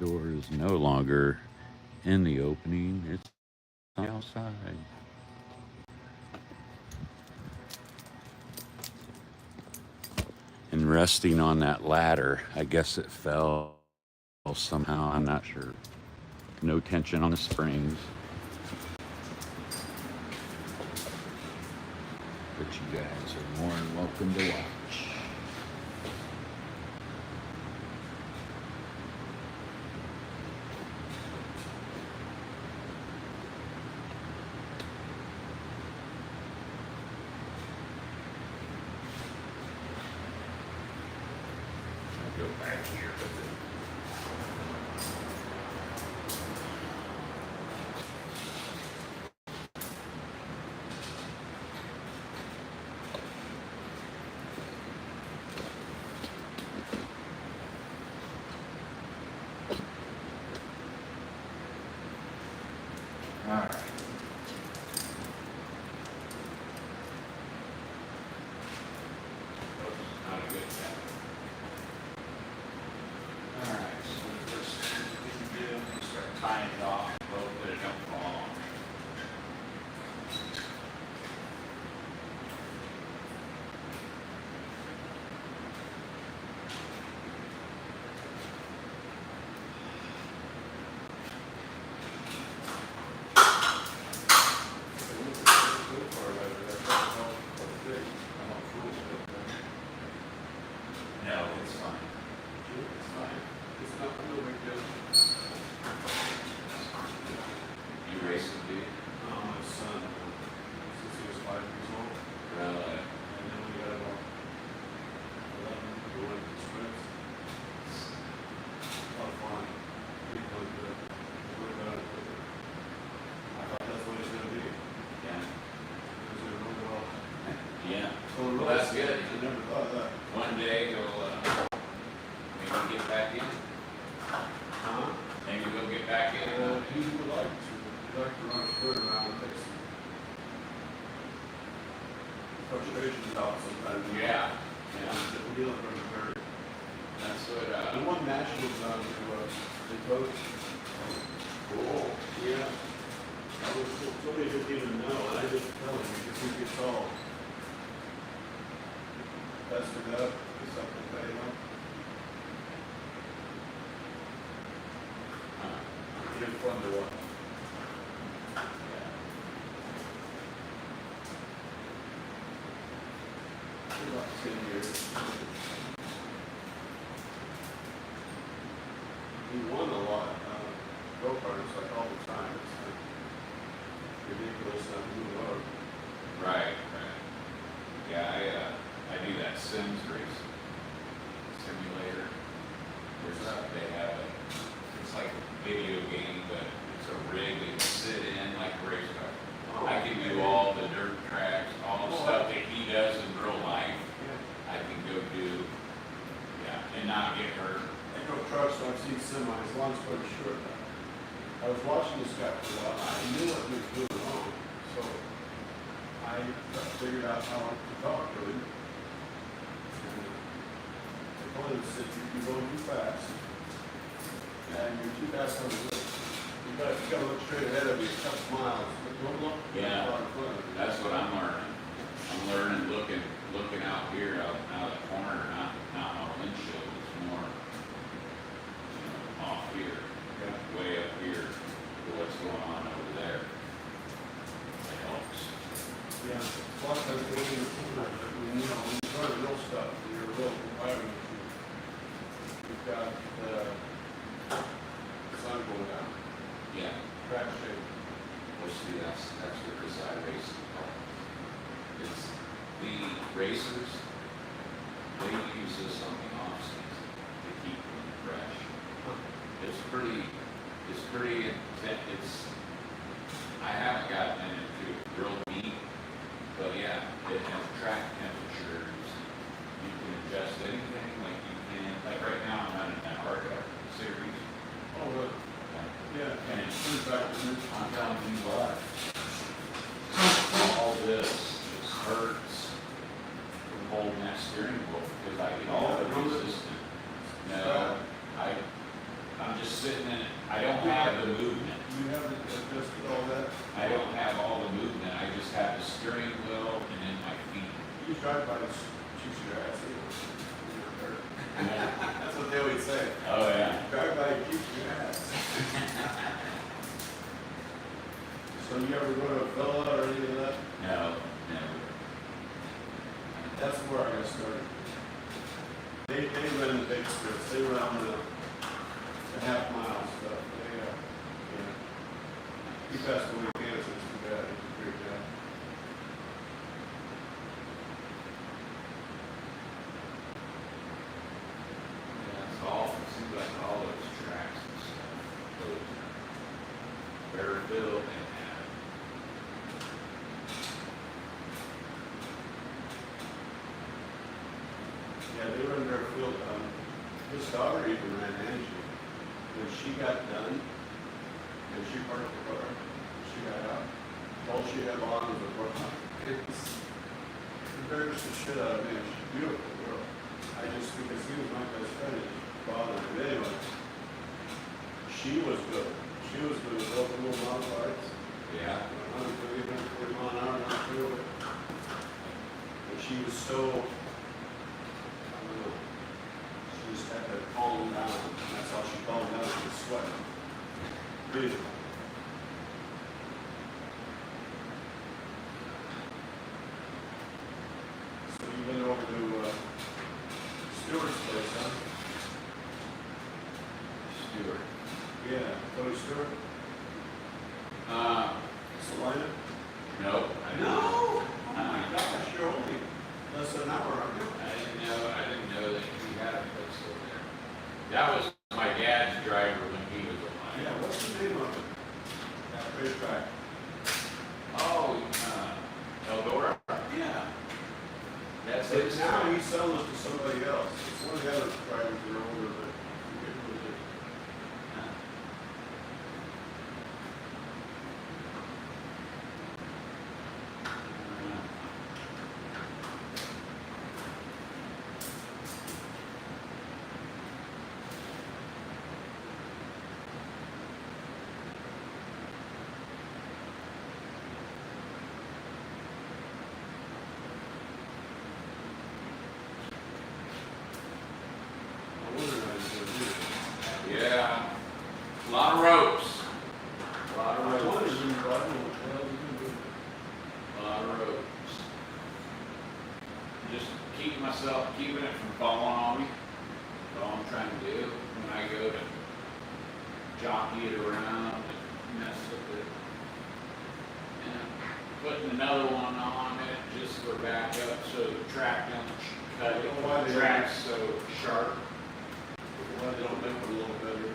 door is no longer in the opening, it's outside. And resting on that ladder, I guess it fell somehow, I'm not sure. No tension on the springs, but you guys are more than welcome to watch. I'll go back here with it. All right. Not a good cat. All right, so the first thing we can do is start tying it off, both that it don't fall. No, it's fine. It's fine. It's not no big deal. You racing, dude? My son, since he was 5 years old, Really? and then we got about 11 going to sprints. A lot of fun. Pretty fun to work on it. I thought that's what it's going to be. Yeah. It was going to run well. Yeah. So Well, that's good. I never thought of that. One day you'll maybe get back in. Huh? Maybe we'll get back in. He would like to. He'd like to run a sprint around and take some frustrations out sometimes. Yeah. Yeah. He doesn't run very. That's what. The one nationals down to the coach. Cool. Yeah. I was somebody didn't even know, and I didn't tell him because he gets all festered up or something like that, you know? It's fun to watch. About 10 years. He won a lot, go-karts like all the time. It's like ridiculous how he won. Right. Right. Yeah. I do that Sims race simulator. There's they have it. It's like a video game, but it's a rig that you sit in like a race car. I can do all the dirt tracks, all the stuff that he does in real life. I can go do, and not get hurt. I drove trucks, so I've seen semis, long story short. I was watching this guy for a while. I knew what he was doing wrong, so I figured out how to talk to him. And I told him, you're going too fast. And you're too fast on the road. You gotta look straight ahead of you, a couple miles, but don't look Yeah. far in front of you. That's what I'm learning. I'm learning looking out here, out of the corner, not on a windshield. It's more, off here, way up here, for what's going on over there. It helps. Yeah, a lot of times going in the corner, but when you run the real stuff, you're a real environment. You've got the sun going down, Yeah. track shape. Well, see, that's what this iRacing part. It's the racers, they use this on the off season to keep them fresh. It's pretty, I haven't gotten into real deep, but yeah, it has track temperatures. You can adjust anything like right now I'm running that ARCA series. Oh, really? Yeah. And it's, Turn back to this. I'm telling you what, all this just hurts from holding that steering wheel because I get all the resistance. No, I'm just sitting drive by, shoot your ass, you know, you're hurt. Yeah. That's what they always say. Oh, yeah. Drive by, and kick your ass. So you ever go to a villa or any of that? No, never. That's where I got started. They run the big strips, they run the half mile stuff, they, yeah. He passed away of cancer, it's too bad, he was a great guy. Yeah, it's all, it seems like all those tracks and stuff, those Bearfield and Yeah, they run their field, his daughter even ran Angie. When she got done, and she parked the car, she got out, all she had on was a brook. It's embarrassed the shit out of me, she's a beautiful girl. I just, because he was my best friend, it bothered me. But anyway, she was good. She was good with both little mountain bikes. yeah. 130, 140 mile an hour, not through it. And she was so, I don't know, she just had to calm down. And that's how she calmed down, she was sweating. Beautiful. So you've been over to Stewart's place, huh? Stewart. Yeah, Tony Stewart, Uh, Salina? no, I didn't. Oh my gosh, you're only less than an hour, aren't you? I didn't know that he had a place over there. That was my dad's driver when he was alive. Yeah, what's the name of it? That racetrack. Oh, Eldora? Yeah. That's But it. now he's selling it to somebody else. It's one of the other drivers that are older, but I forget who it is. I wonder how he's gonna do it. Yeah, a lot of ropes. A lot of I ropes. wonder, I don't know what the hell he's gonna do. A lot of ropes. Just keeping it from falling on me. That's all I'm trying to do when I go to jockey it around and mess with it. And putting another one on it just for backup so the track don't cut it. Why The they- track's so sharp. Why they don't make it a little better?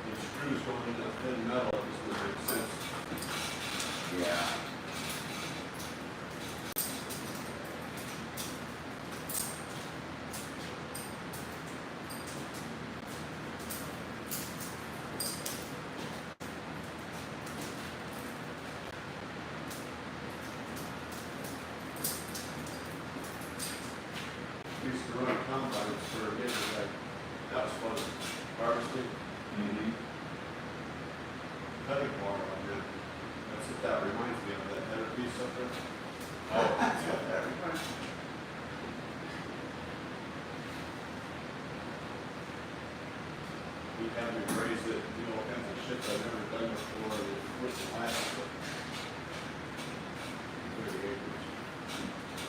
The screws going into thin metal, it just doesn't make sense. Yeah. We used to run combines for a minute, like, that was fun. Harvesting, Mm-hmm. cutting bar on that. That's what that reminds me of, that header piece up there. Oh, That's what that reminds me. He'd have me raise it, do all kinds of shit I've never done before, and it was the last one. 30 acres.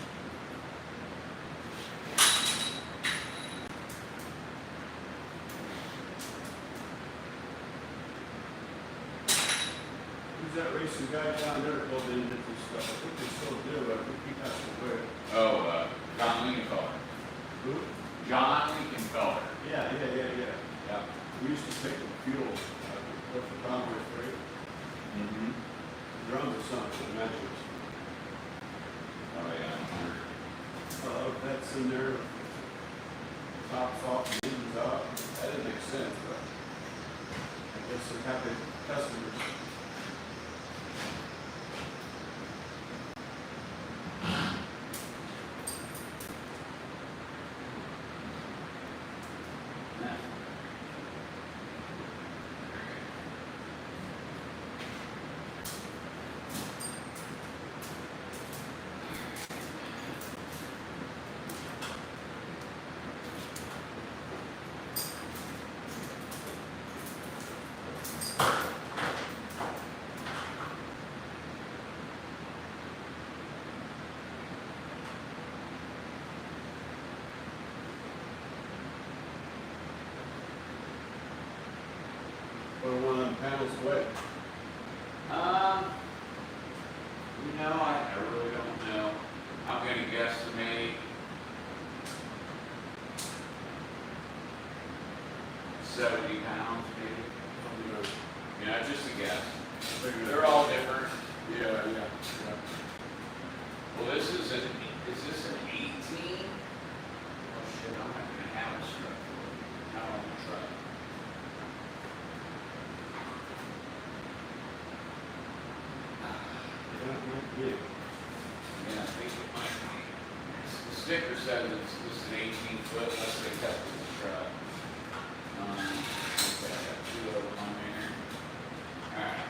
Who's that racing guy down there called in different stuff? I think they still do, I think he passed away. oh, John Lingenfeller. Who? John Lingenfeller. Yeah. Yep. We used to take the fuel, with the convoy freight, Mm-hmm. drums or something, imagine. Oh, yeah. That's in there, tops off, engines out, that didn't make sense, but I guess they're happy customers. Or one of them panels away? I really don't know. I'm gonna guesstimate 70 pounds maybe. Just a guess. They're all different. Yeah. Well, is this an 18? Oh shit, I'm not gonna have a truck for it. How on the truck? Yeah, I think it might be. The sticker says it's an 18-foot, unless they tested the truck. Okay, I got 2 of them on there. Alright.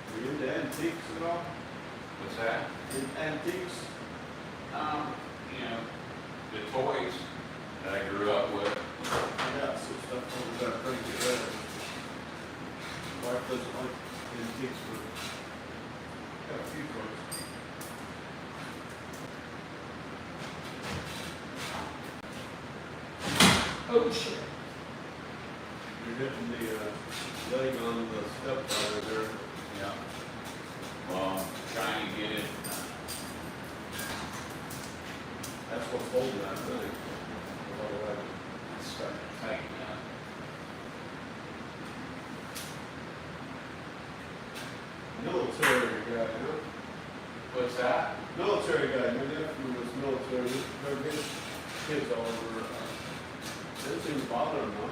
Are you into antiques at all? What's that? Antiques? The toys that I grew up with. I got some stuff over there I'm trying to get rid of. Wife doesn't like antiques, but got a few toys. Oh shit. You're hitting the leg on the step ladder there. Yeah. Well, I'm trying to get it. That's what's holding that thing. Otherwise, It's starting to tighten up. military guy, huh? What's that? Military guy, my nephew was military, there'd be kids all over. Didn't seem to bother him, huh?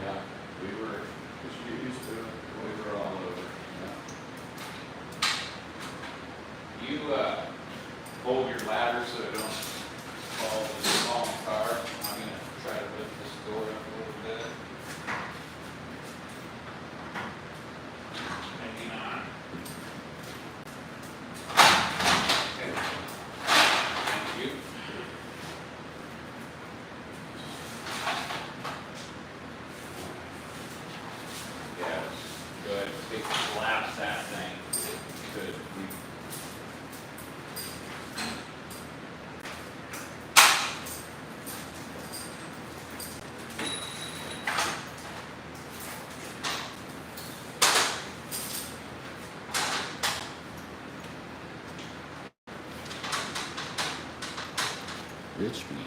Yeah, we were Just get used to it. all over. Yeah. You hold your ladder so it don't fall to the small car. I'm gonna try to lift this door up a little bit. Maybe not. Okay. Thank you. Yeah, good. It collapsed that thing. Good. Rich me.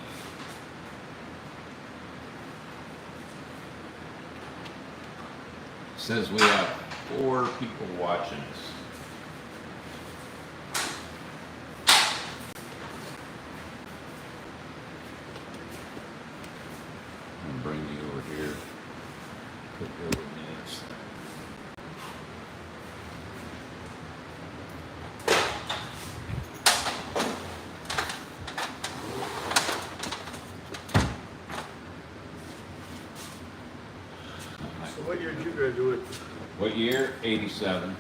Says we have 4 people watching us. I'm bring you over here. Put you over minutes. So what year did you graduate? What year? 87.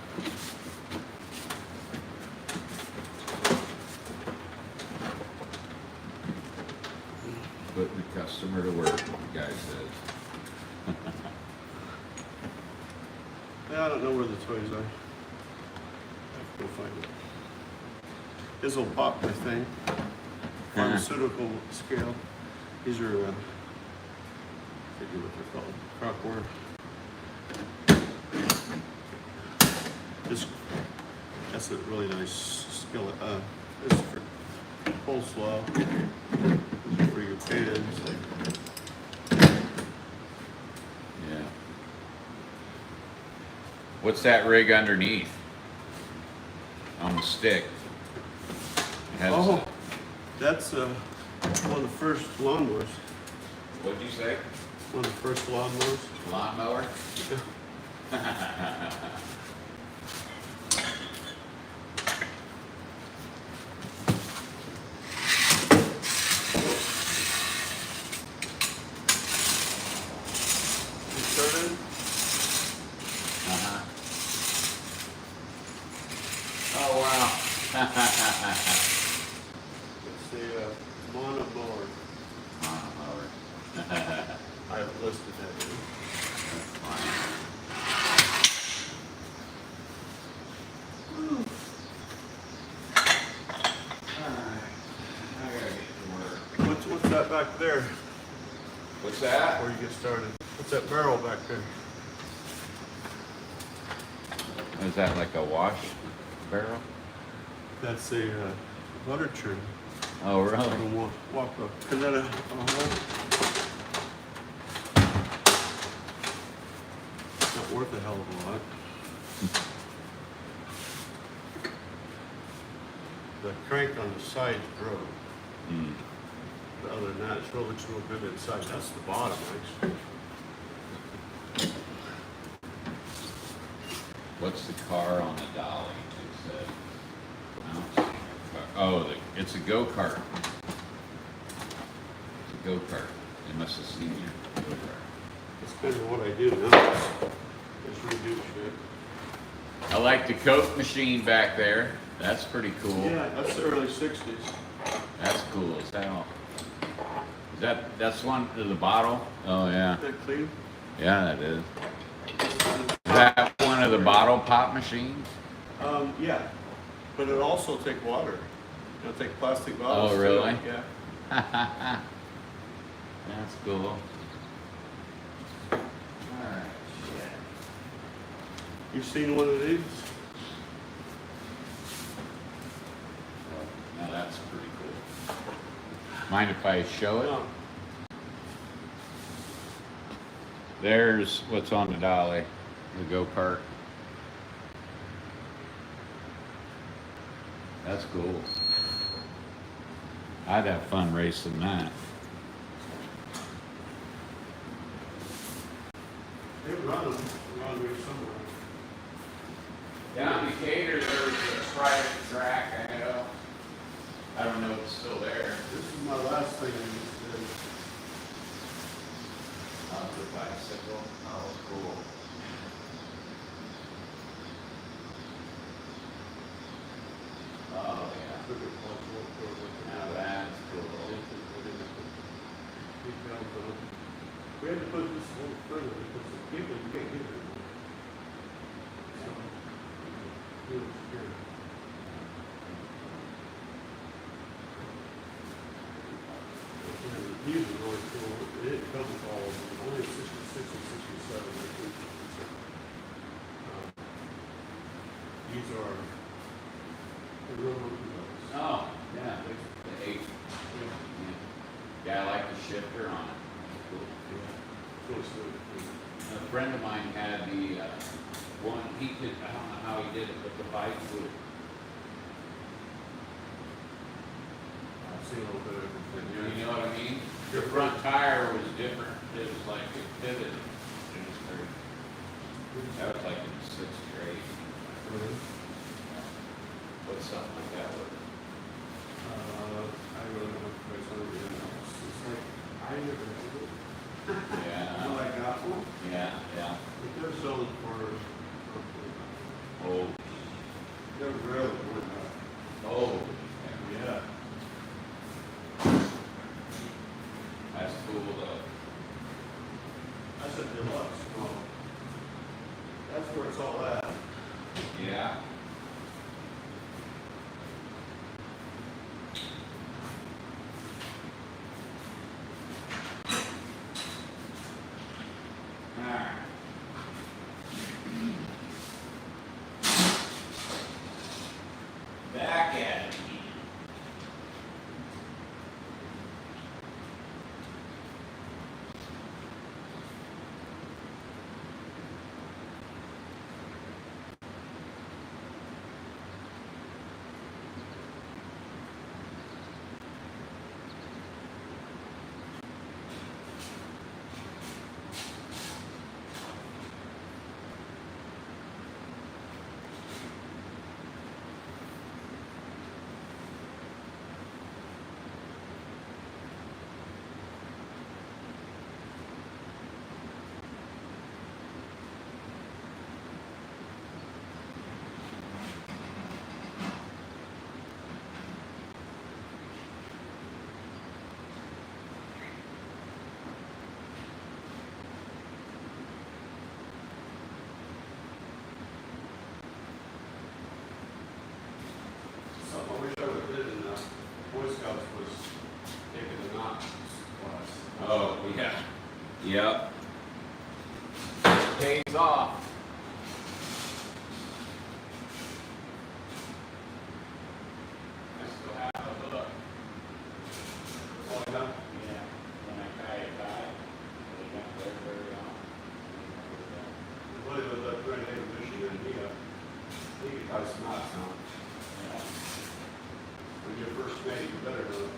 Put the customer to work, the guy says. Yeah, I don't know where the toys are. I have to go find it. This will pop my thing. Pharmaceutical scale. These are, I forget what they're called, Crockwork. This, that's a really nice skillet. This is for coleslaw. These are for your pans. Yeah. What's that rig underneath? On the stick? It has Oh, that's one of the first lawnmowers. What'd you say? One of the first lawnmowers. Lawnmower? You started? Uh-huh. Oh, wow. It's the Mana mower. Lawnmower. I have listed that in. That's fine. Alright, I gotta get to work. What's What's that back there? What's that? Before you get started. What's that barrel back there? Is that like a wash barrel? That's a butter churn. Oh, really? Walk up. Is that a? It's not worth a hell of a lot. The crank on the sides broke. Mm. But other than that, it still looks real good inside. That's the bottom, actually. What's the car on the dolly? It said. I don't see a car. Oh, it's a go-kart. It's a go-kart. They must have seen your go-kart. That's kind of what I do now. Just redo shit. I like the Coke machine back there. That's pretty cool. Yeah, that's the early 60s. That's cool as hell. That's one to the bottle? Oh, yeah. Is that clean? Yeah, that is. Is that one of the bottle pop machines? Yeah. But it also take water. It'll take plastic bottles. Oh, really? Too. Yeah. That's cool. Alright, shit. You seen one of these? Now that's pretty cool. Mind if I show it? No. There's what's on the dolly, the go-kart. That's cool. I'd have fun racing that. They run them around here somewhere. Down in Decatur, there was a private track, I know. I don't know if it's still there. This is my last thing I used to do. The bicycle. Oh, cool. Oh, yeah. Now that's cool. We had to put this a little further because the people, you can't get it. So, it was scary. And the views are really cool. It didn't come with all of them, only 66 and 67. I think. These are the real motorcycles. Oh, yeah, there's the 8. Yeah, I like the shifter on it. Cool. A friend of mine had the one, he did, I don't know how he did it, but the bike would, I've seen a little bit of everything. you know what I mean? The front tire was different, it was like it pivoted. It was very, that was like in the 6th grade. What's something like that with? I really don't know if it's on the house. It's like, I never had it. Yeah, Well, I got one, yeah, yeah. but they're selling for, Oh, they're really good. oh, Yeah. that's cool though. That's a deluxe. Oh. That's where it's all at. Yeah. Alright. Back at it again. Yep. Pays off. I still have a hook. Oh, yeah. Yeah, when I tie it tight, they don't wear very long. Well, he lived up there in Haven, Michigan, he could tie some knots now. Yeah. When you're first made, you better know.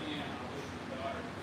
Man, I wish my daughter was.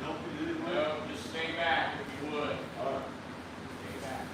Help you in any way? No, just stay back if you would. All right. Stay back.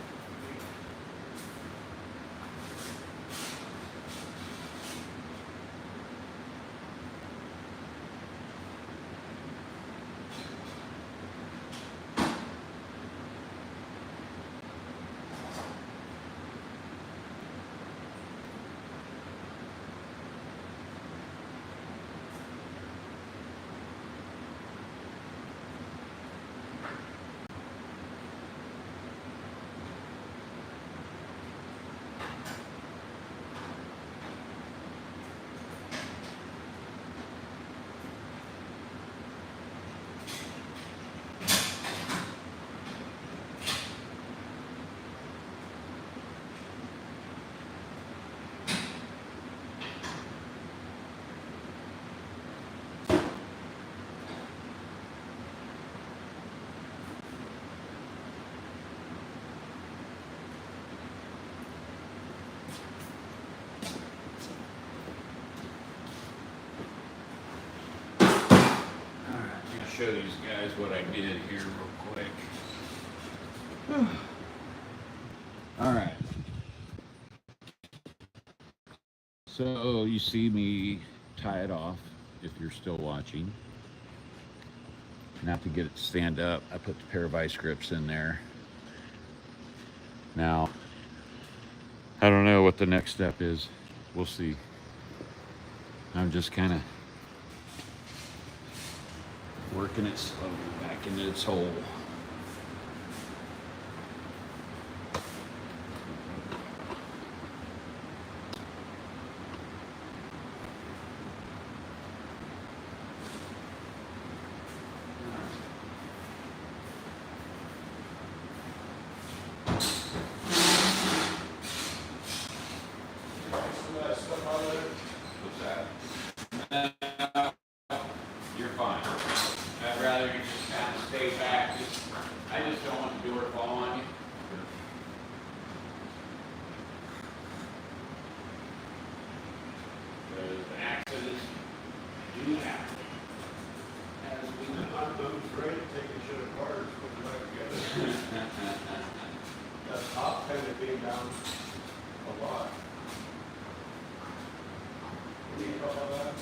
Show these guys what I did here real quick. All right. So you see me tie it off if you're still watching. Now to get it to stand up, I put the pair of vice grips in there. Now, I don't know what the next step is. We'll see. I'm just kind of working it slowly back into its hole. Some of that stuff out there. What's that? You're fine. I'd rather you just kind of stay back. I just don't want the door to fall on you. Because accidents do happen. As we know. I'm afraid of taking shit apart and putting it back together. that top kind of came down a lot. What do you call that?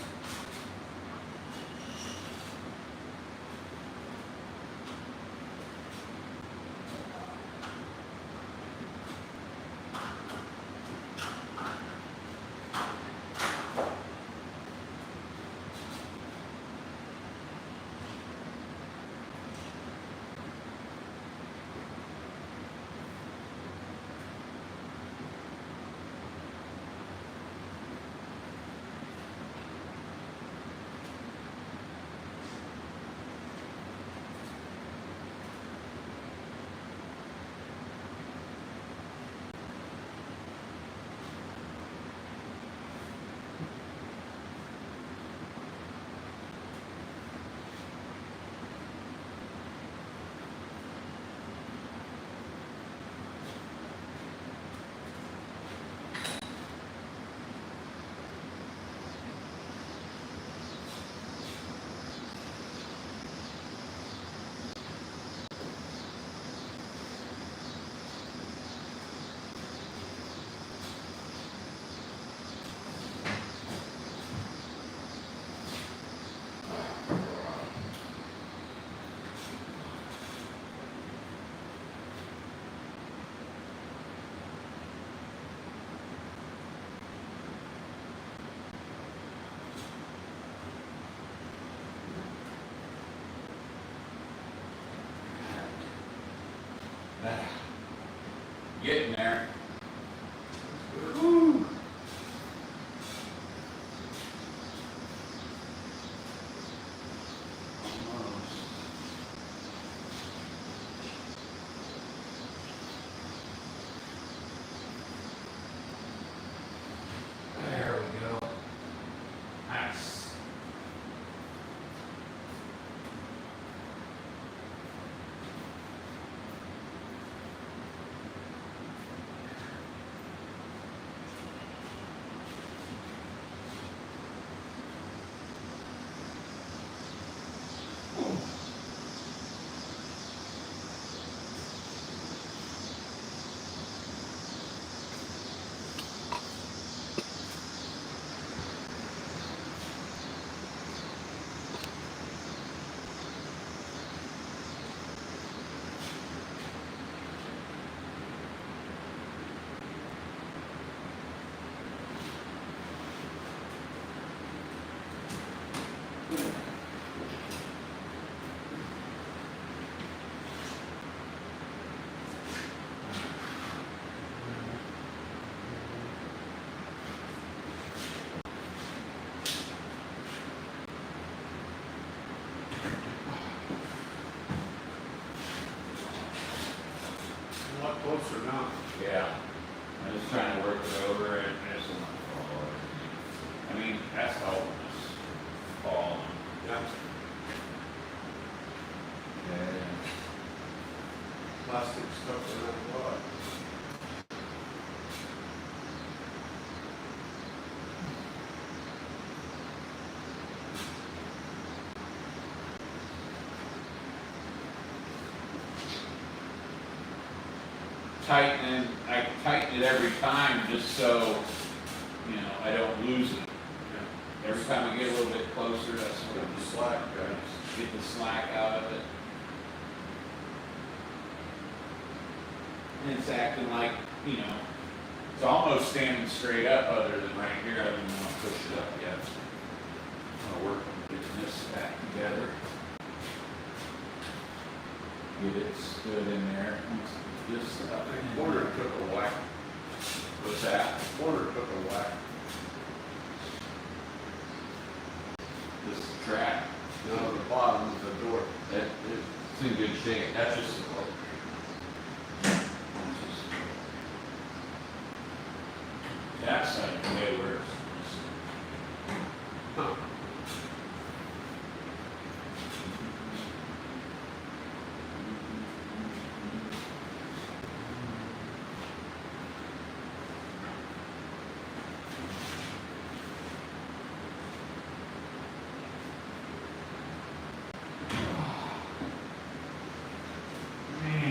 Getting there. Woo! There we go. Nice. A lot closer now. Yeah. I'm just trying to work it over and there's so much fall. I mean, asphalt will just fall. Yeah. Yeah. Plastic stuff in that lot. I tighten it every time just so, I don't lose it. Every time I get a little bit closer, that's what Get I'm the just slack, get the slack out of it. And it's acting like, it's almost standing straight up other than right here. I don't even want to push it up yet. I'm gonna work on getting this back together. Get it stood in there. This stuff. Corner took a whack. What's that? Corner took a whack. This track. Down the bottom of the door. It's in good shape. That's just that's like way worse. Huh. Man.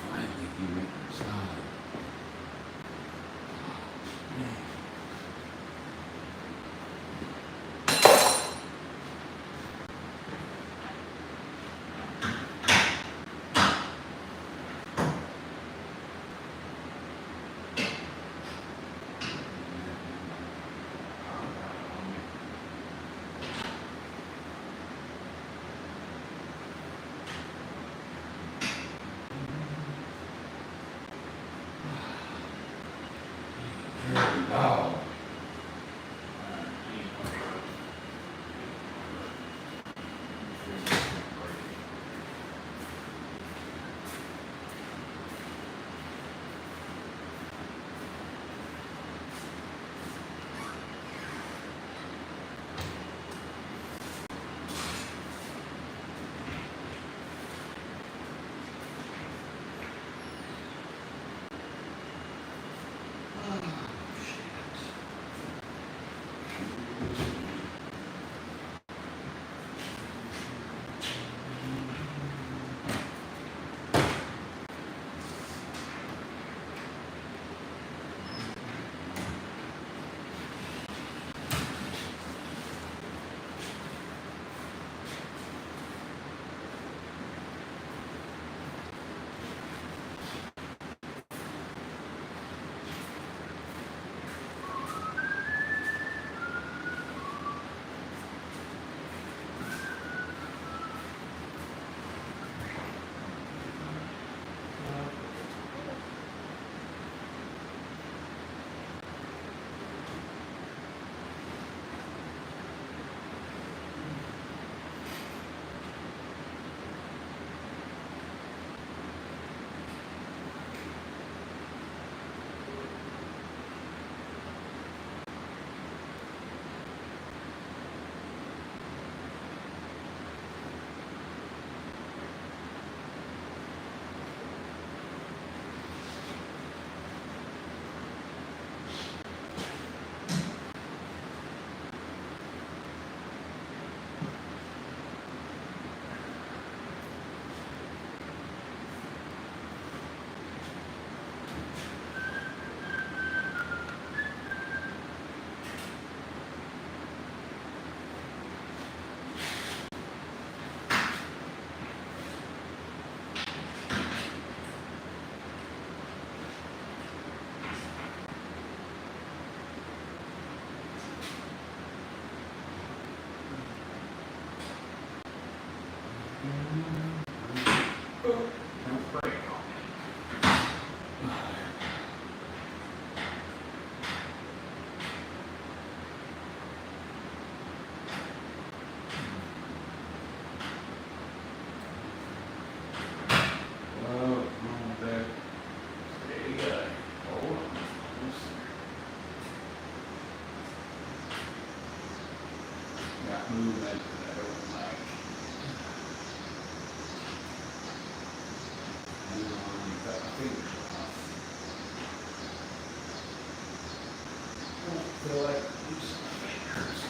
Finally, you make her stop. Wow. Don't break on me. Oh, come on, babe. Stay, hold on. Got movement that I don't like. Hang on, you got my fingers off. Don't feel like losing my fingers.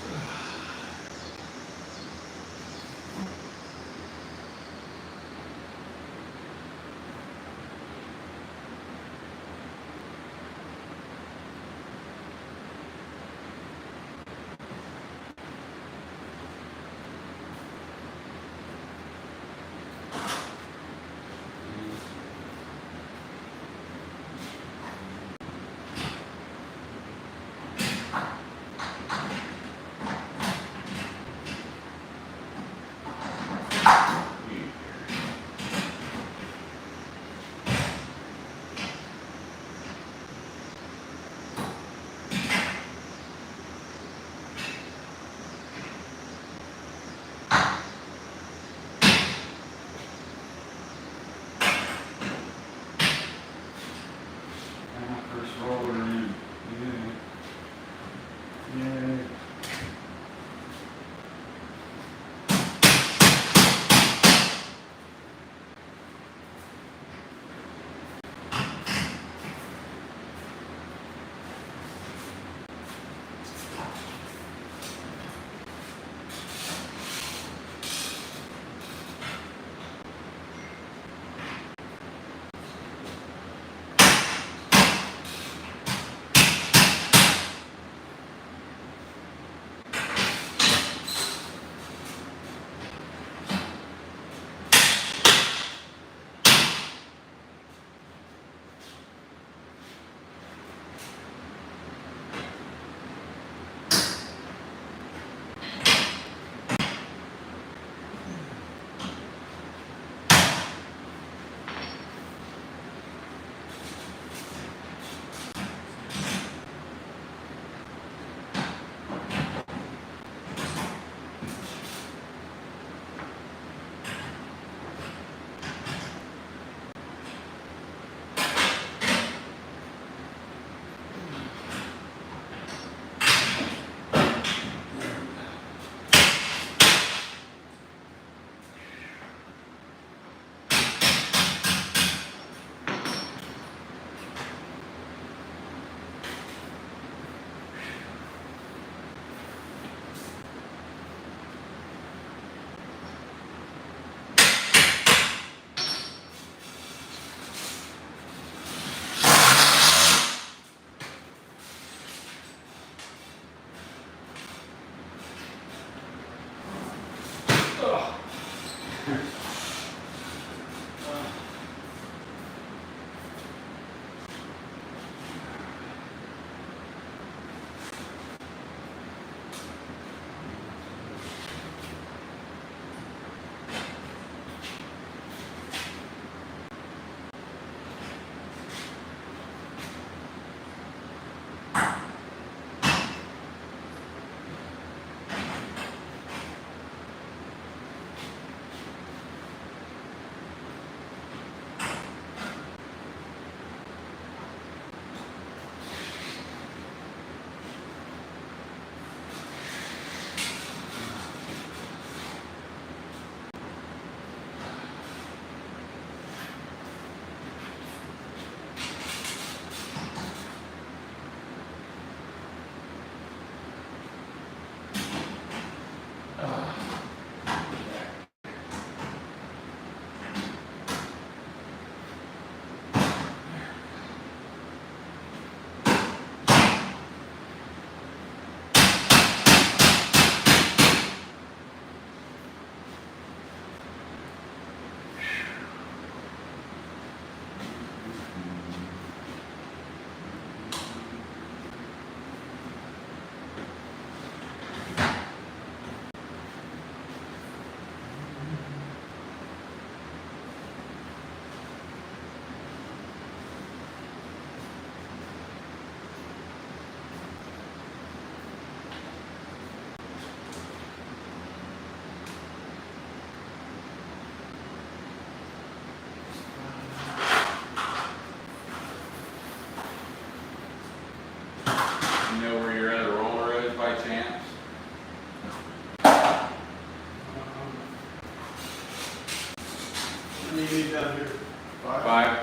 there? Five? Five.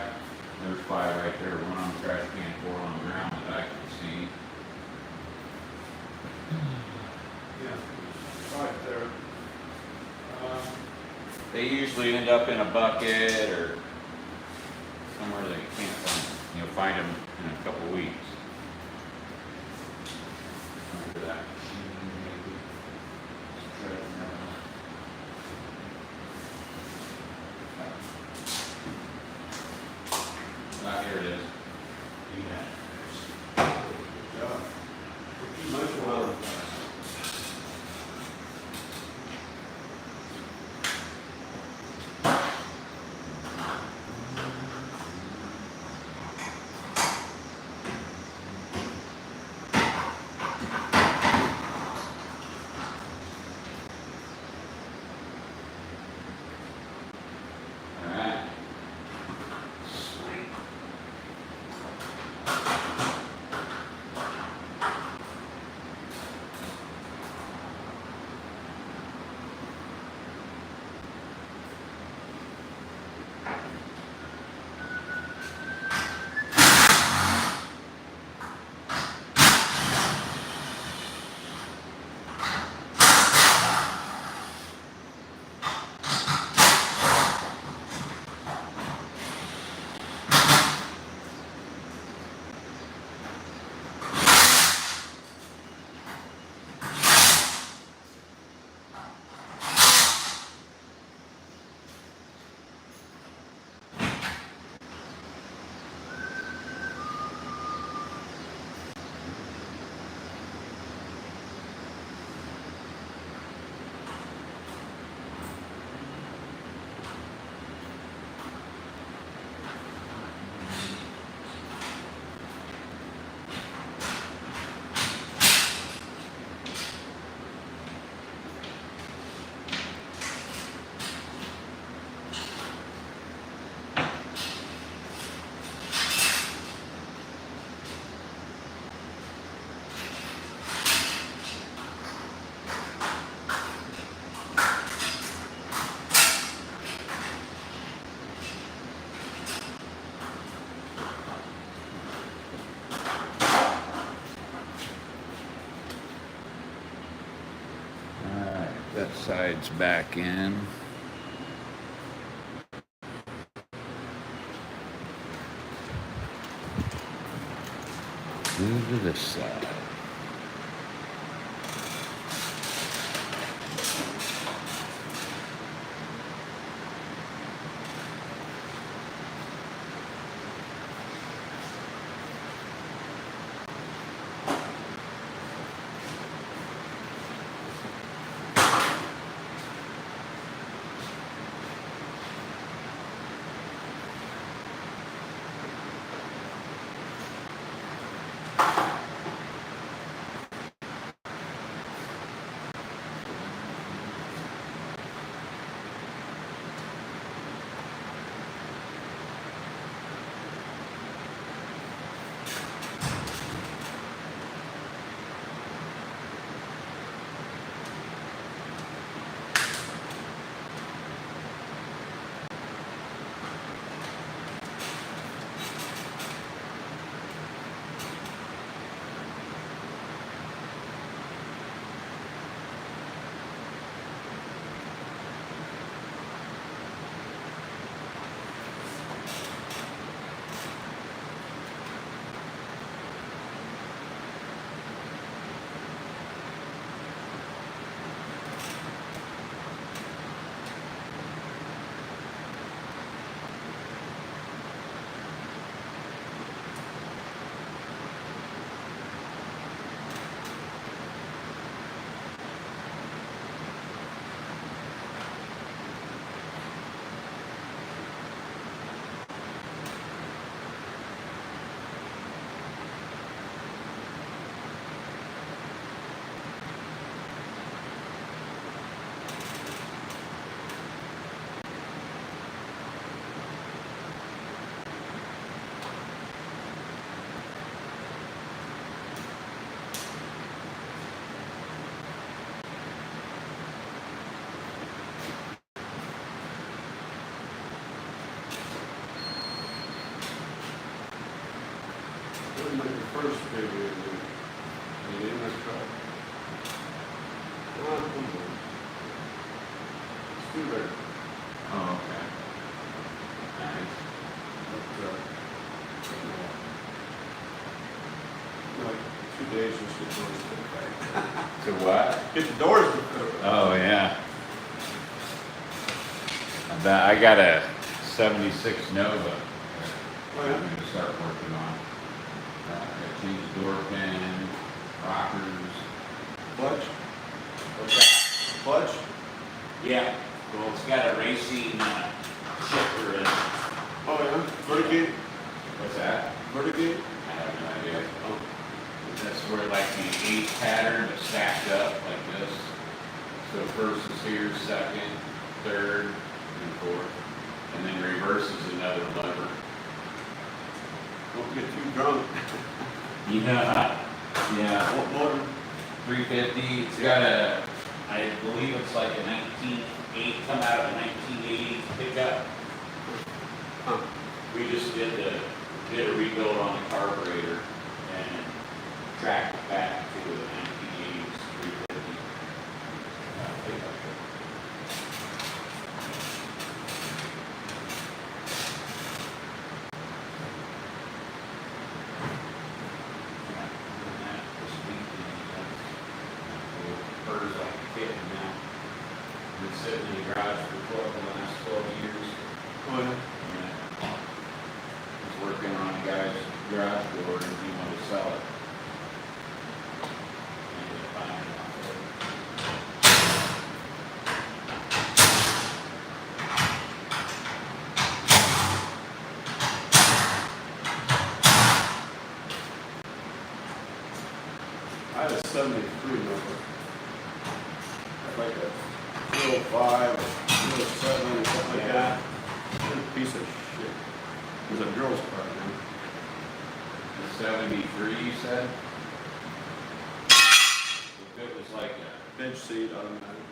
There's five right there, one on the trash can, four on the ground that I can see. Yeah, five there. They usually end up in a bucket or somewhere that you can't find them. You'll find them in a couple weeks. Under that machine, maybe. Here it is. Yeah. Much well. Alright. Sweet. That side's back in. Move to this side. wasn't like the first baby I did. You didn't have trouble. Ah, come on. It's too bad. Oh, okay. Nice. But, like 2 days just get doors put back. To what? Get the doors put back. Oh, yeah. I got a 76 Nova. Oh, yeah? I'm gonna start working on. I changed door pin, rockers. Clutch? What's that? Clutch? Yeah, well, it's got a racing shifter in it. Oh, yeah? Vertigate? What's that? Vertigate? I have no idea. Oh. That's where like the 8 pattern is stacked up like this. So first is here, second, third, and fourth. And then reverse is another lever. Don't get too drunk. Yeah. What motor? 350, it's got a, I believe it's like a 1980, come out of a 1980 pickup. Huh. We just did a rebuild on the carburetor and tracked it back to the 1980s 350 pickup. Hers like a kid now. Been sitting in the garage for the last 12 years. Oh, yeah. Yeah. Was working on a guy's garage door and he wanted to sell it. Ended up buying it off of him. I had a 73 number. Like a 205 or 207 or something like that. What a piece of shit. It was a girl's car, man. The 73 you said? If it was like a Bench seat, automatic.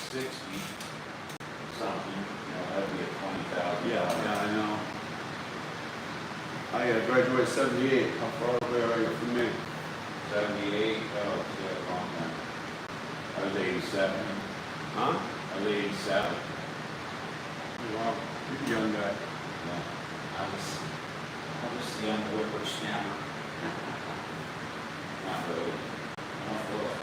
60 something, that'd be a 20,000. Yeah, I know. I graduated 78. How far away are you from me? 78, oh, yeah, long time. I was 87. Huh? I was 87. Wow, you're a young guy. Yeah. I was the young whippersnapper. Not really. Not really.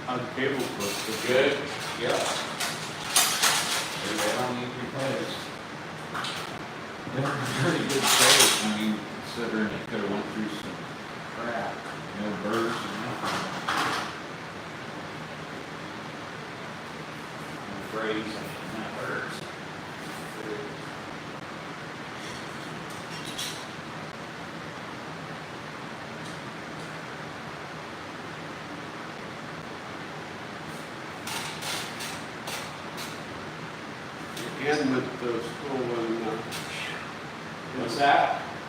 How's the cable put? Good? Yeah. They don't need replaced. They're in pretty good shape. I mean, considering they could have went through some crap, no burrs and nothing. No frays and no burrs. And with the school when, What's that?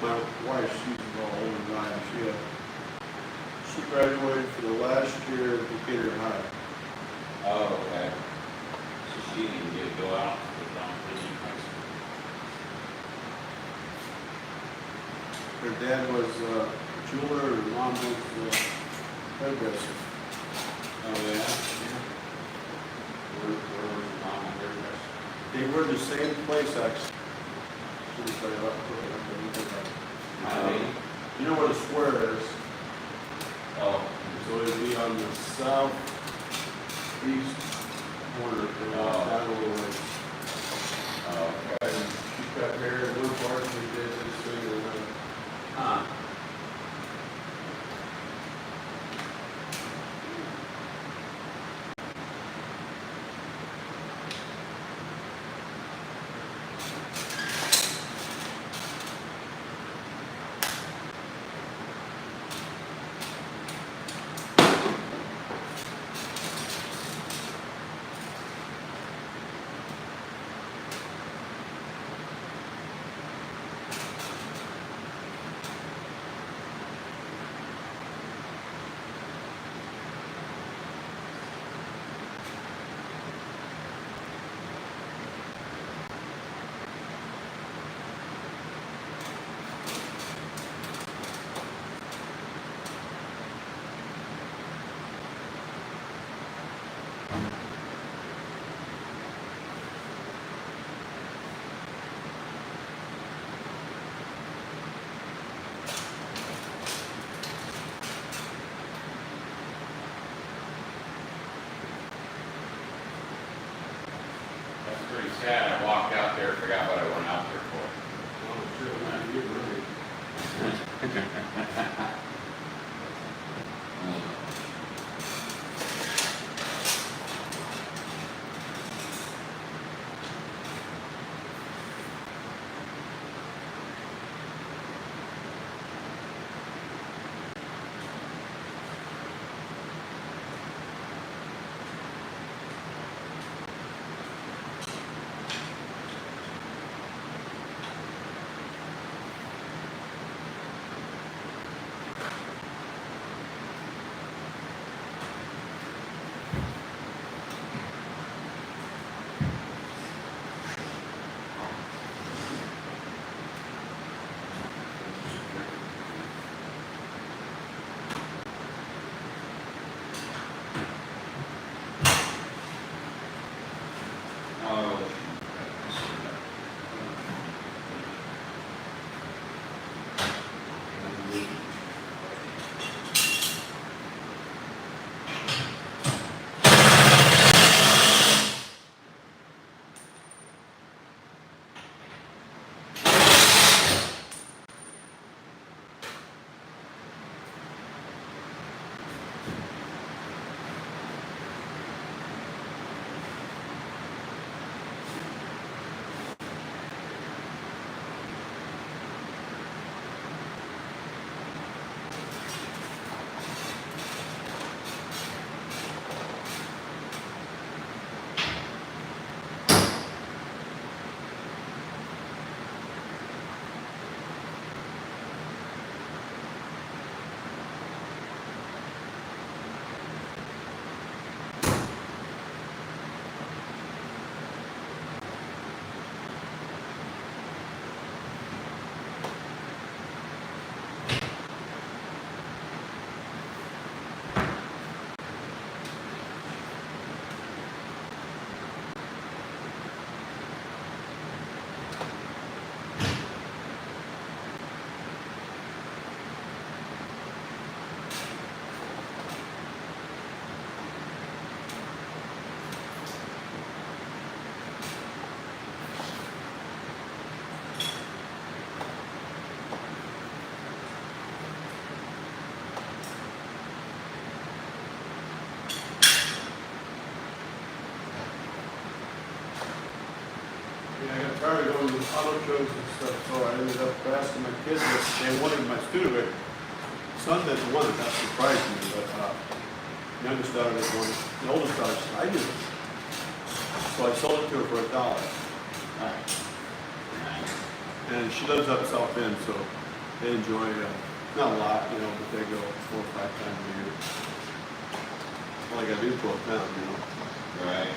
my wife, she's all older than I am. She graduated for the last year of Decatur High. Oh, okay. So she didn't get to go out to the competition high school. Her dad was a jeweler and mom was hairdresser. Oh, yeah? Where was your mom and her dress? They were the same place actually. She was like, Miami? You know what a square is? Oh, So it'd be on the southeast corner, and Oh. down a little ways. okay. And she's got hair in one part, and we did this thing in another. Huh. That's pretty sad. I walked out there, forgot what I went out there for. Oh, sure, man, you're right. Oh. Yeah, I got tired of going to auto shows and stuff, so I ended up asking my kids, and one of my student, son didn't want it, that surprised me, but, youngest daughter didn't want it, the oldest daughter said, I do. So I sold it to her for $1. Nice. And she lives up South Bend, so they enjoy, not a lot, you know, but they go 4 or 5 times a year. All I gotta do is go uptown, you know. Right.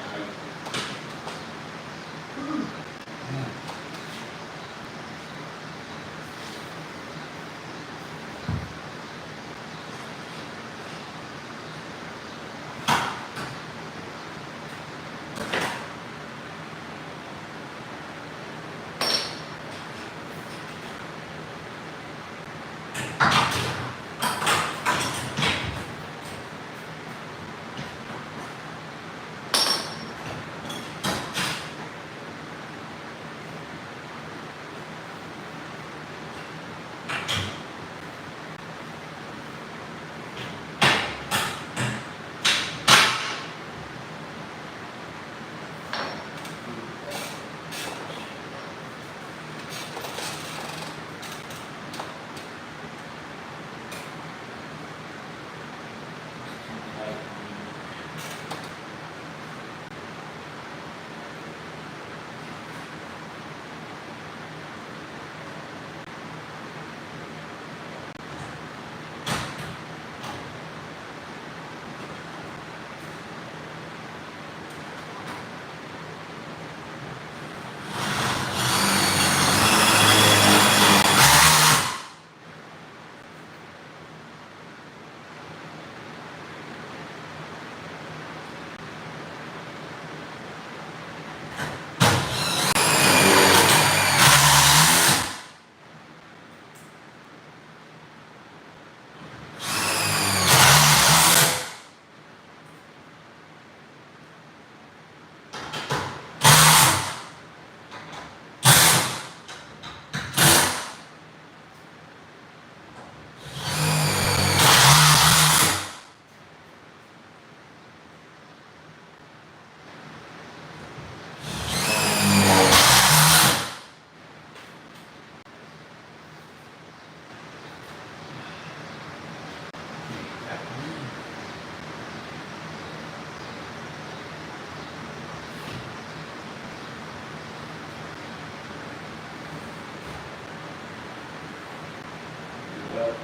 But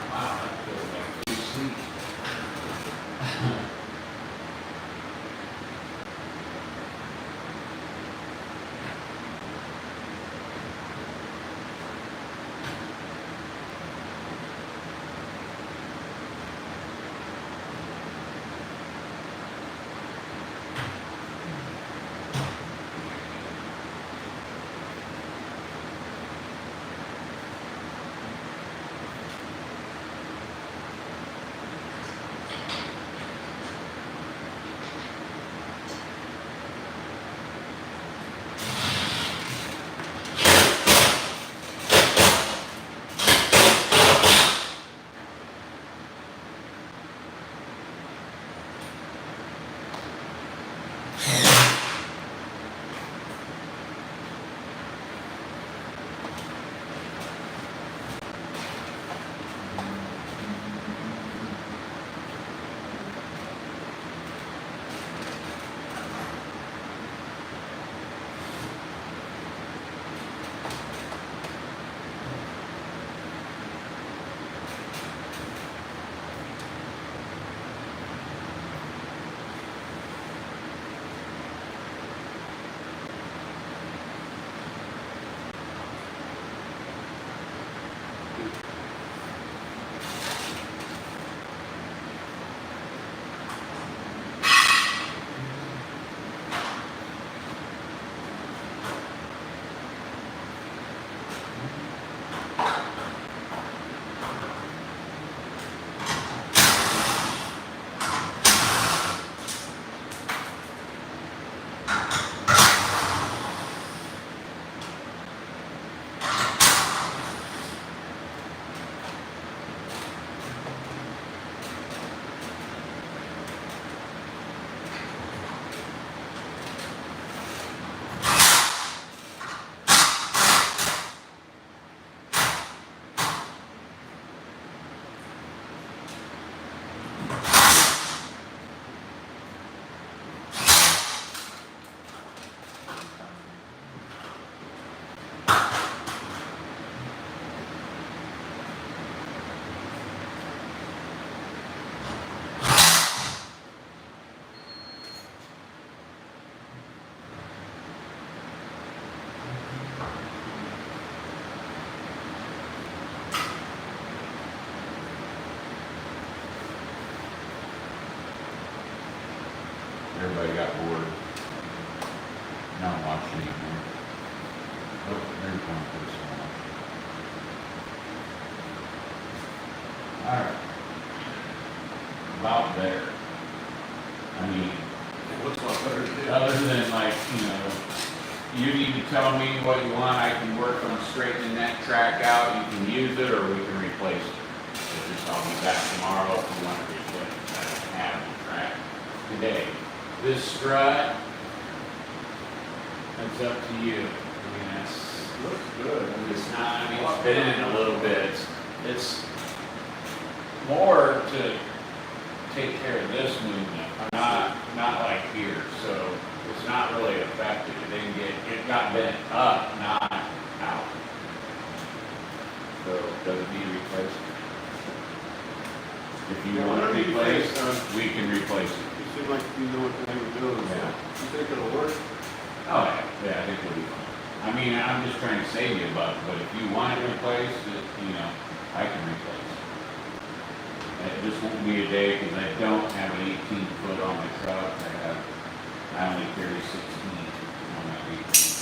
Wow, that feels like pretty sweet. Everybody got bored. Now I'm watching anymore. Oh, there's one person watching. Alright. About there. I mean, what's my better do? other than like, you need to tell me what you want, I can work on straightening that track out, you can use it, or we can replace it. So just, I'll be back tomorrow if you want to replace it. I don't have the track today. This strut, that's up to you. I mean, Looks good. it's not, I mean, it's been a little bit. It's more to take care of this movement, not like here. So it's not really affected. It got bent up, not out. So does it need replaced? If you want to replace, we can replace it. You seem like you know what the hell you're doing. Yeah. You think it'll work? Oh, yeah, I think it'll be fine. I mean, I'm just trying to save you a buck, but if you want it replaced, I can replace it. It just won't be a day because I don't have an 18-foot on my truck. I only carry 16 on that 18.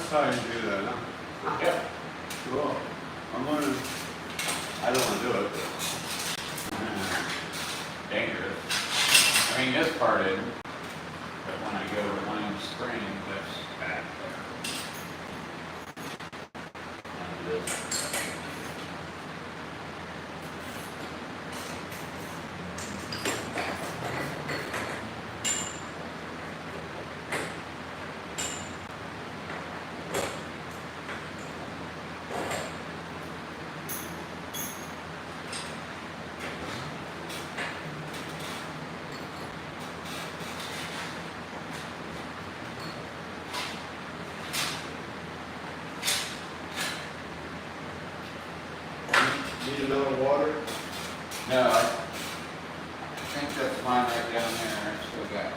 That's how you do that, huh? Yep. Cool. I'm learning. I don't wanna do it, but. Dangerous. I mean, this part isn't, but when I go to Lime Spring, that's back there. And this. Need another water? No, I think that's mine right down there. I still got.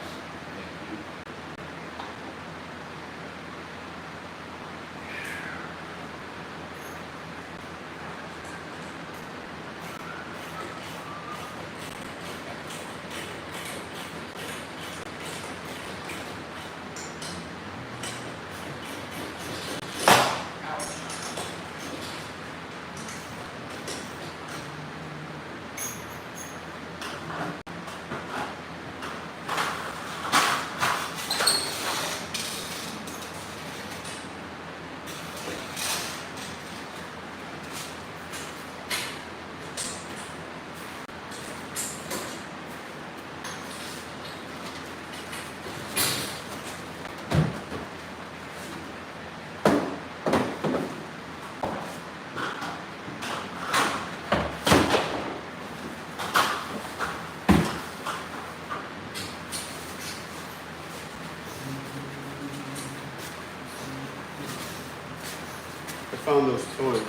I found those toys.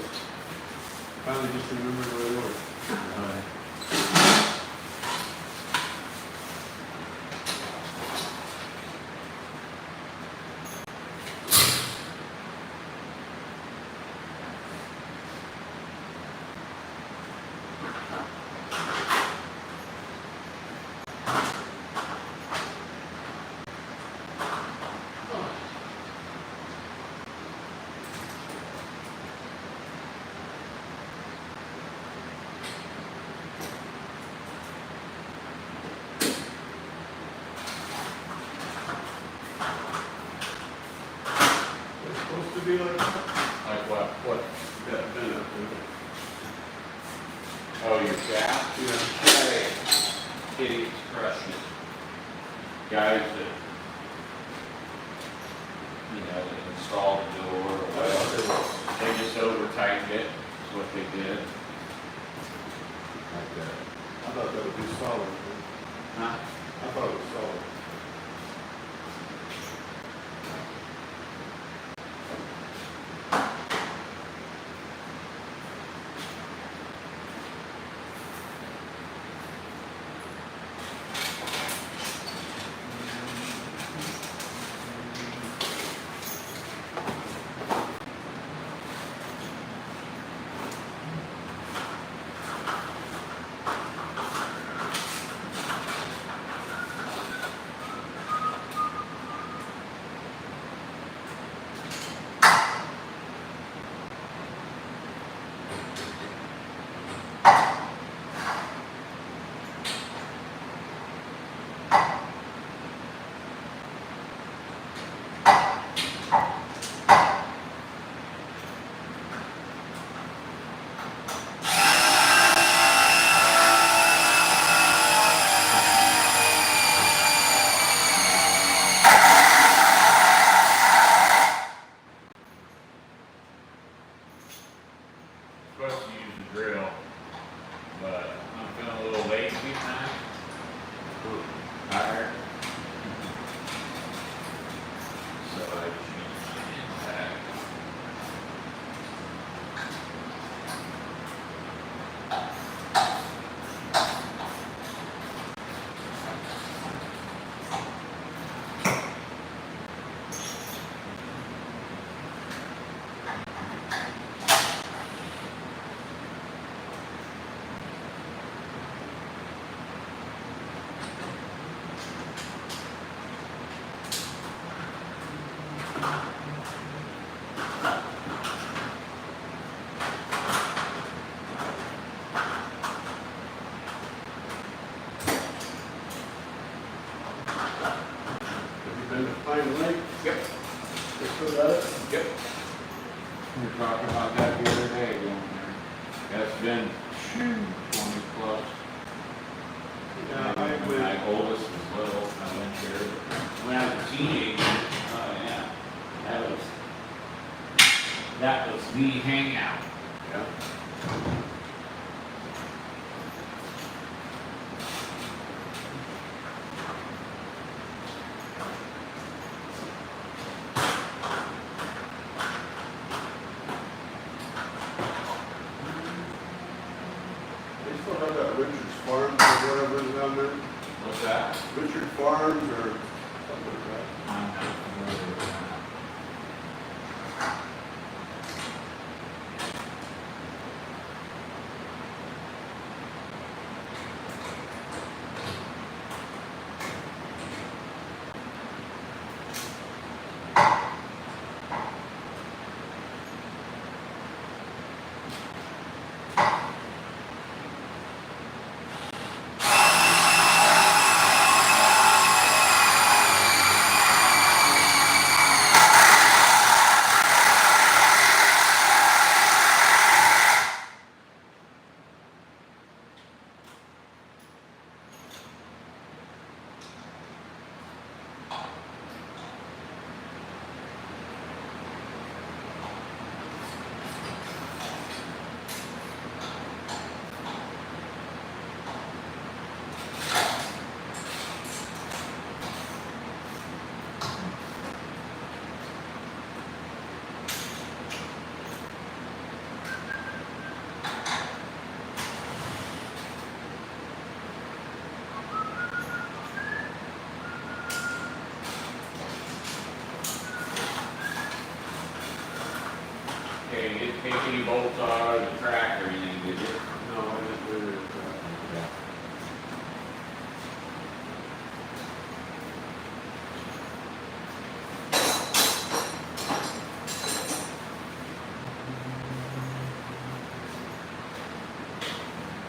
Finally just remembered where they were. It's supposed to be like that. Like what? What? That vent up there. Oh, your shaft? Yeah. Idiots crush it. Guys that, that installed the door or whatever, they just over tightened it, is what they did. Like that. I thought that would be solid. Huh? I thought it was solid. been to Pine Lake, Yep. they still got it? Yep. We were talking about that the other day going there. That's been 20 plus. Yeah, I When went, my oldest was little, I went there. When I was a teenager, Oh, yeah. That was the hangout. yeah. They still have that Richard's Farms or whatever is down there, what's that? Richard Farms or something like that. I'm not familiar with that. Okay, you didn't take any bolts out of the track or anything, did you? No, I didn't do it.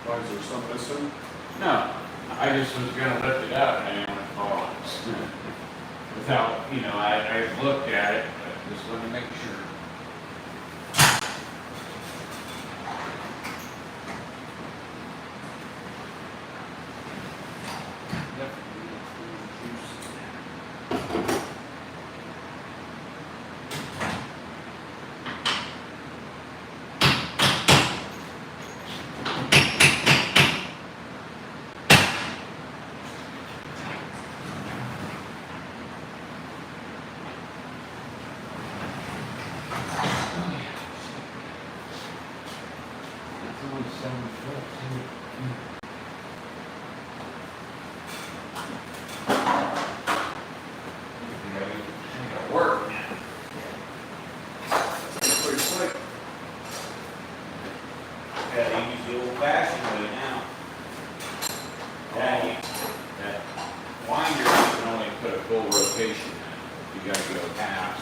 Why is there some missing? No, I just was gonna lift it up and I didn't want to fall on it. Without, I looked at it, but just wanted to make sure. That's only 7 foot, too. You gotta work now. Pretty slick. Gotta use the old fashioned way now. That winder, you can only put a full rotation in. You gotta go halves.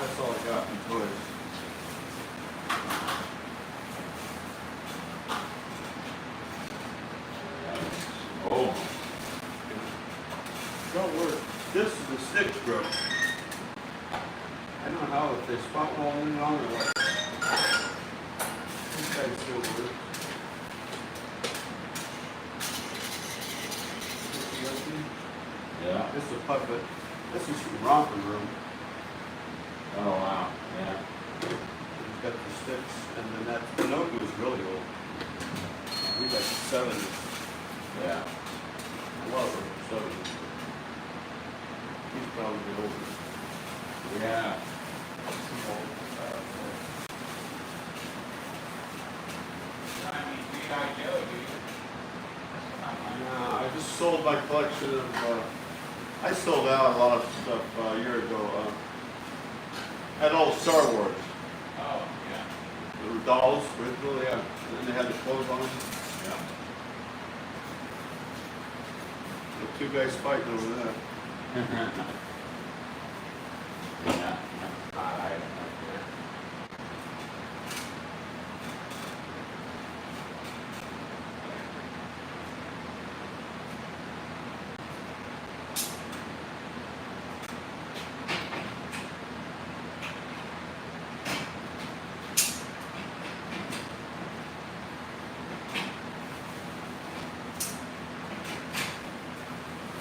That's all I got in toys. Oh, Don't worry, this is the stick broke. I don't know how, if they spot welded it on or what. This guy's still works. yeah. This is a puppet. This is from Romper Room. Oh, wow, yeah. He's got the sticks, and then that Pinocchio is really old. We got the 70s. Yeah. I love her, 70s. He's probably older. Yeah. I just sold my collection of, I sold out a lot of stuff a year ago. Had old Star Wars. Oh, yeah. There were dolls, original, yeah. And they had the clothes on them. Yeah. The two guys fighting over there. Yeah. I don't know.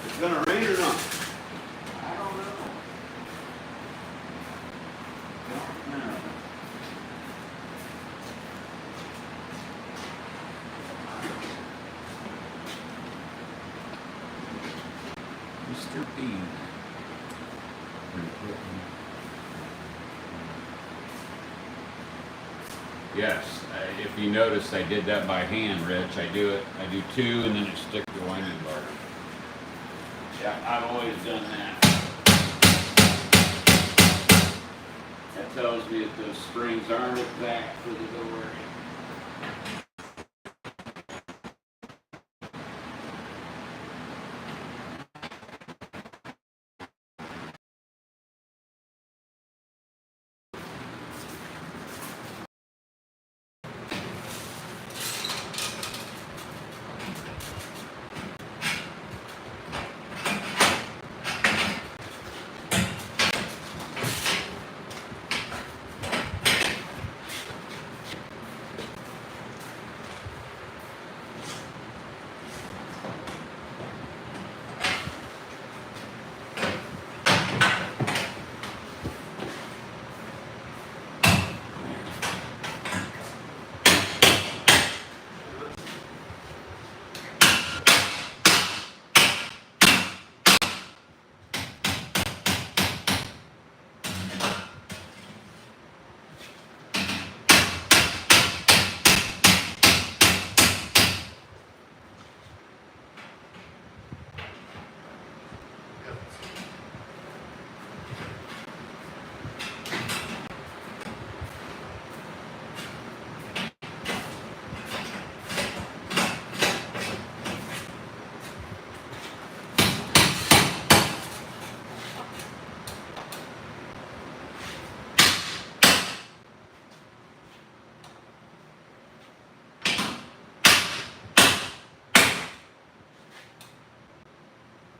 It's gonna rain or not? I don't know. Don't know. Mr. Bean. Yes, if you notice, I did that by hand, Rich. I do 2 and then I stick the winding bar. Yeah, I've always done that. That tells me that those springs aren't exact for the door.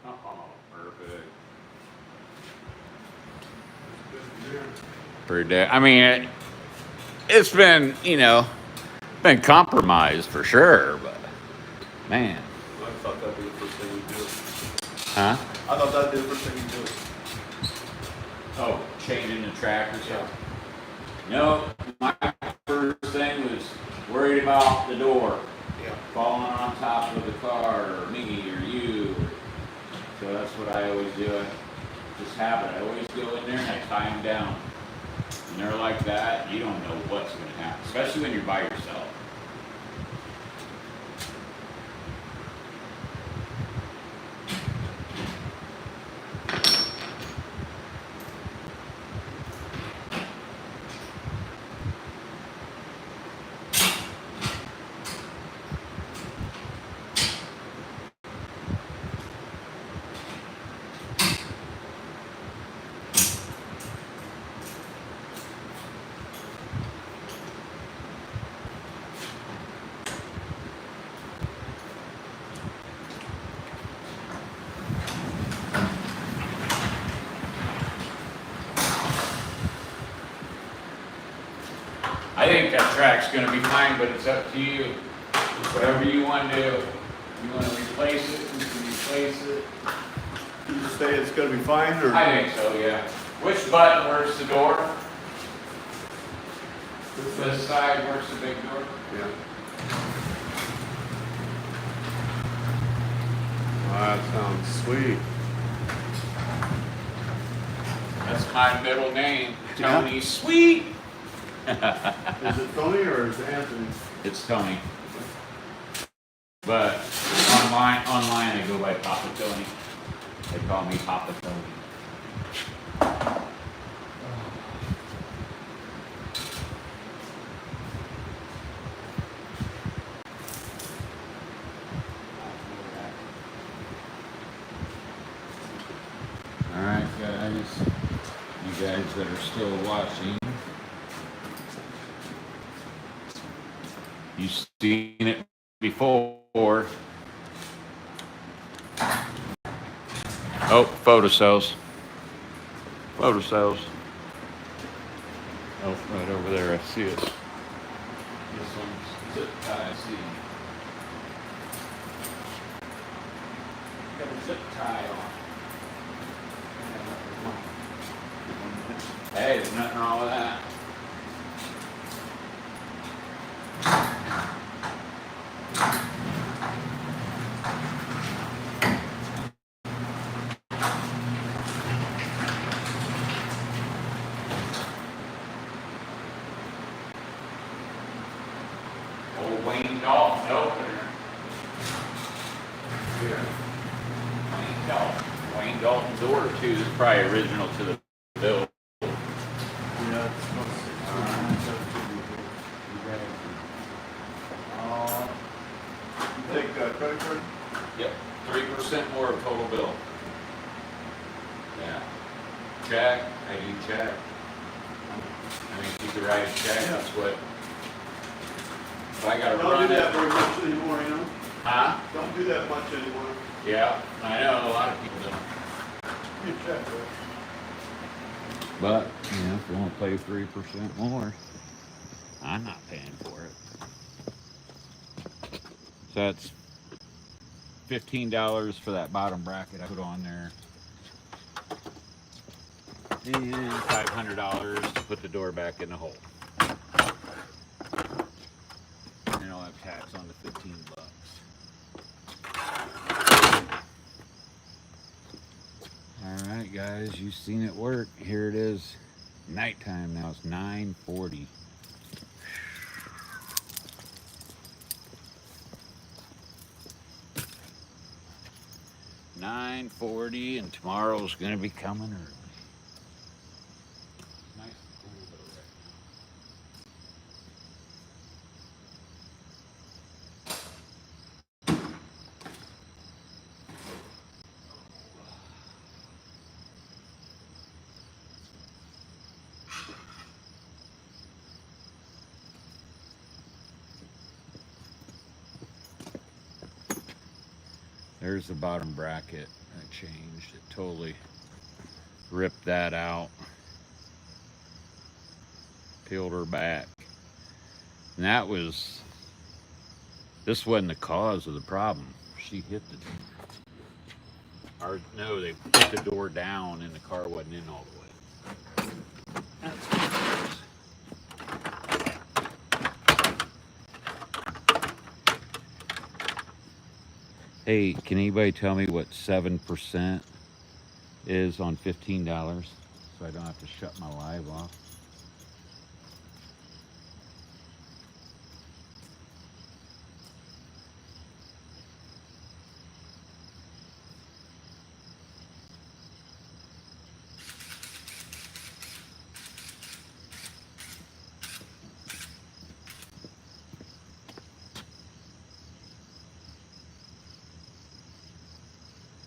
Oh, perfect. Per day. I mean, it's been, been compromised for sure, but man, I thought that'd be the first thing we do. huh? I thought that'd be the first thing we do. Oh, changing the track or something? No, my first thing was worried about the door Yeah. falling on top of the car or me or you. So that's what I always do. I just have it. I always go in there and I tie them down. And they're like that, you don't know what's going to happen, especially when you're by yourself. I think that track's gonna be fine, but it's up to you. Whatever you wanna do. You wanna replace it, we can replace it. You just say it's gonna be fine, or? I think so, yeah. Which button works the door? This side works the big door? Yeah. That sounds sweet. That's my middle name, Tony Sweet. Is it Tony or is it Anthony? It's Tony. But online I go by Papa Tony. They call me Papa Tony. All right, guys. You guys that are still watching, you've seen it before. Oh, photo cells. Photo cells. Oh, right over there, I see it. This one's zip tie, I see. Got a zip tie on. Hey, there's nothing wrong with that. Old Wayne Dalton opener. Yeah. Wayne Dalton. Wayne Dalton's order too is probably original to the bill. Yeah, it's supposed to. You take credit card? Yep, 3% more of total bill. Yeah. Check, I do check. I mean, if you could write a check, Yeah. that's what. If I gotta Don't run do that it. very much anymore, you know? Huh? Don't do that much anymore. Yeah, I know, a lot of people don't. You check, right? But, you know, if you wanna pay 3% more, I'm not paying for it. So that's $15 for that bottom bracket I put on there. And $500 to put the door back in the hole. And I'll have tax on the $15. Alright guys, you've seen it work. Here it is. Nighttime now, it's 9:40. $9:40 and tomorrow's gonna be coming early. Nice and cool though right now. There's the bottom bracket. I changed it, totally ripped that out, peeled her back. And this wasn't the cause of the problem. She hit they put the door down and the car wasn't in all the way. That's what it was. Hey, can anybody tell me what 7% is on $15 so I don't have to shut my live off?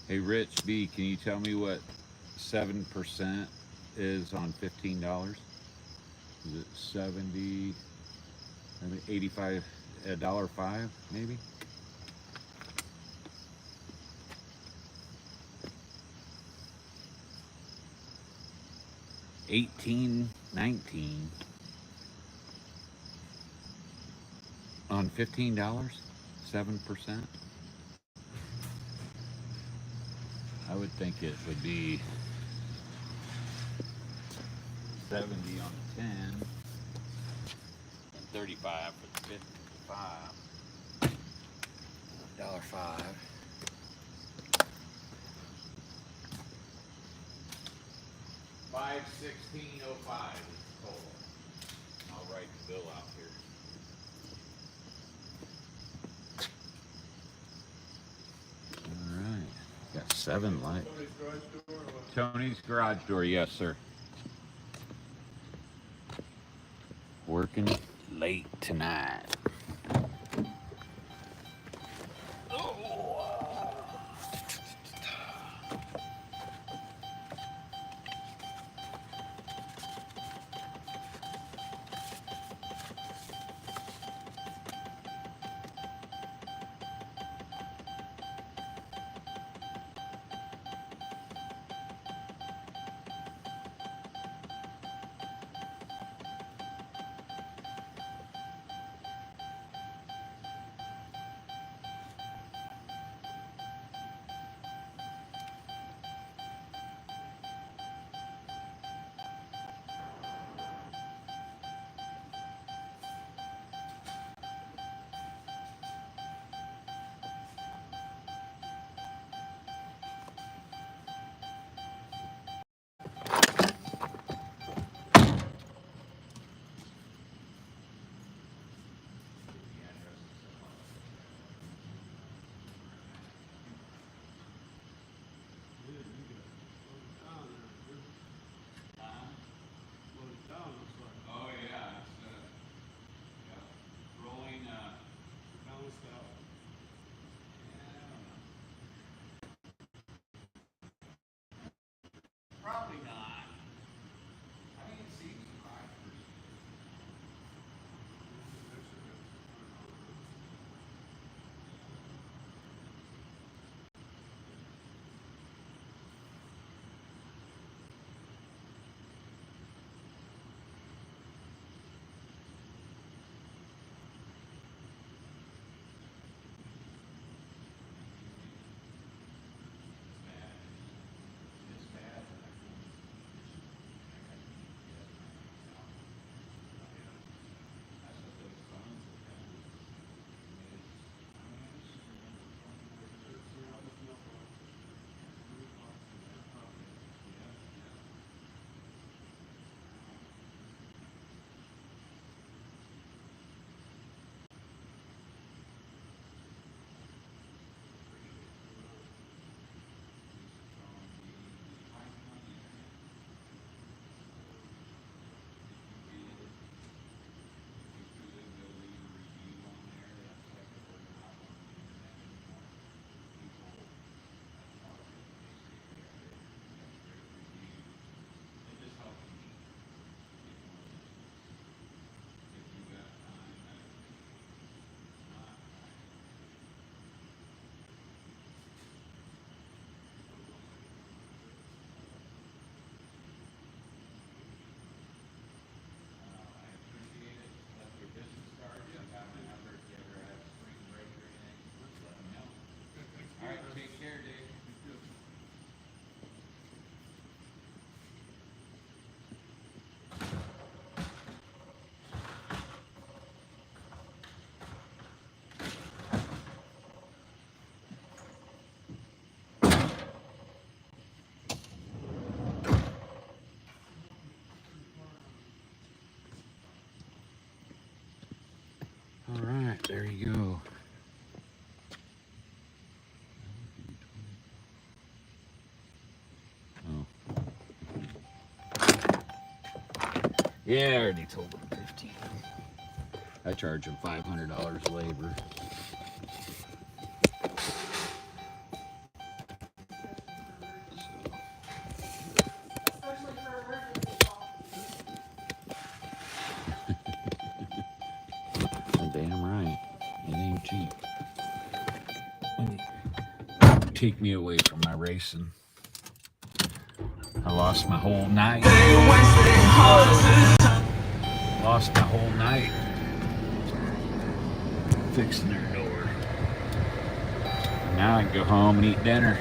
Hey, Rich B, can you tell me what 7% is on $15? Is it 70, maybe 85, $1.05 maybe? $18.19. on $15, 7%. I would think it would be 70 on the 10 and 35 for the 55. $1.05. 516.05 is the total. I'll write the bill out here. All right, got 7 lights. Tony's garage door or what? Tony's garage door, yes, sir. Working late tonight. Oh yeah, it's rolling. Probably not. I didn't see survivors. It's bad. That's what those phones are doing. I appreciate it. Let your business start. You got my number. If you ever have spring break or anything, just let me know. All right, take care, Dave. All right, there you go. Oh. Yeah, I already told him 15. I charge him $500 labor. Especially for emergency calls. Damn right. It ain't cheap. Take me away from my racing. I lost my whole night. Lost my whole night. fixing their door. Now I can go home and eat dinner.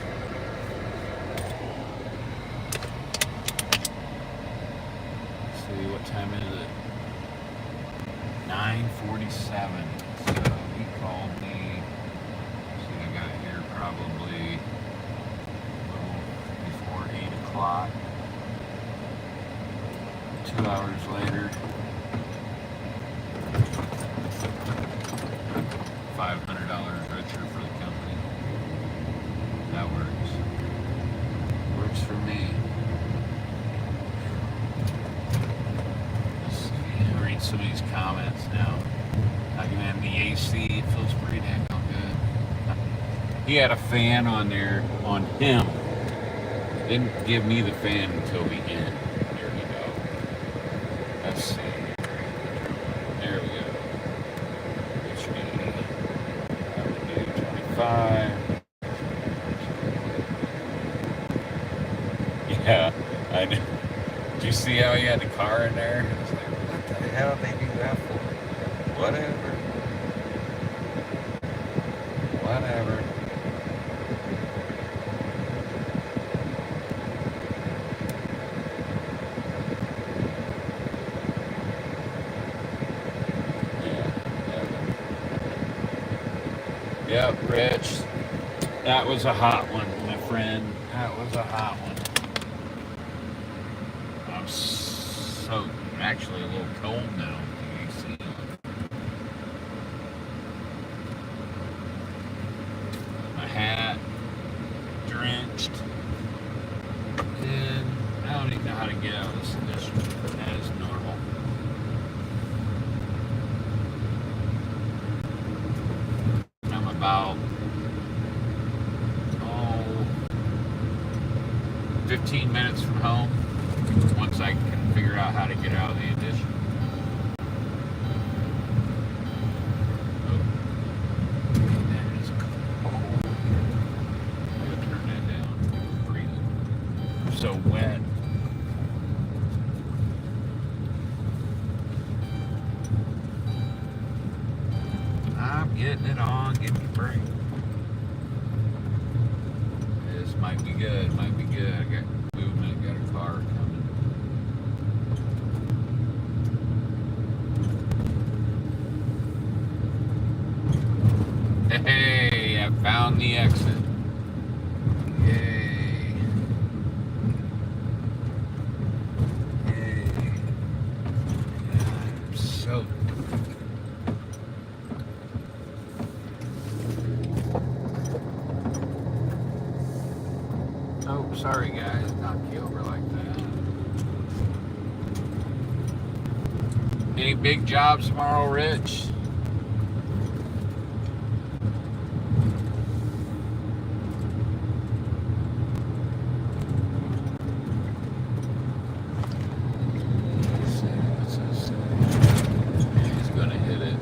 Let's see, what time is it? 9:47. So he called me. See, I got here probably a little before 8 o'clock. 2 hours later, $500 richer for the company. That works. Works for me. Let's see. I'll read some of these comments now. Like, man, the AC, it feels pretty damn good. He had a fan on there on him. Didn't give me the fan until the end. There we go. Let's see. There we go. HD. That would do 25. Yeah, I know. Did you see how he had the car in there? I was like, what the hell they do that for? Whatever. Whatever. Yep, Rich. That was a hot one, my friend. That was a hot one. I'm so actually a little cold now with the AC on. My hat drenched. And I don't even know how to get out of this condition. That is normal. I'm about 15 minutes from home once I can figure out how to get out of the addition. Oh, that is cold. I'm gonna turn that down. It's freezing. I'm so wet. I'm getting it on, getting the break. This might be good, might be good. I got movement, got a car coming. Hey, I found the exit. Yay. Yay. I'm so oh, sorry guys, knock you over like that. Any big jobs tomorrow, Rich? Let's see, what's this say? He's gonna hit it.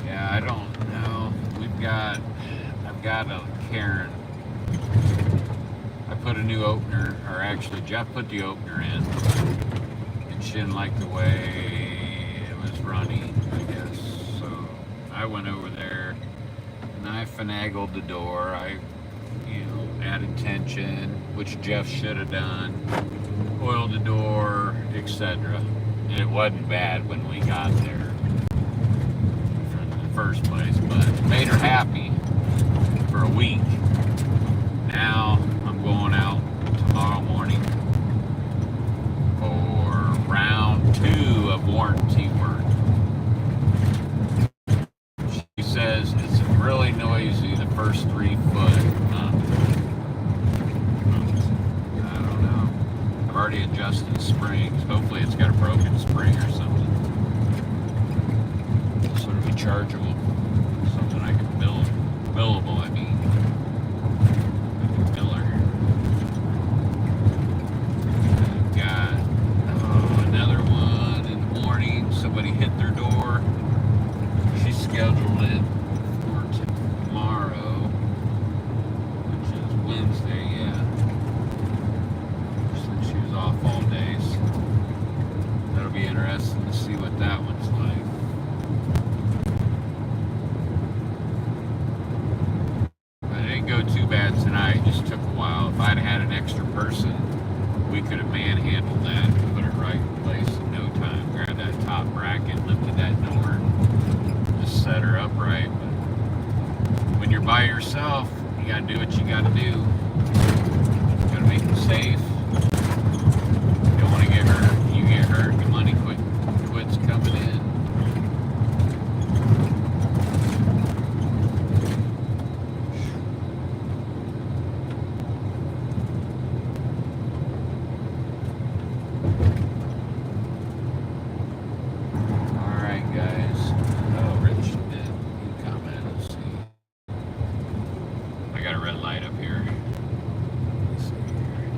I don't know. I've got a Karen. I put a new opener, or actually Jeff put the opener in, and she didn't like the way it was running, I guess. So I went over there and I finagled the door. I, added tension, which Jeff should have done, oiled the door, etc. And it wasn't bad when we got there. First place, but made her happy for a week. Now I'm going out tomorrow morning for round 2 of warranty work. She says it's really noisy the first 3 foot. I don't know. I've already adjusted springs. Hopefully it's got a broken spring or something. Sort of rechargeable, something I can build, billable, I mean. Miller. I've got another one in the morning. Somebody interesting to see what that one's like. But it didn't go too bad tonight. It just took a while. If I'd had an extra person, we could have manhandled that and put it right in place in no time. Grabbed that top bracket, lifted that door, and just set her upright. But when you're by yourself, you gotta do what you gotta do. You gotta make it safe. You don't want to get hurt. You get hurt, your money quits coming in. All right, guys. Oh, Rich did comment. Let's see. I got a red light up here. Let's see here.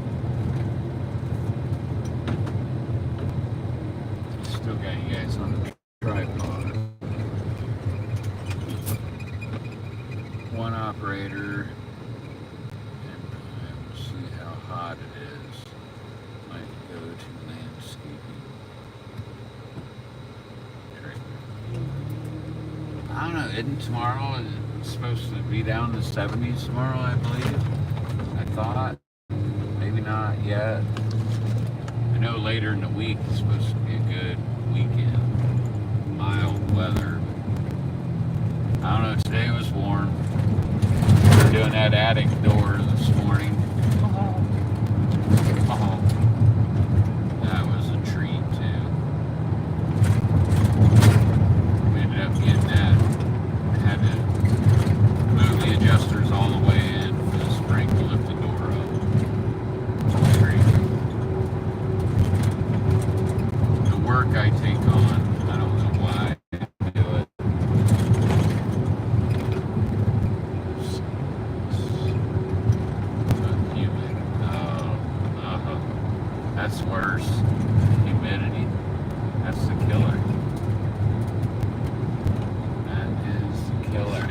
Still got you guys on the tripod. One operator. And we'll see how hot it is. Might go to landscaping. I don't know, isn't tomorrow, it's supposed to be down to 70s tomorrow, I believe. I thought. Maybe not yet. I know later in the week it's supposed to be a good weekend. Mild weather. I don't know, today was warm. We were doing that attic door this morning. That was a treat too. We ended up getting that. Had to move the adjusters all the way in for the spring to lift the door up. Crazy. The work I take on, I don't know why I do it. So humid. That's worse. Humidity. That's the killer. That is the killer.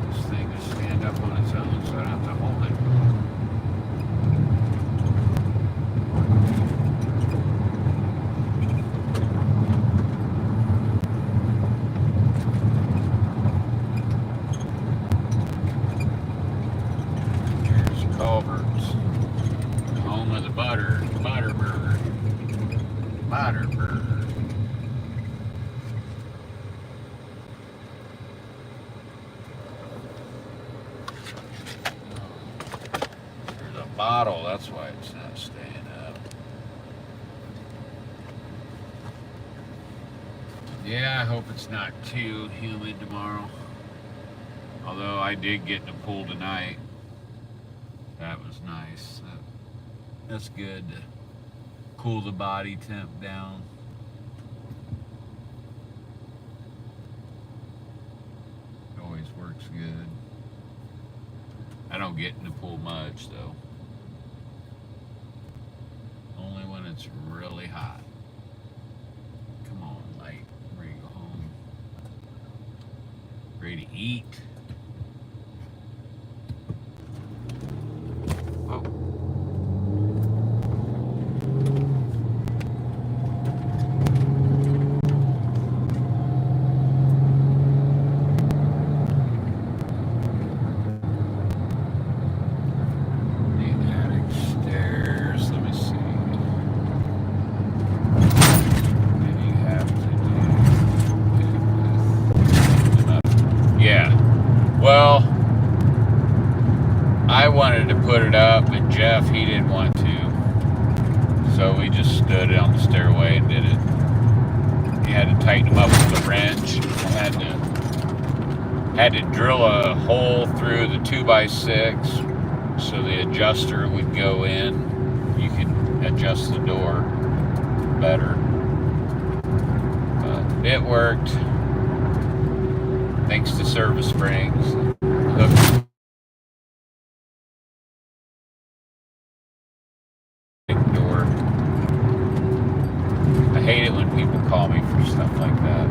This thing will stand up on its own, so I don't have to hold it. Here's Culver's, home of the butter burger. Butter burger. There's a bottle, that's why it's not staying up. Yeah, I hope it's not too humid tomorrow. Although I did get in the pool tonight. That was nice. That's good to cool the body temp down. It always works good. I don't get in the pool much though. Only when it's really hot. Come on, Light. Ready to go home. Ready to eat. Oh. The attic stairs. Let me see. What do you have to do? Yeah. Well, I wanted to put it up, but Jeff, he didn't want to. So we just stood on the stairway and did it. He had to tighten them up with a wrench. Had to drill a hole through the 2x6 so the adjuster would go in. You could adjust the door better. But it worked. Thanks to Service Springs. Hooked door. I hate it when people call me for stuff like that.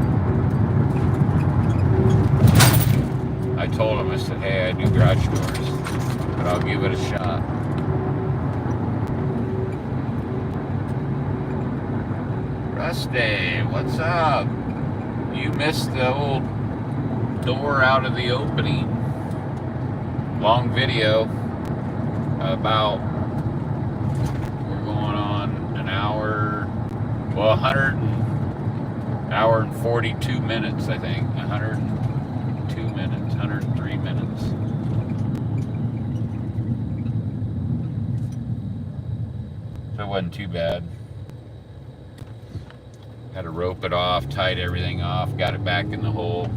I told him, I said, hey, I do garage doors. but I'll give it a shot. Rusty, what's up? You missed the old door out of the opening. Long video about, we're going on an hour, well, 100 hour and 42 minutes, I think. 102 minutes, 103 minutes. So it wasn't too bad. Had to rope it off, tied everything off, got it back in the hole.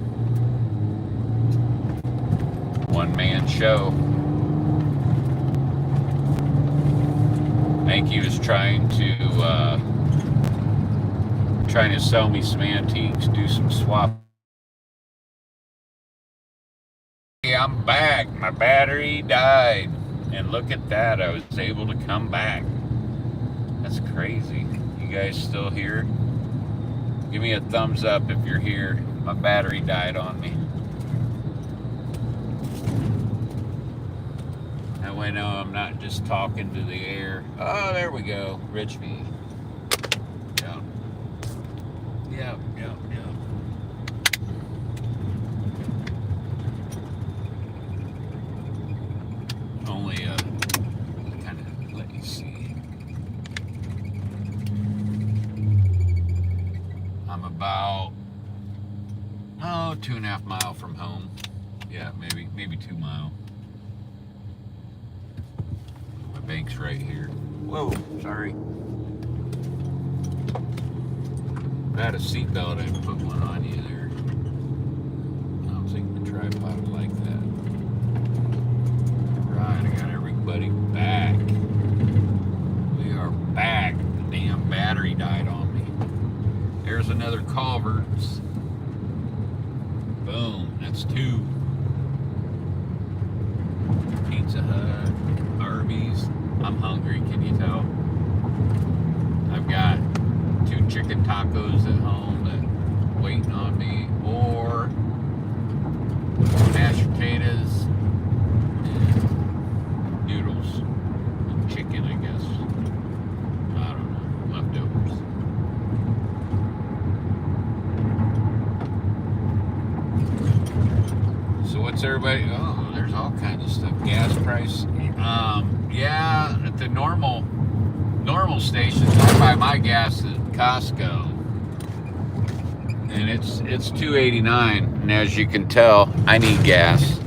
One man show. I think he was trying to sell me some antiques, do some swap. Hey, I'm back. My battery died. And look at that, I was able to come back. That's crazy. You guys still here? Give me a thumbs up if you're here. My battery died on me. That way I know I'm not just talking to the air. Oh, there we go. Richby. Yep. Only kind of let you see. I'm about 2.5 miles from home. Yeah, maybe 2 miles. My bank's right here. Whoa, sorry. If I had a seatbelt, I'd put one on you there. I don't think the tripod would like that. Right, I got everybody back. We are back. The damn battery died on me. There's another Culver's. Boom, that's 2. Pizza Hut, Arby's. I'm hungry, can you tell? I've got 2 chicken tacos at home that waiting on me, or mashed potatoes and noodles and chicken, I guess. I don't know, leftovers. So what's everybody? Oh, there's all kinds of stuff. Gas price. Yeah, at the normal stations, I buy my gas at Costco, and it's $2.89. And as you can tell, I need gas.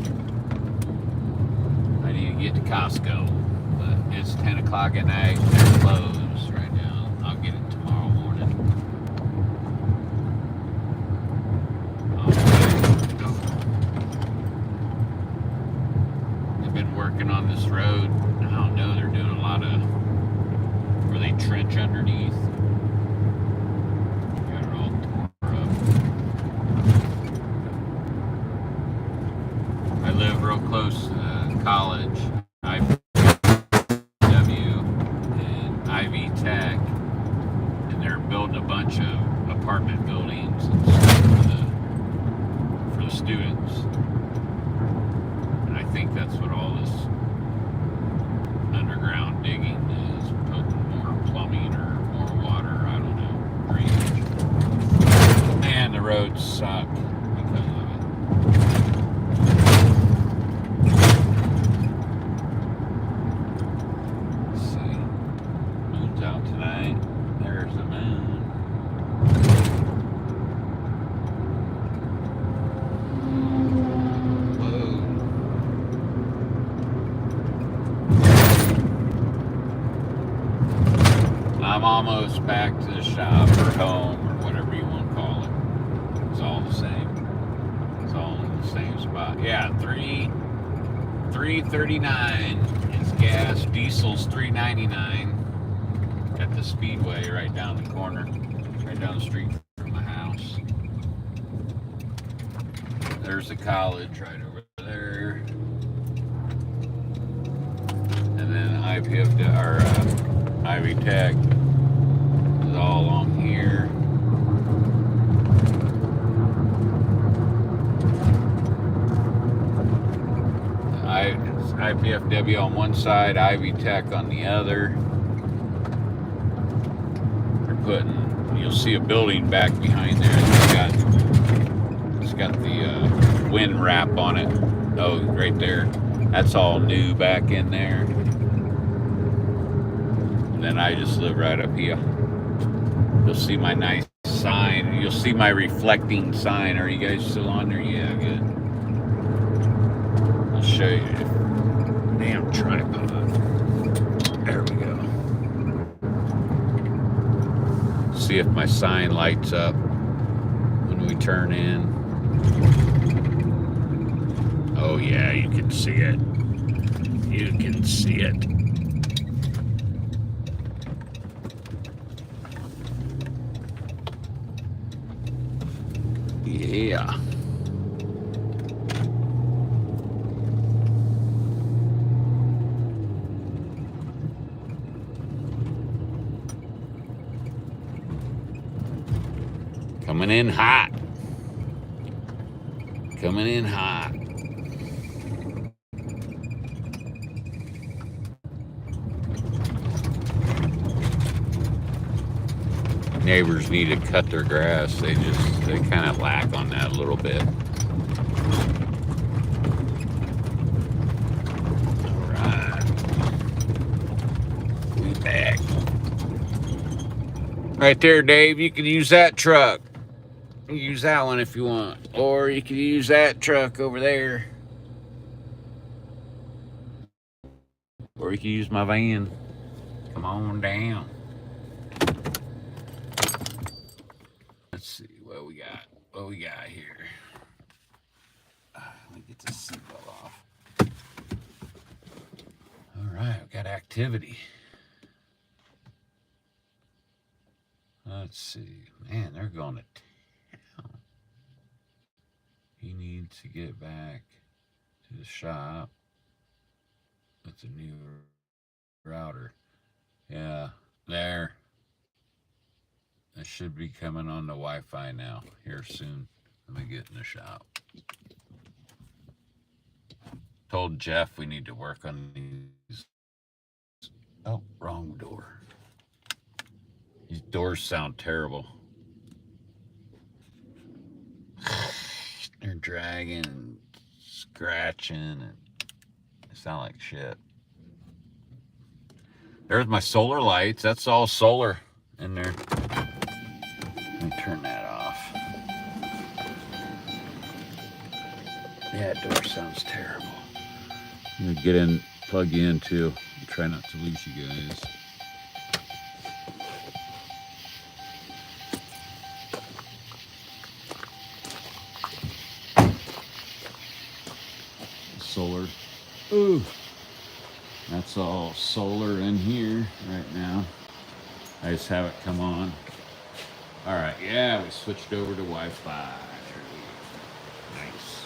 I need to get to Costco, but it's 10 o'clock at night. They're closed right now. I'll get it tomorrow morning. They've been working on this road. I don't know. They're doing a lot of where they trench underneath. Got it all tore up. I live real close to the college, IW and Ivy Tech, and they're building a bunch of apartment buildings and stuff for the students. And I think that's what all this underground digging is, putting more plumbing or more water, I don't know, drainage. Man, the roads suck because of it. Let's see. Moon's out tonight. There's the moon. I'm almost back to the shop or home or whatever you want to call it. It's all the same. It's all in the same spot. Yeah, $3.39 is gas. Diesel's $3.99 at the Speedway right down the corner, right down the street from my house. There's the college right over there, and then Ivy Tech is all along here. It's IPFW on one side, Ivy Tech on the other. They're putting, you'll see a building back behind there. It's got the wind wrap on it. Oh, right there. That's all new back in there. And then I just live right up here. You'll see my nice sign. You'll see my reflecting sign. Are you guys still on there? Yeah, good. I'll show you. Damn tripod. There we go. See if my sign lights up when we turn in. Oh yeah, you can see it. You can see it. Yeah. Coming in hot. Coming in hot. Neighbors need to cut their grass. They kind of lack on that a little bit. All right. We back. Right there, Dave. You can use that truck. You can use that one if you want. Or you can use that truck over there. Or you can use my van. Come on down. Let's see what we got. What we got here. Let me get this seatbelt off. All right, we got activity. Let's see. Man, they're going to town. He needs to get back to the shop. That's a new router. Yeah, there. I should be coming on the Wi-Fi now here soon. Let me get in the shop. Told Jeff we need to work on these. Oh, wrong door. These doors sound terrible. They're dragging and scratching and they sound like shit. There's my solar lights. That's all solar in there. Let me turn that off. Yeah, that door sounds terrible. I'm gonna get in, plug you in too. Try not to lose you guys. Solar. Ooh. That's all solar in here right now. I just have it come on. All right, yeah, we switched over to Wi-Fi. Nice.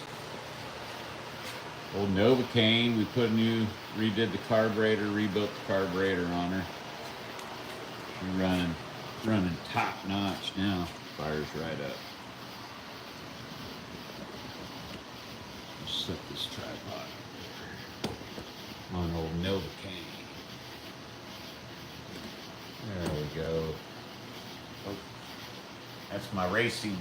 Old Novocaine, we put a new, redid the carburetor, rebuilt the carburetor on her. She's running top notch now. Fires right up. Let's set this tripod on old Novocaine. There we go. Oh, that's my racing.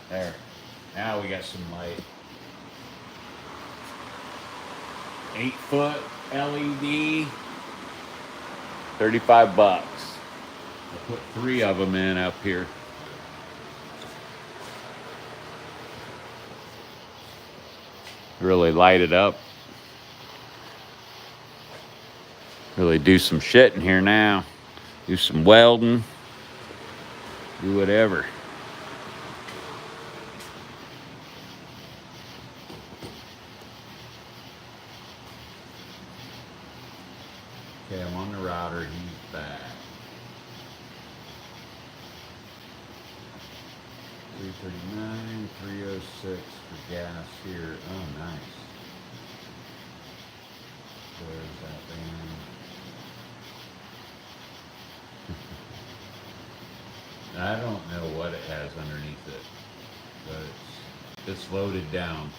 There. Now we got some light. 8-foot LED. $35. I put 3 of them in up here. Really light it up. Really do some shit in here now. Do some welding. Do whatever. Okay, I'm on the router. He's back. 339, 306 for gas here. Oh, nice. Where's that van? I don't know what it has underneath it, but it's loaded down.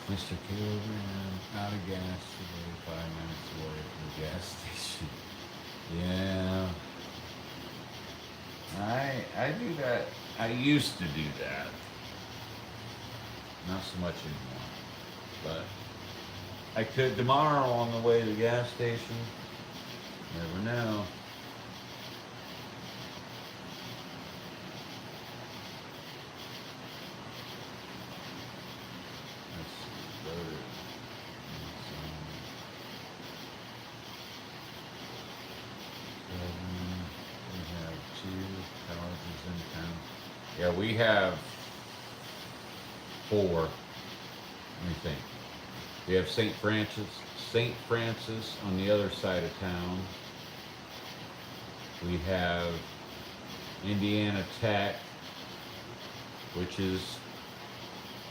Mr. Kilburn, out of gas today, 5 minutes away from the gas station. Yeah. I do that. I used to do that. Not so much anymore. But I could tomorrow on the way to the gas station. Never know. Let's see, loaded. We have 2 colleges in town. Yeah, we have 4. Let me think. We have St. Francis on the other side of town. We have Indiana Tech, which is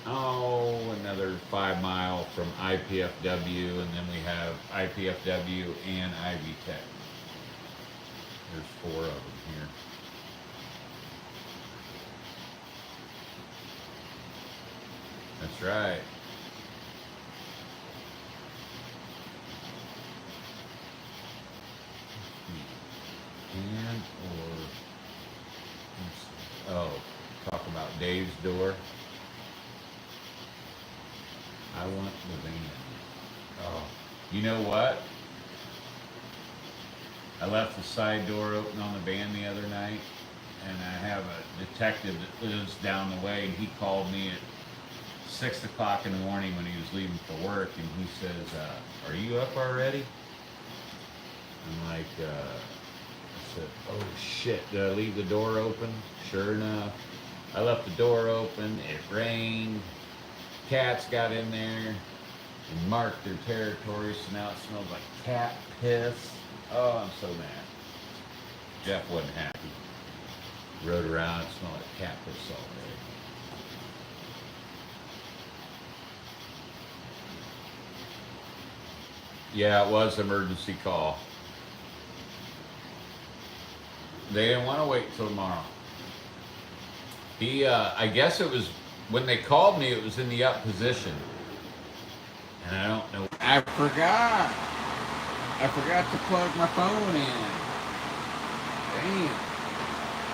another 5 mile from IPFW, and then we have IPFW and Ivy Tech. There's 4 of them here. That's right. Talk about Dave's door. I want the van. Oh, you know what? I left the side door open on the van the other night, and I have a detective that lives down the way, and he called me at 6 o'clock in the morning when he was leaving for work, and he says, are you up already? I'm like, I said, oh shit, did I leave the door open? Sure enough, I left the door open, it rained, cats got in there and marked their territory, so now it smells like cat piss. Oh, I'm so mad. Jeff wasn't happy. Rode around, it smelled like cat piss all day. Yeah, it was an emergency call. They didn't want to wait till tomorrow. I guess it was, when they called me, it was in the up position. And I don't know. I forgot to plug my phone in. Damn.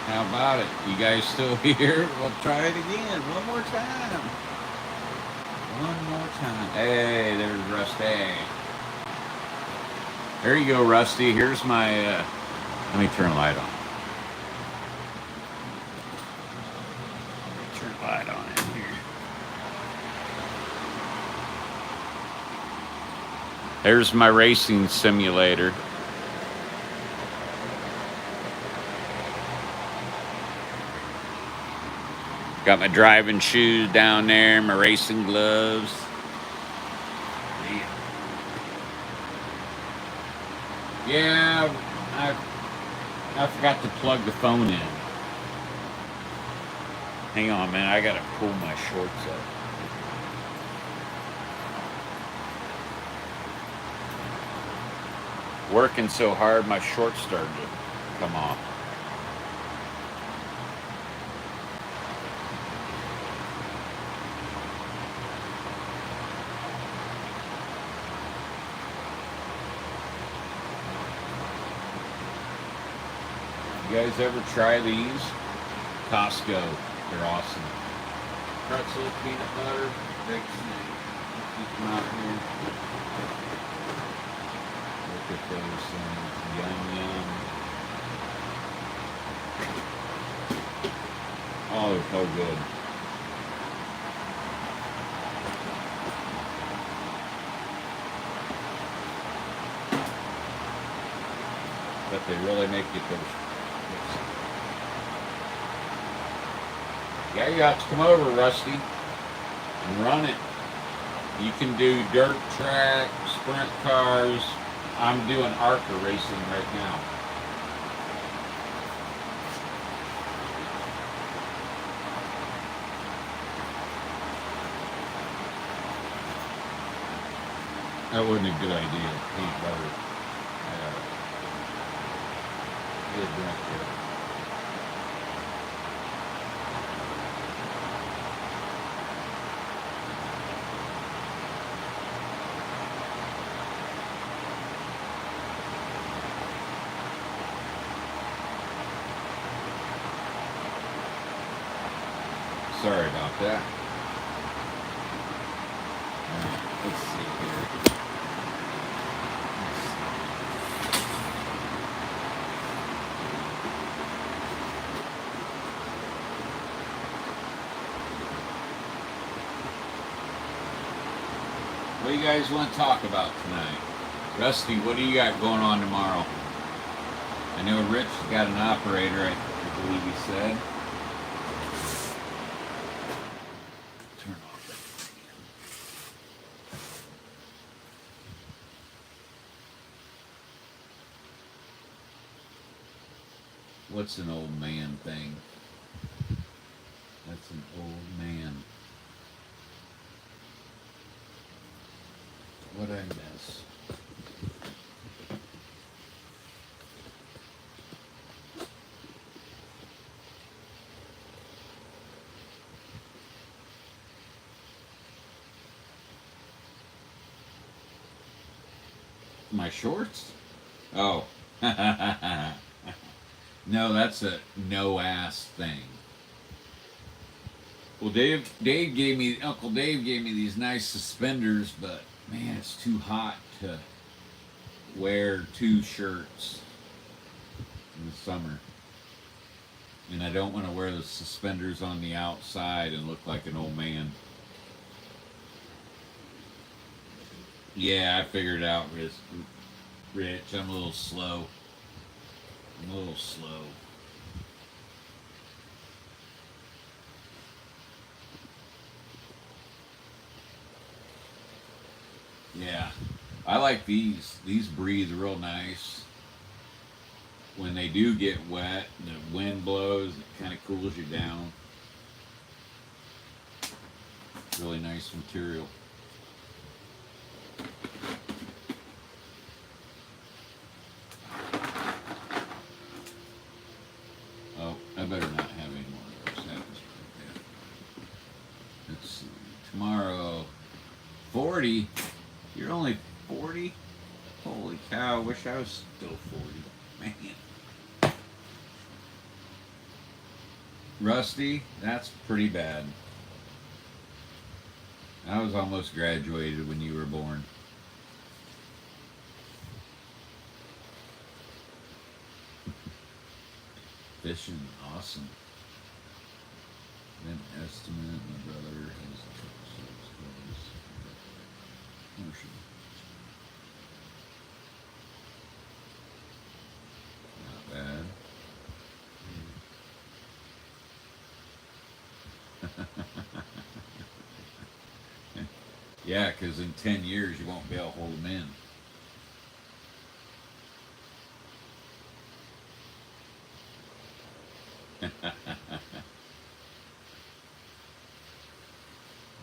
How about it? You guys still here? We'll try it again. One more time. Hey, there's Rusty. There you go, Rusty. Here's my, let me turn the light on. Turn the light on in here. There's my racing simulator. Got my driving shoes down there, my racing gloves. Yeah, I forgot to plug the phone in. Hang on, man, I gotta pull my shorts up. Working so hard, my shorts started to come off. You guys ever try these? Costco, they're awesome. Pretzel, peanut butter, big snake. Keep them out here. Look at those things, yum yum. Oh, they're so good. But they really make you thirsty. Yeah, you have to come over, Rusty, and run it. You can do dirt track, sprint cars. I'm doing ARCA racing right now. That wasn't a good idea, peanut butter. Good drink there. Sorry about that. Let's see here. What do you guys want to talk about tonight? Rusty, what do you got going on tomorrow? I know Rich got an operator, I believe he said. Turn off that thing. What's an old man thing? That's an old man. What'd I miss? My shorts? Oh. No, that's a no ass thing. Well, Uncle Dave gave me these nice suspenders, but man, it's too hot to wear 2 shirts in the summer. And I don't want to wear the suspenders on the outside and look like an old man. Yeah, I figured it out, Rich. I'm a little slow. Yeah, I like these. These breathe real nice. When they do get wet, the wind blows, it kind of cools you down. Really nice material. Oh, I better not have any more of those. That was pretty bad. Let's see. Tomorrow, 40. You're only 40? Holy cow, I wish I was still 40. Man. Rusty, that's pretty bad. I was almost graduated when you were born. Fishing, awesome. Then estimate, my brother has motion. Not bad. Yeah, because in 10 years you won't be able to hold them in.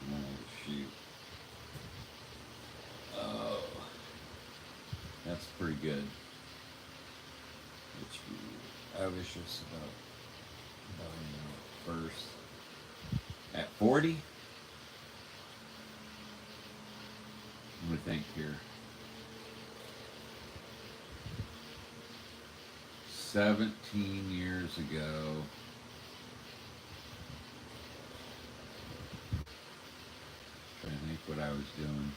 Oh, shoot. Oh, that's pretty good. I wish this about first. At 40? Let me think here. 17 years ago. Trying to think what I was doing.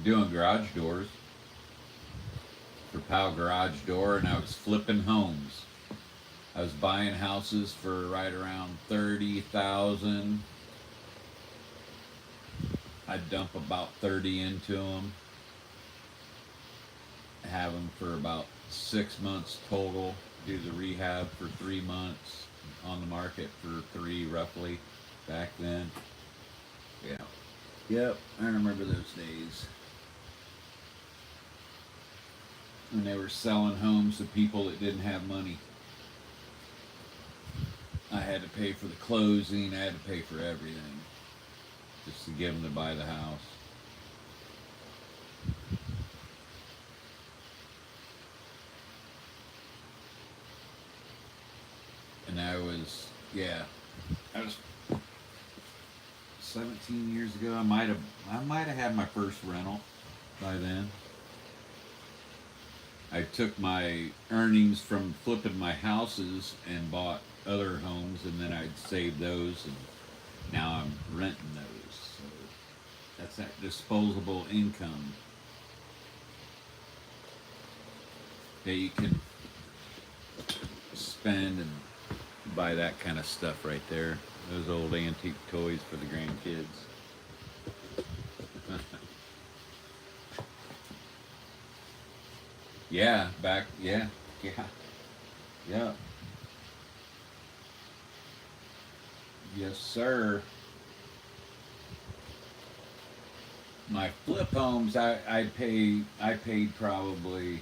Doing garage doors for Powell Garage Door, and I was flipping homes. I was buying houses for right around 30,000. I'd dump about 30 into them, have them for about 6 months total, do the rehab for 3 months, on the market for 3 roughly back then. Yeah. Yep, I remember those days. When they were selling homes to people that didn't have money. I had to pay for the closing, I had to pay for everything. Just to get them to buy the house. And I was 17 years ago. I might have had my first rental by then. I took my earnings from flipping my houses and bought other homes, and then I'd save those, and now I'm renting those. So that's that disposable income that you can spend and buy that kind of stuff right there. Those old antique toys for the grandkids. Yeah, yeah. Yeah. Yes, sir. My flip homes, I paid probably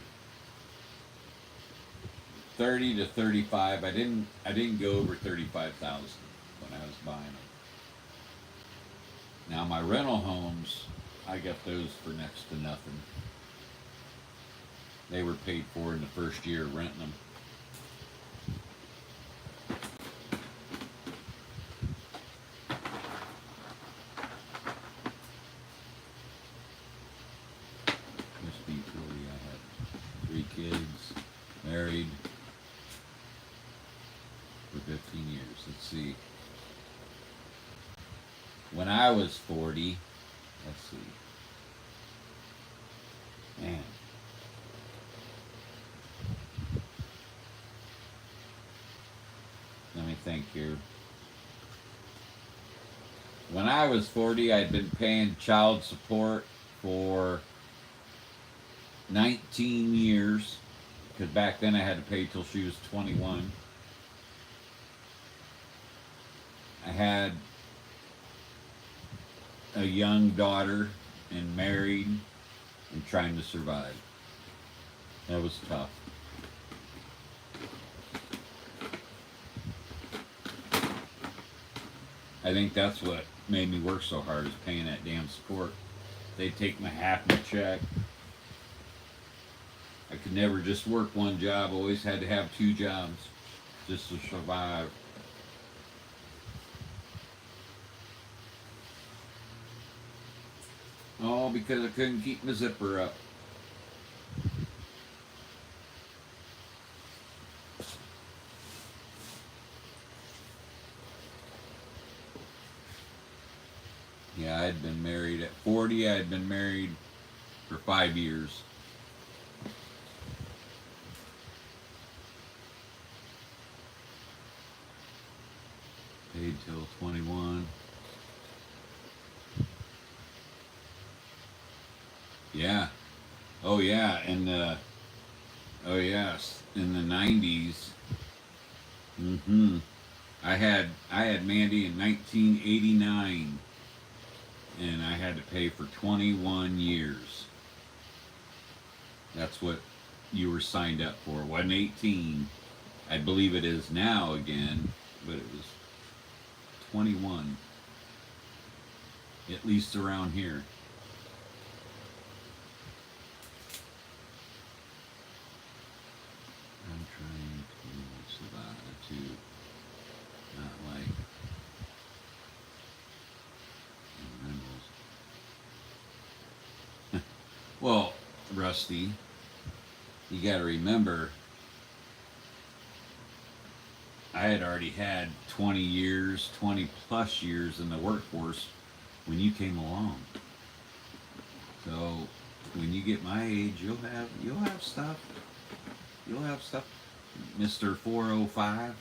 30 to 35. I didn't go over 35,000 when I was buying them. Now my rental homes, I got those for next to nothing. They were paid for in the first year renting them. Must be 40. I had 3 kids, married for 15 years. Let's see. When I was 40, let's see. Man. Let me think here. When I was 40, I'd been paying child support for 19 years, because back then I had to pay till she was 21. I had a young daughter and married and trying to survive. That was tough. I think that's what made me work so hard, is paying that damn support. They'd take my half my check. I could never just work one job. Always had to have 2 jobs just to survive. All because I couldn't keep my zipper up. Yeah, I had been married at 40. I had been married for 5 years. Paid till 21. Yeah. Oh yeah, oh yes, in the 90s. I had Mandy in 1989, and I had to pay for 21 years. That's what you were signed up for. It wasn't 18. I believe it is now again, but it was 21. At least around here. I'm trying to survive, to not like rentals. Well, Rusty, you got to remember, I had already had 20 years, 20 plus years in the workforce when you came along. So when you get my age, you'll have stuff. You'll have stuff, Mr. 405.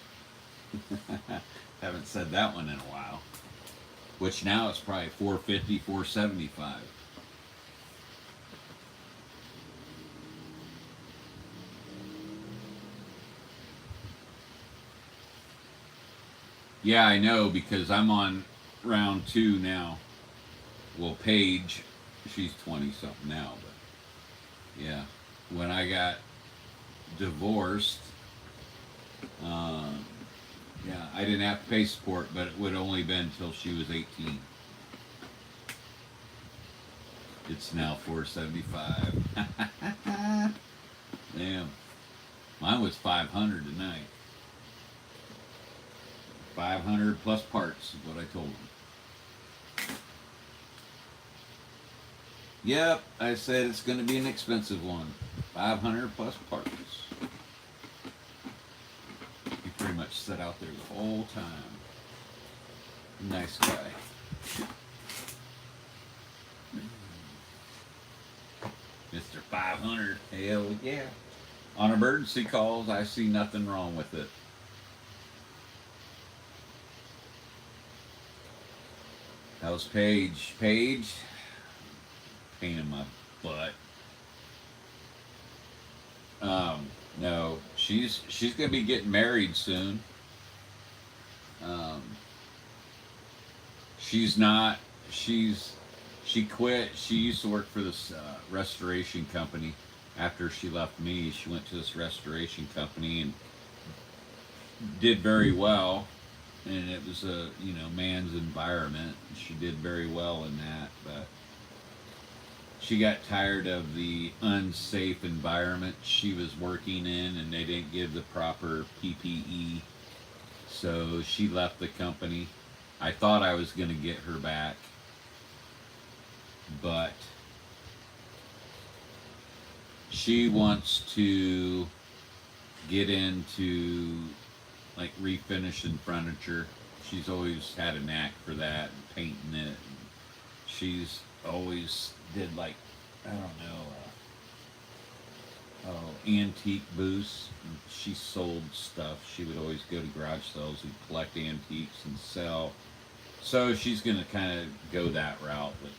Haven't said that one in a while. Which now it's probably 450, 475. Yeah, I know, because I'm on round 2 now. Well, Paige, she's 20 something now, but yeah, when I got divorced, yeah, I didn't have to pay support, but it would only been until she was 18. It's now 475. Damn, mine was 500 tonight. 500 plus parts is what I told them. Yep, I said it's going to be an expensive one. 500 plus parts. You pretty much sat out there the whole time. Nice guy. Mr. 500. Hell yeah. On emergency calls, I see nothing wrong with it. How's Paige? Paige? Pain in my butt. No, she's gonna be getting married soon. She's not. She quit. She used to work for this restoration company. After she left me, she went to this restoration company and did very well. And it was a man's environment. She did very well in that, but she got tired of the unsafe environment she was working in, and they didn't give the proper PPE. So she left the company. I thought I was going to get her back, but she wants to get into like refinishing furniture. She's always had a knack for that, and painting it. And she's always did like, I don't know, antique booths. And she sold stuff. She would always go to garage sales and collect antiques and sell. So she's going to kind of go that route with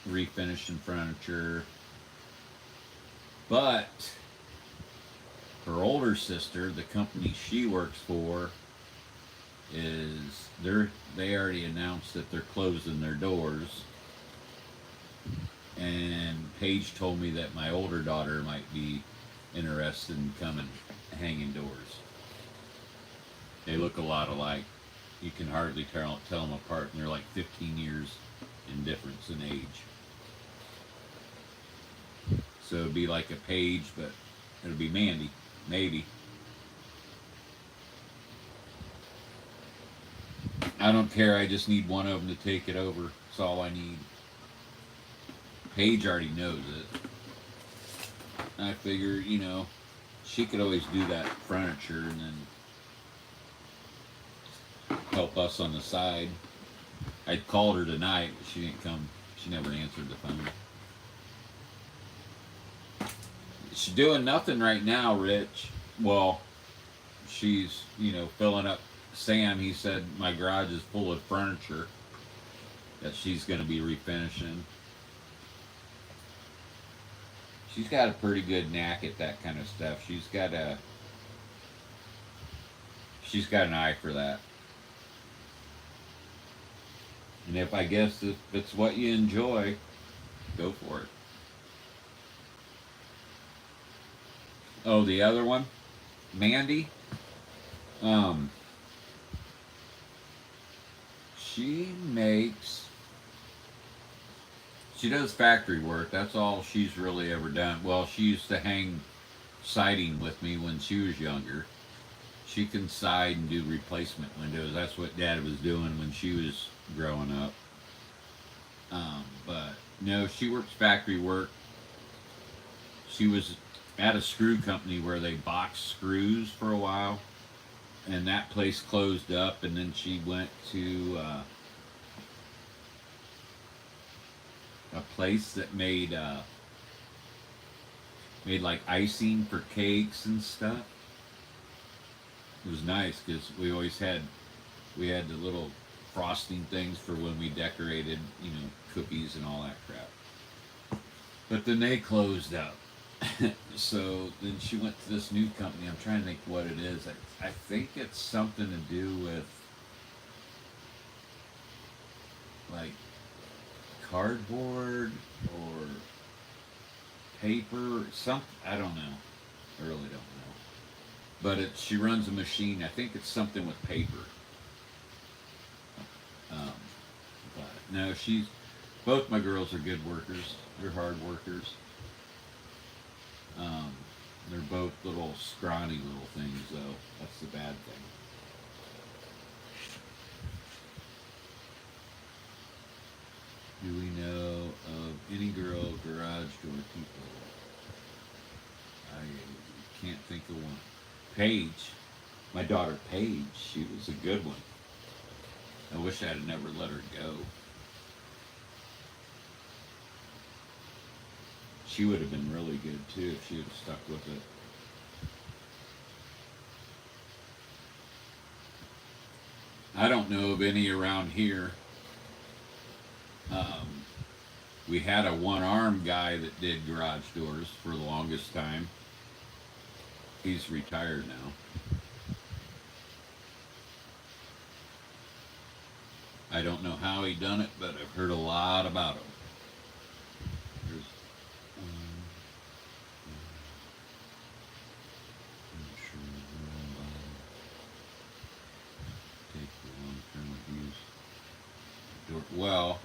refinishing furniture. But her older sister, the company she works for, they already announced that they're closing their doors. And Paige told me that my older daughter might be interested in coming hanging doors. They look a lot alike. You can hardly tell them apart, and they're like 15 years in difference in age. So it'd be like a Paige, but it'll be Mandy, maybe. I don't care. I just need one of them to take it over. That's all I need. Paige already knows it. I figure, she could always do that furniture and then help us on the side. I called her tonight, but she didn't come. She never answered the phone. She's doing nothing right now, Rich. Well, she's, filling up. Sam, he said my garage is full of furniture that she's going to be refinishing. She's got a pretty good knack at that kind of stuff. She's got an eye for that. And if it's what you enjoy, go for it. Oh, the other one, Mandy. She does factory work. That's all she's really ever done. Well, she used to hang siding with me when she was younger. She can side and do replacement windows. That's what Dad was doing when she was growing up. But no, she works factory work. She was at a screw company where they boxed screws for a while, and that place closed up, and then she went to a place that made like icing for cakes and stuff. It was nice because we had the little frosting things for when we decorated, cookies and all that crap. But then they closed up. So then she went to this new company. I'm trying to think what it is. I think it's something to do with like cardboard or paper, something. I don't know. I really don't know. But she runs a machine. I think it's something with paper. But no, both my girls are good workers. They're hard workers. They're both little scrawny little things, though. That's the bad thing. Do we know of any girl garage door people? I can't think of one. Paige. My daughter Paige, she was a good one. I wish I had never let her go. She would have been really good too if she had stuck with it. I don't know of any around here. We had a one-armed guy that did garage doors for the longest time. He's retired now. I don't know how he done it, but I've heard a lot about him. There's, I'm sure take the long-term abuse. Well,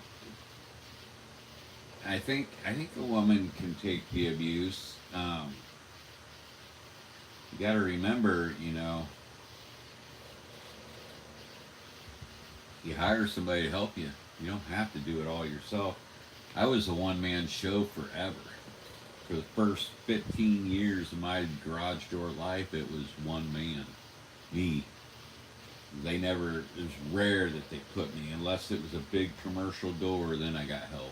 I think a woman can take the abuse. You got to remember, you know, you hire somebody to help you. You don't have to do it all yourself. I was a one-man show forever. For the first 15 years of my garage door life, it was one man, me. They never, it was rare that they put me, unless it was a big commercial door, then I got help.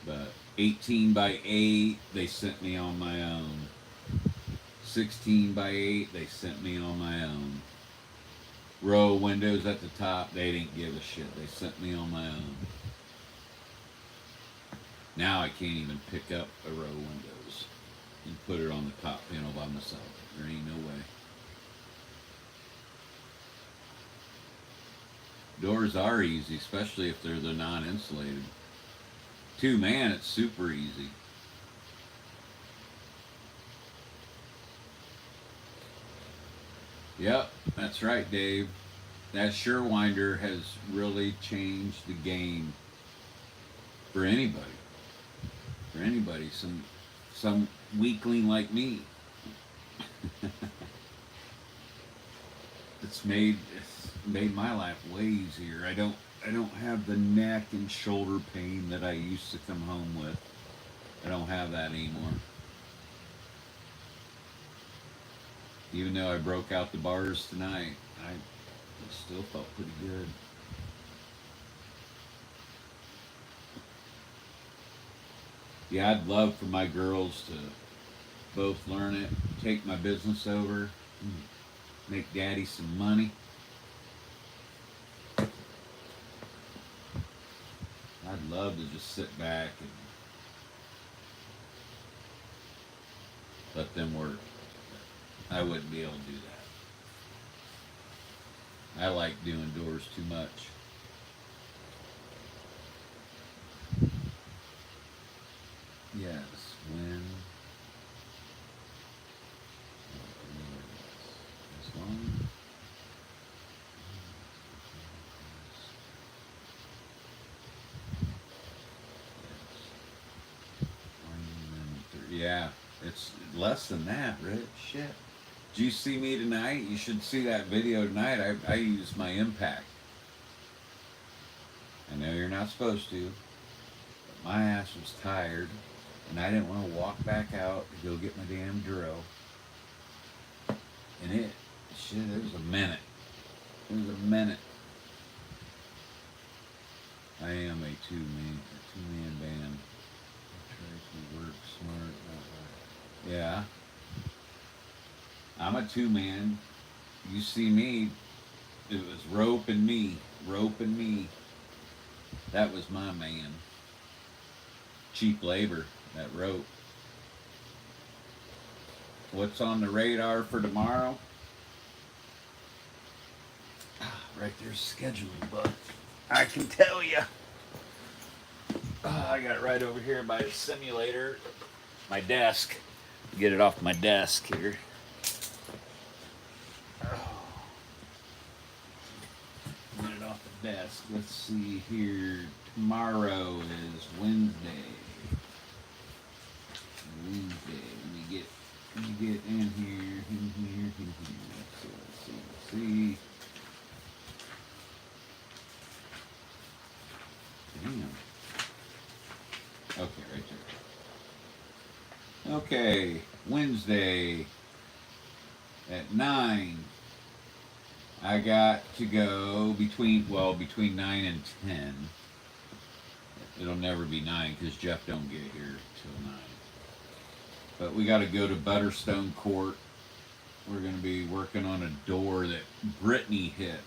But 18 by 8, they sent me on my own. 16 by 8, they sent me on my own. Row windows at the top, they didn't give a shit. They sent me on my own. Now I can't even pick up a row of windows and put it on the top panel by myself. There ain't no way. Doors are easy, especially if they're the non-insulated. 2-man, it's super easy. Yep, that's right, Dave. That Surewinder has really changed the game for anybody. For anybody, some weakling like me. It's made my life way easier. I don't have the neck and shoulder pain that I used to come home with. I don't have that anymore. Even though I broke out the bars tonight, I still felt pretty good. Yeah, I'd love for my girls to both learn it, take my business over, make daddy some money. I'd love to just sit back and let them work. I wouldn't be able to do that. I like doing doors too much. Yes, when as long yeah, it's less than that, Rich. Shit. Did you see me tonight? You should see that video tonight. I used my impact. I know you're not supposed to, but my ass was tired, and I didn't want to walk back out to go get my damn drill. And it was a minute. It was a minute. I am a two-man band. I try to work smart. Yeah. I'm a 2-man. You see me, it was rope and me. That was my man. Cheap labor, that rope. What's on the radar for tomorrow? Right there's scheduling, bud. I can tell you. I got it right over here by the simulator. My desk. Get it off my desk here. Get it off the desk. Let's see here. Tomorrow is Wednesday. Let me get in here. Let's see. Damn. Okay, right there. Okay, Wednesday. At 9, I got to go between 9 and 10. It'll never be 9 because Jeff don't get here till 9. But we got to go to Butterstone Court. We're going to be working on a door that Brittany hit.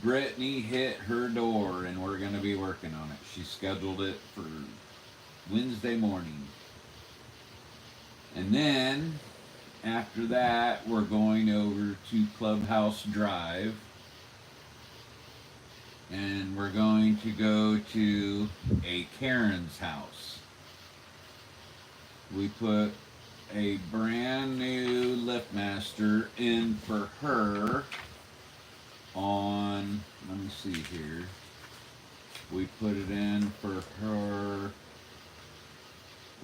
Brittany hit her door, and we're going to be working on it. She scheduled it for Wednesday morning. And then, after that, we're going over to Clubhouse Drive. And we're going to go to a Karen's house. We put a brand new LiftMaster in for her on, let me see here. We put it in for her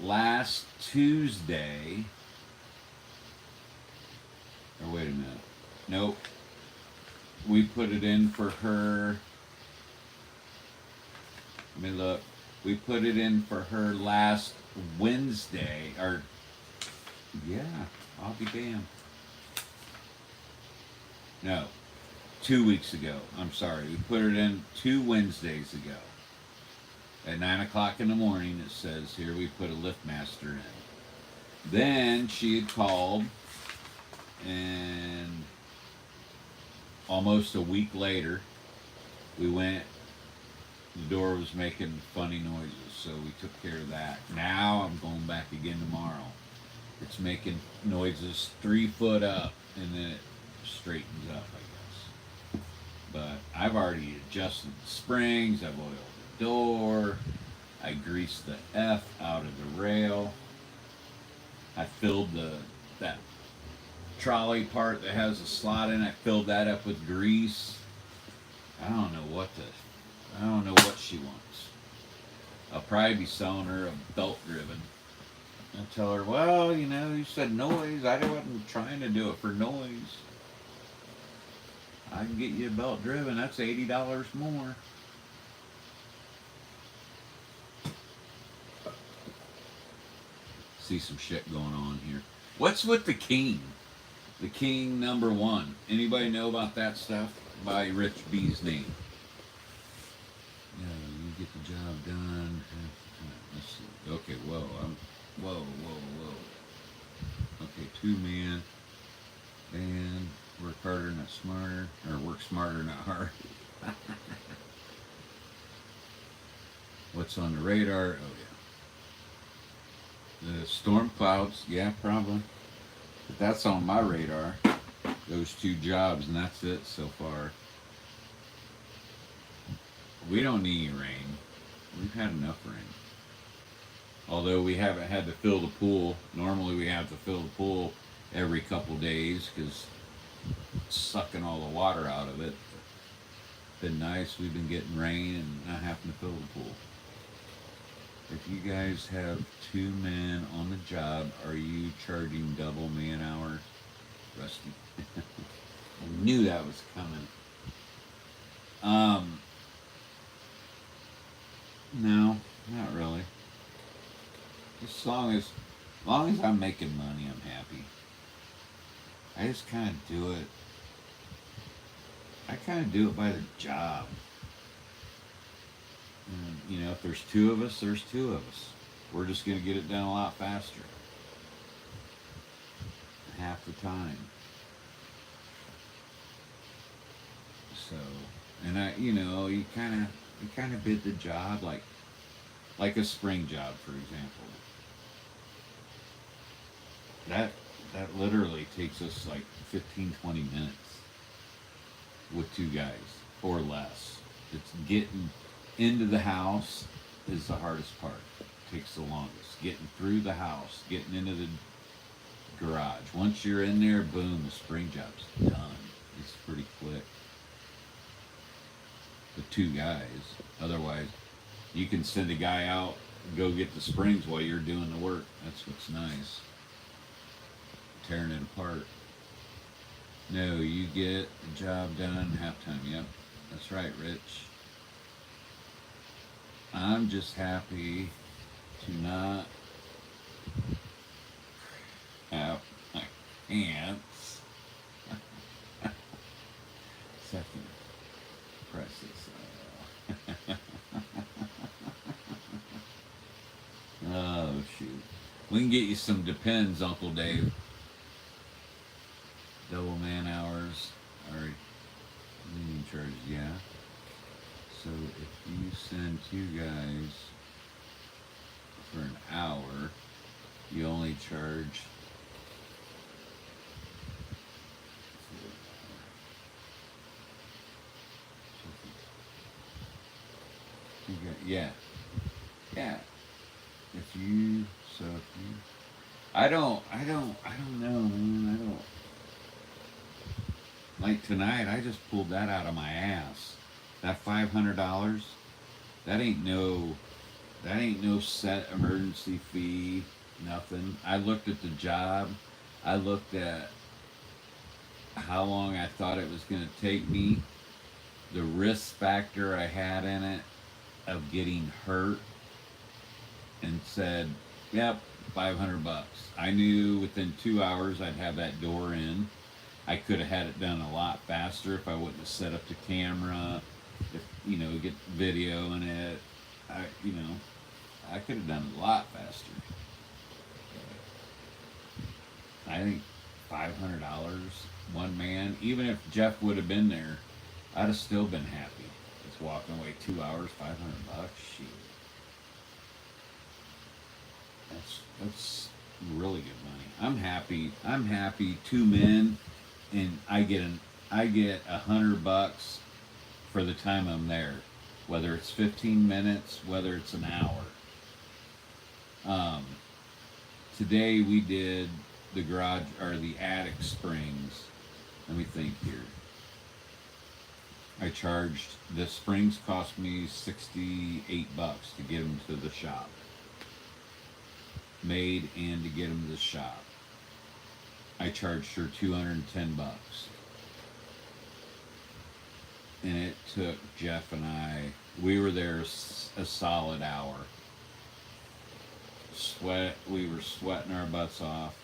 last Tuesday. Or wait a minute. Nope. We put it in for her. Let me look. We put it in for her last Wednesday. Or, yeah, I'll be damned. No, 2 weeks ago. I'm sorry. We put it in 2 Wednesdays ago. At 9 o'clock in the morning, it says here we put a LiftMaster in. Then she had called, and almost a week later, we went. The door was making funny noises, so we took care of that. Now I'm going back again tomorrow. It's making noises 3 foot up, and then it straightens up, I guess. But I've already adjusted the springs, I've oiled the door, I greased the F out of the rail, I filled that trolley part that has a slot in it, I filled that up with grease. I don't know what she wants. I'll probably be selling her a belt driven. I'll tell her, well, you said noise. I wasn't trying to do it for noise. I can get you a belt driven. That's $80 more. See some shit going on here. What's with the King? The King #1. Anybody know about that stuff? By Rich B's name. You get the job done. Let's see. Okay, whoa. Okay, 2 men. And work harder, not smarter. Or work smarter, not hard. What's on the radar? Oh, yeah. The storm clouds. Yeah, probably. But that's on my radar. Those 2 jobs, and that's it so far. We don't need any rain. We've had enough rain. Although we haven't had to fill the pool. Normally we have to fill the pool every couple days because it's sucking all the water out of it. Been nice. We've been getting rain and not having to fill the pool. If you guys have 2 men on the job, are you charging double man hours? Rusty. I knew that was coming. No, not really. As long as I'm making money, I'm happy. I just kind of do it. I kind of do it by the job. And, if there's 2 of us, there's 2 of us. We're just going to get it done a lot faster. Half the time. So, and you kind of bid the job like a spring job, for example. That literally takes us like 15, 20 minutes with 2 guys or less. It's getting into the house is the hardest part. It takes the longest. Getting through the house, getting into the garage. Once you're in there, boom, the spring job's done. It's pretty quick. The 2 guys. Otherwise, you can send a guy out, go get the springs while you're doing the work. That's what's nice. Tearing it apart. No, you get the job done halftime. Yep, that's right, Rich. I'm just happy to not have my pants Oh shoot. We can get you some Depends, Uncle Dave. Double man hours are union charges, yeah. So if you send two guys for an hour, you only charge yeah. Yeah. If you I don't know, man. I don't like tonight I just pulled that out of my ass. That $500, that ain't no set emergency fee, nothing. I looked at the job. I looked at how long I thought it was going to take me, the risk factor I had in it of getting hurt, and said, yep, $500. I knew within 2 hours I'd have that door in. I could have had it done a lot faster if I wouldn't have set up the camera, if, get video in it. I could have done it a lot faster. I think $500, one man, even if Jeff would have been there, I'd have still been happy. Just walking away 2 hours, $500, shit. That's really good money. I'm happy. Two men, and I get $100 for the time I'm there, whether it's 15 minutes, whether it's an hour. Today we did the garage or the attic springs. Let me think here. I charged the springs cost me $68 to get them to the shop. Made and to get them to the shop. I charged her $210. And it took Jeff and I, we were there a solid hour. We were sweating our butts off.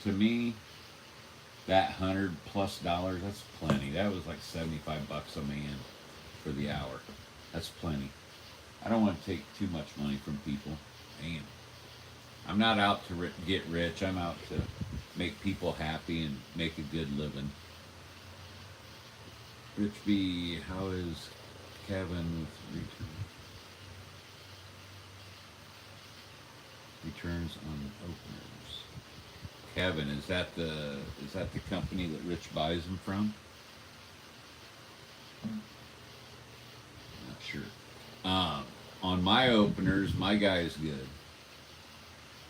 To me, that $100+ that's plenty. That was like $75 a man for the hour. That's plenty. I don't want to take too much money from people. Man. I'm not out to get rich. I'm out to make people happy and make a good living. Rich B, how is Kevin with returns on openers? Kevin, is that the company that Rich buys them from? Not sure. On my openers, my guy's good.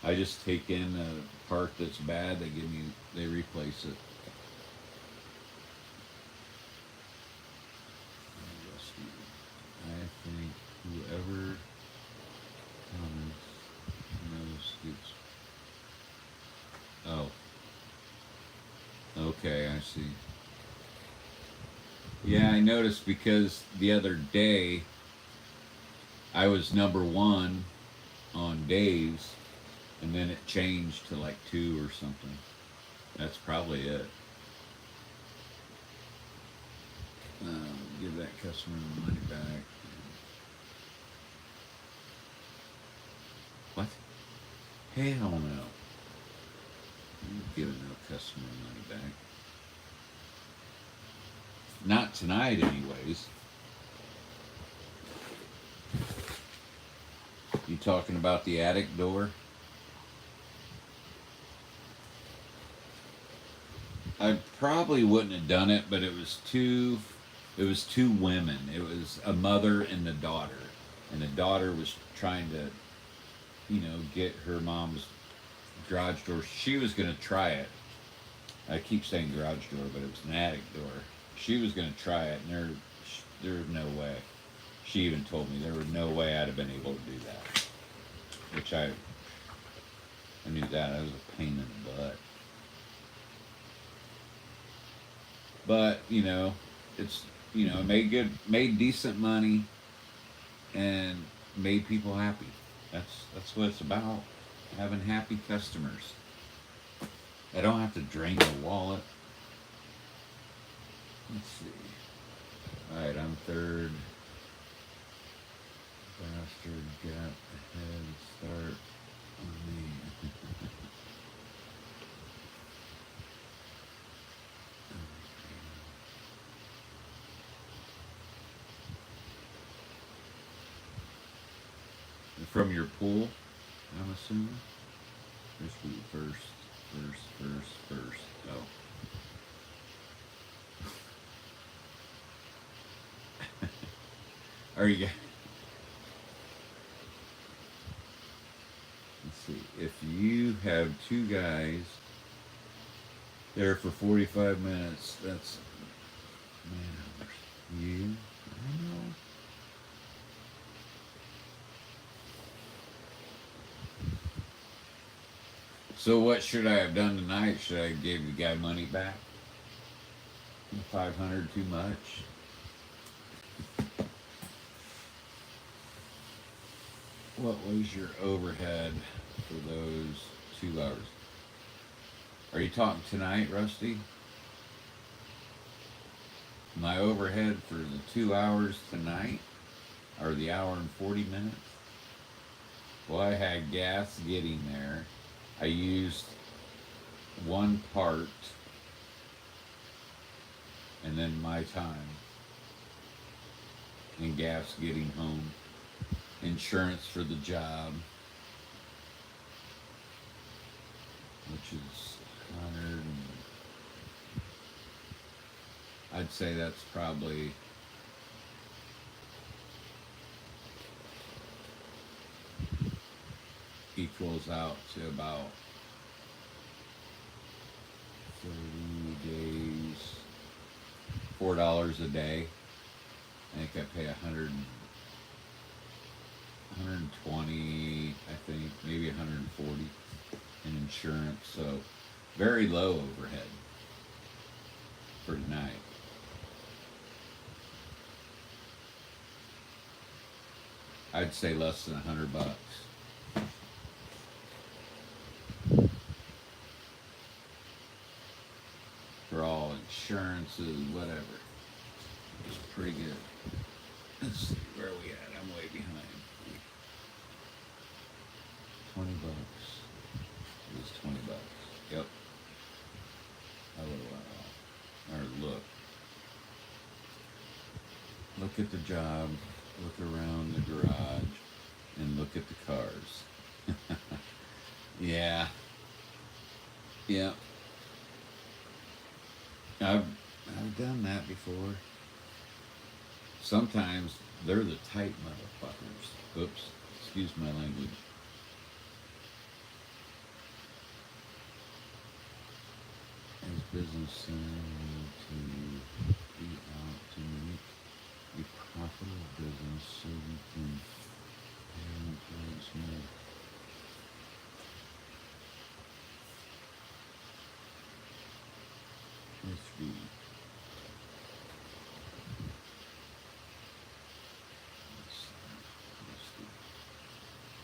I just take in a part that's bad, they replace it. I think whoever knows gets. Oh. Okay, I see. Yeah, I noticed because the other day I was number 1 on Dave's. And then it changed to like 2 or something. That's probably it. Give that customer the money back. What? Hell no. I'm giving no customer money back. Not tonight, anyways. You talking about the attic door? I probably wouldn't have done it, but it was two women. It was a mother and a daughter. And the daughter was trying to, get her mom's garage door. She was going to try it. I keep saying garage door, but it was an attic door. She was going to try it, and there was no way. She even told me there was no way I'd have been able to do that. Which I knew that. I was a pain in the butt. But, it's, made decent money and made people happy. That's what it's about. Having happy customers. I don't have to drain the wallet. Let's see. Alright, I'm third. Mister got a head start on me. From your pool, I'm assuming. This will be first. Oh. Are you? Let's see. If you have two guys there for 45 minutes, that's man. You. I know. So what should I have done tonight? Should I give the guy money back? 500 too much? What was your overhead for those 2 hours? Are you talking tonight, Rusty? My overhead for the 2 hours tonight? Or the hour and 40 minutes? Well, I had gas getting there. I used one part and then my time and gas getting home, insurance for the job, which is 100 and I'd say that's probably equals out to about 30 days, $4 a day. I think I pay 120, I think, maybe 140 in insurance. So very low overhead for tonight. I'd say less than $100. For all insurances, whatever. It's pretty good. Let's see, where are we at? I'm way behind. $20. It was $20. Yep. A little while. Or look. Look at the job, look around the garage, and look at the cars. Yeah. Yeah. I've done that before. Sometimes they're the tight motherfuckers. Oops, excuse my language. As business center to be out to make a profitable business so we can pay employees more. History.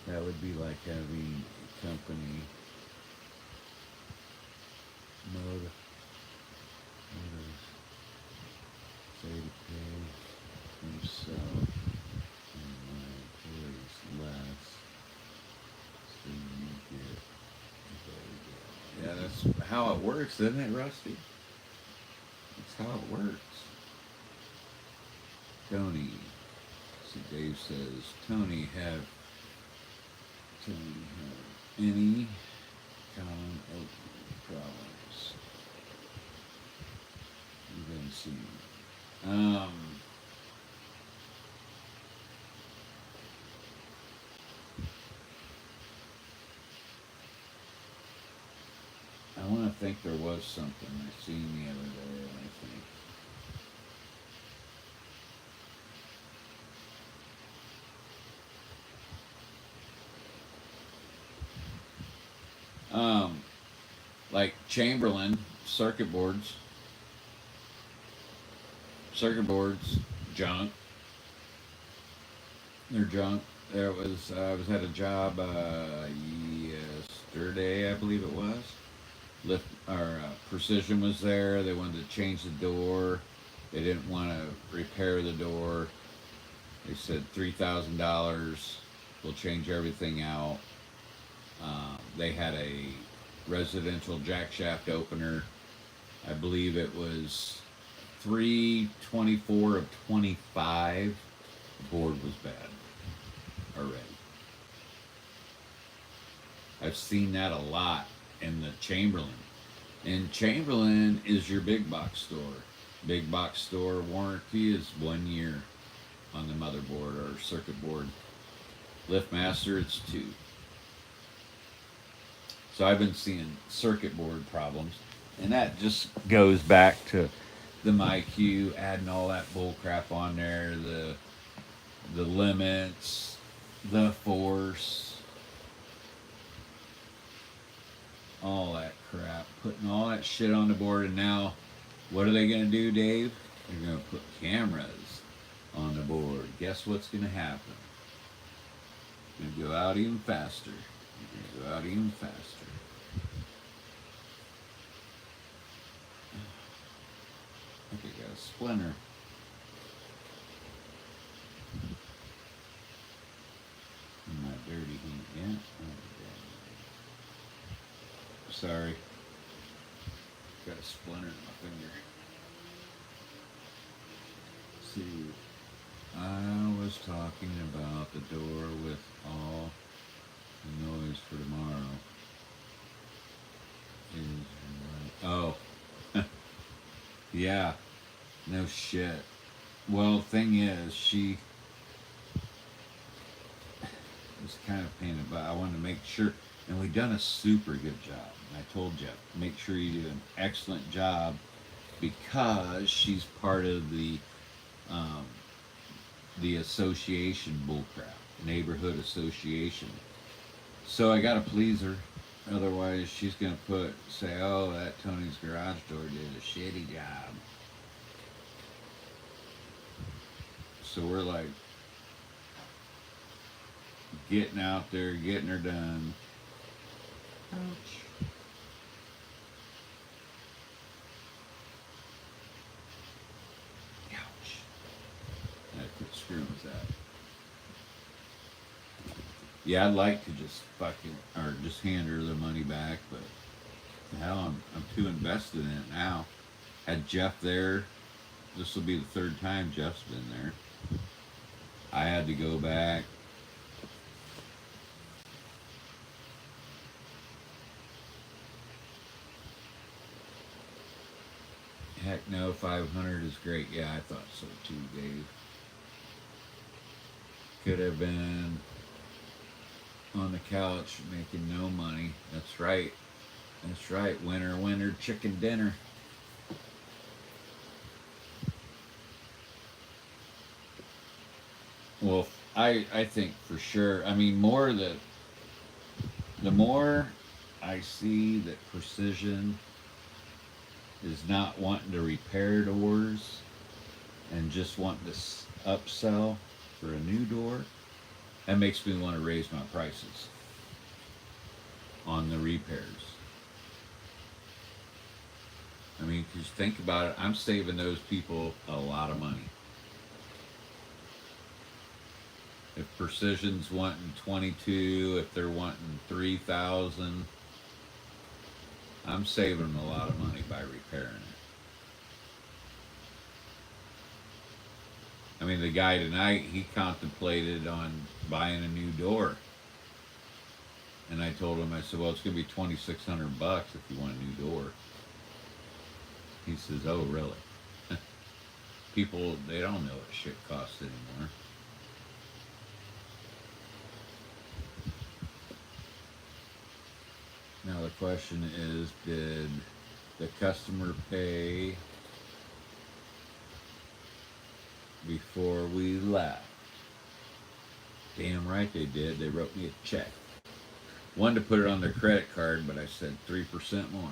That would be like having a company mode say to pay yourself and my employees less so you get a better deal. Yeah, that's how it works, isn't it, Rusty? That's how it works. Tony. See, Dave says, Tony have any common open problems you've been seeing? I want to think there was something I seen the other day, I think. Like Chamberlain circuit boards, junk. They're junk. There was I was at a job yesterday, I believe it was. Precision was there. They wanted to change the door. They didn't want to repair the door. They said $3,000 We'll change everything out. They had a residential jack shaft opener. I believe it was 324 of 25. The board was bad already. I've seen that a lot in the Chamberlain. And Chamberlain is your big box store. Big box store warranty is 1 year on the motherboard or circuit board. LiftMaster, it's 2. So I've been seeing circuit board problems, and that just goes back to the MyQ, adding all that bull crap on there, the limits, the force, all that crap, putting all that shit on the board. And now what are they going to do, Dave? They're going to put cameras on the board. Guess what's going to happen? It's going to go out even faster. It's going to go out even faster. I think I got a splinter. In my dirty heat, yeah. Sorry. Got a splinter in my finger. See, I was talking about the door with all the noise for tomorrow. Oh. Yeah. No shit. Well, thing is, she was kind of painted, but I wanted to make sure, and we've done a super good job. And I told Jeff, make sure you do an excellent job, because she's part of the association bullcrap, neighborhood association. So I gotta please her. Otherwise, she's gonna say, "Oh, that Tony's garage door did a shitty job." So we're like getting out there, getting her done. Ouch. Ouch. I had to quit screwing with that. Yeah, I'd like to just just hand her the money back, but hell, I'm too invested in it now. Had Jeff there, this will be the 3rd time Jeff's been there. I had to go back. Heck no, 500 is great. Yeah, I thought so too, Dave. Could have been on the couch making no money. That's right. That's right. Winner, winner, chicken dinner. Well, I think for sure. I mean, the more I see that Precision is not wanting to repair doors and just wanting to upsell for a new door, that makes me want to raise my prices on the repairs. I mean, because think about it, I'm saving those people a lot of money. If Precision's wanting 22, if they're wanting 3,000, I'm saving them a lot of money by repairing it. I mean, the guy tonight, he contemplated on buying a new door. And I told him, I said, well, it's going to be $2,600 if you want a new door. He says, oh, really? People, they don't know what shit costs anymore. Now the question is, did the customer pay before we left? Damn right they did. They wrote me a check. Wanted to put it on their credit card, but I said 3% more.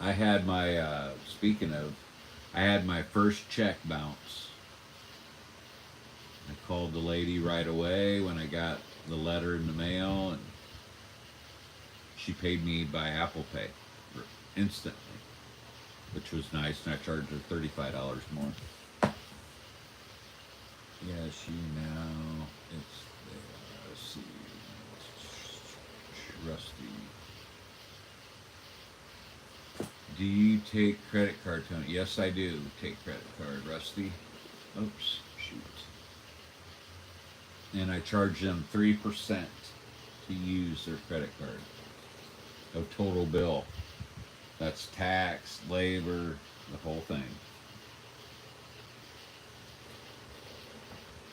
I had my, speaking of, I had my first check bounce. I called the lady right away when I got the letter in the mail, and she paid me by Apple Pay instantly, which was nice, and I charged her $35 more. Yeah, she now, it's, let's see, Rusty. Do you take credit card, Tony? Yes, I do take credit card, Rusty. Oops, shoot. And I charge them 3% to use their credit card of total bill. That's tax, labor, the whole thing.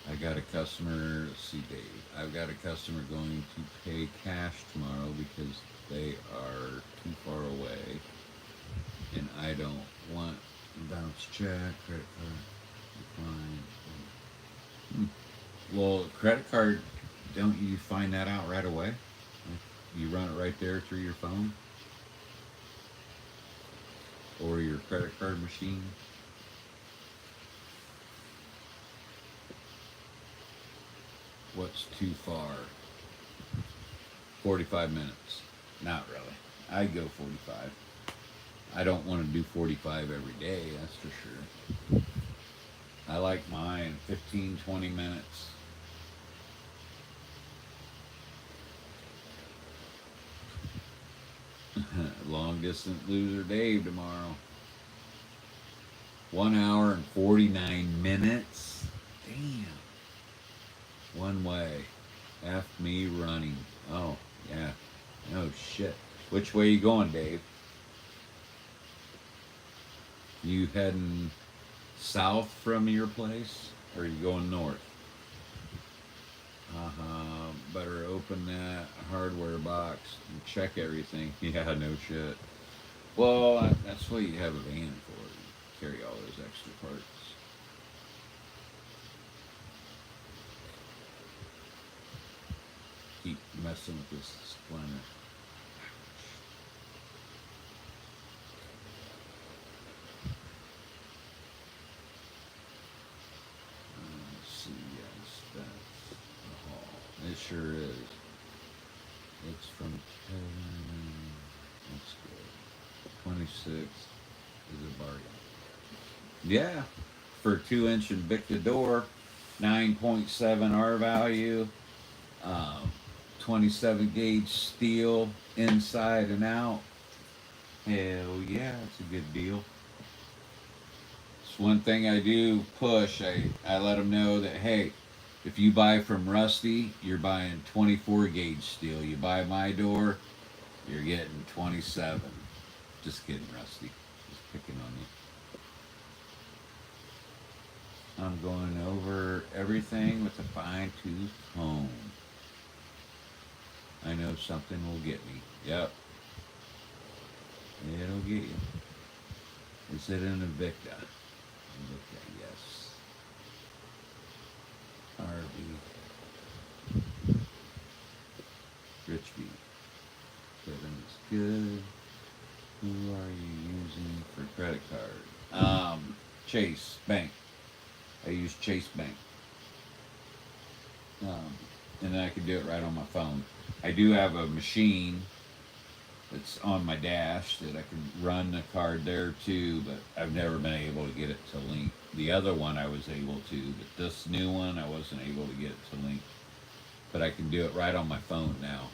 I got a customer, let's see, Dave. I've got a customer going to pay cash tomorrow because they are too far away. And I don't want bounce check, credit card, decline. Well, credit card, don't you find that out right away? You run it right there through your phone? Or your credit card machine? What's too far? 45 minutes. Not really. I'd go 45. I don't want to do 45 every day, that's for sure. I like mine 15, 20 minutes. Long distance loser Dave tomorrow. 1 hour and 49 minutes. Damn. One way. F me running. Oh, yeah. Oh, shit. Which way you going, Dave? You heading south from your place? Or are you going north? Better open that hardware box and check everything. Yeah, no shit. Well, that's what you have a van for. You carry all those extra parts. Keep messing with this splinter. Let's see, yes, that's the hall. It sure is. It's from Kevin. That's good. 26 is a bargain. Yeah, for 2-inch Invicta door, 9.7 R value, 27 gauge steel inside and out. Hell yeah, it's a good deal. It's one thing I do push. I let them know that, hey, if you buy from Rusty, you're buying 24 gauge steel. You buy my door, you're getting 27. Just kidding, Rusty. Just picking on you. I'm going over everything with a fine-tooth comb. I know something will get me. Yep. It'll get you. Is it an Invicta? Invicta, yes. RV. Richby. Kevin's good. Who are you using for credit card? Chase Bank. I use Chase Bank. And then I can do it right on my phone. I do have a machine that's on my dash that I can run the card there too, but I've never been able to get it to link. The other one I was able to, but this new one I wasn't able to get it to link. But I can do it right on my phone now.